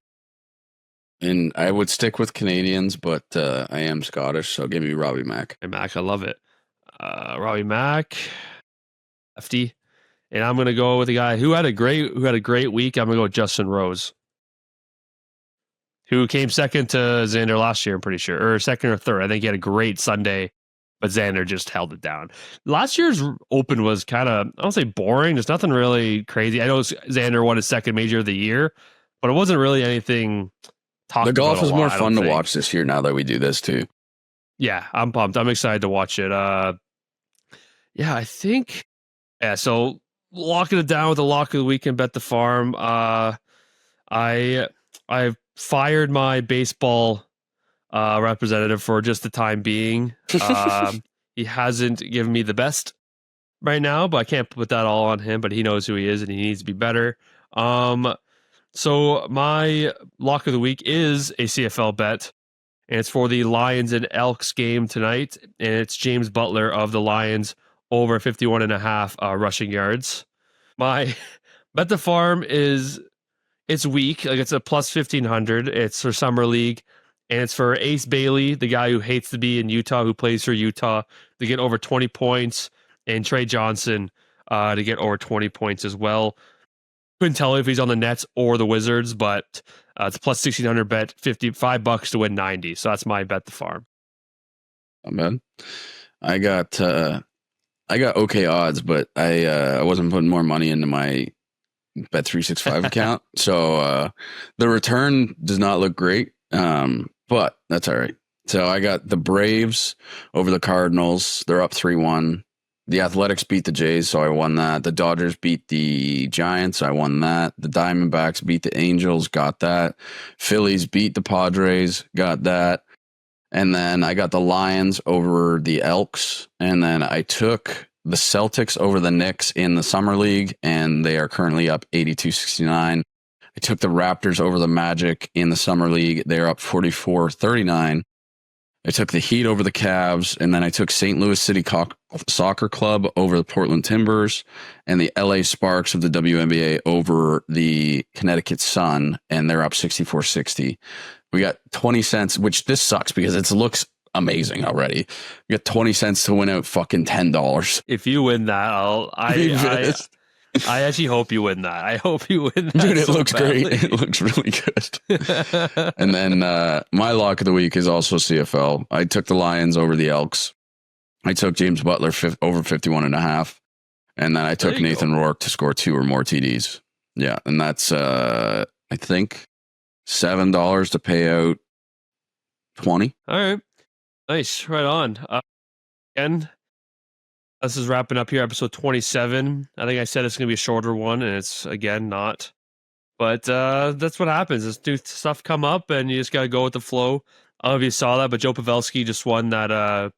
And I would stick with Canadians, but I am Scottish, so give me Robbie Mack. And Mac, I love it. Robbie Mack, FD, and I'm gonna go with a guy who had a great week. I'm gonna go with Justin Rose, who came second to Xander last year. I'm pretty sure, or second or third. I think he had a great Sunday, but Xander just held it down. Last year's Open was kind of, I don't say boring. There's nothing really crazy. I know Xander won his second major of the year, but it wasn't really anything. The golf is more fun to watch this year now that we do this too. Yeah, I'm pumped. I'm excited to watch it. Yeah, I think. Yeah, so locking it down with the lock of the weekend bet the farm. I've fired my baseball representative for just the time being. He hasn't given me the best right now, but I can't put that all on him. But he knows who he is, and he needs to be better. So my lock of the week is a CFL bet, and it's for the Lions and Elks game tonight, and it's James Butler of the Lions over 51.5 rushing yards. My bet the farm it's weak, like it's a plus 1,500. It's for Summer League, and it's for Ace Bailey, the guy who hates to be in Utah, who plays for Utah, to get over 20 points, and Trey Johnson to get over 20 points as well. Couldn't tell if he's on the Nets or the Wizards, but it's a plus 1,600 bet, $55 to win 90. So that's my bet the farm. Not bad. I got okay odds, but I wasn't putting more money into my Bet365 account, so the return does not look great. But that's all right. So I got the Braves over the Cardinals. They're up 3-1. The Athletics beat the Jays, so I won that. The Dodgers beat the Giants, I won that. The Diamondbacks beat the Angels, got that. Phillies beat the Padres, got that. And then I got the Lions over the Elks. And then I took the Celtics over the Knicks in the Summer League, and they are currently up 82-69. I took the Raptors over the Magic in the Summer League. They're up 44-39. I took the Heat over the Cavs, and then I took St. Louis City Soccer Club over the Portland Timbers, and the LA Sparks of the WNBA over the Connecticut Sun, and they're up 64-60. We got 20 cents, which this sucks because it looks amazing already. We got 20 cents to win out fucking $10. If you win that, I actually hope you win that. I hope you win that. Dude, it looks badly. Great. It looks really good. And then my lock of the week is also CFL. I took the Lions over the Elks. I took James Butler over 51.5. And then I took Nathan Rourke to score 2 or more TDs. Yeah, and that's, I think, $7 to pay out 20. All right. Nice. Right on. Again, this is wrapping up here, episode 27. I think I said it's going to be a shorter one, and it's, again, not. But that's what happens. Is new stuff come up, and you just got to go with the flow. I don't know if you saw that, but Joe Pavelski just won that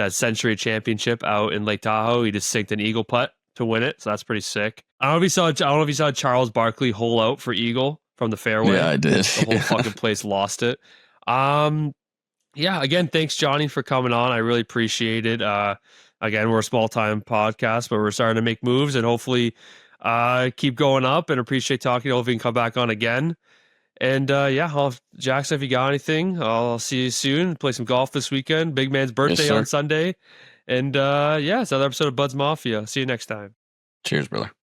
Century Championship out in Lake Tahoe. He just sinked an eagle putt to win it, so that's pretty sick. I don't know if you saw Charles Barkley hole out for eagle from the fairway. Yeah, I did. The whole fucking place lost it. Yeah, again, thanks, Jonny, for coming on. I really appreciate it. Again, we're a small-time podcast, but we're starting to make moves, and hopefully Keep going up, and appreciate talking. Hope we can come back on again. And Jackson, if you got anything, I'll see you soon. Play some golf this weekend. Big man's birthday on Sunday. And it's another episode of Buds Mafia. See you next time. Cheers, brother.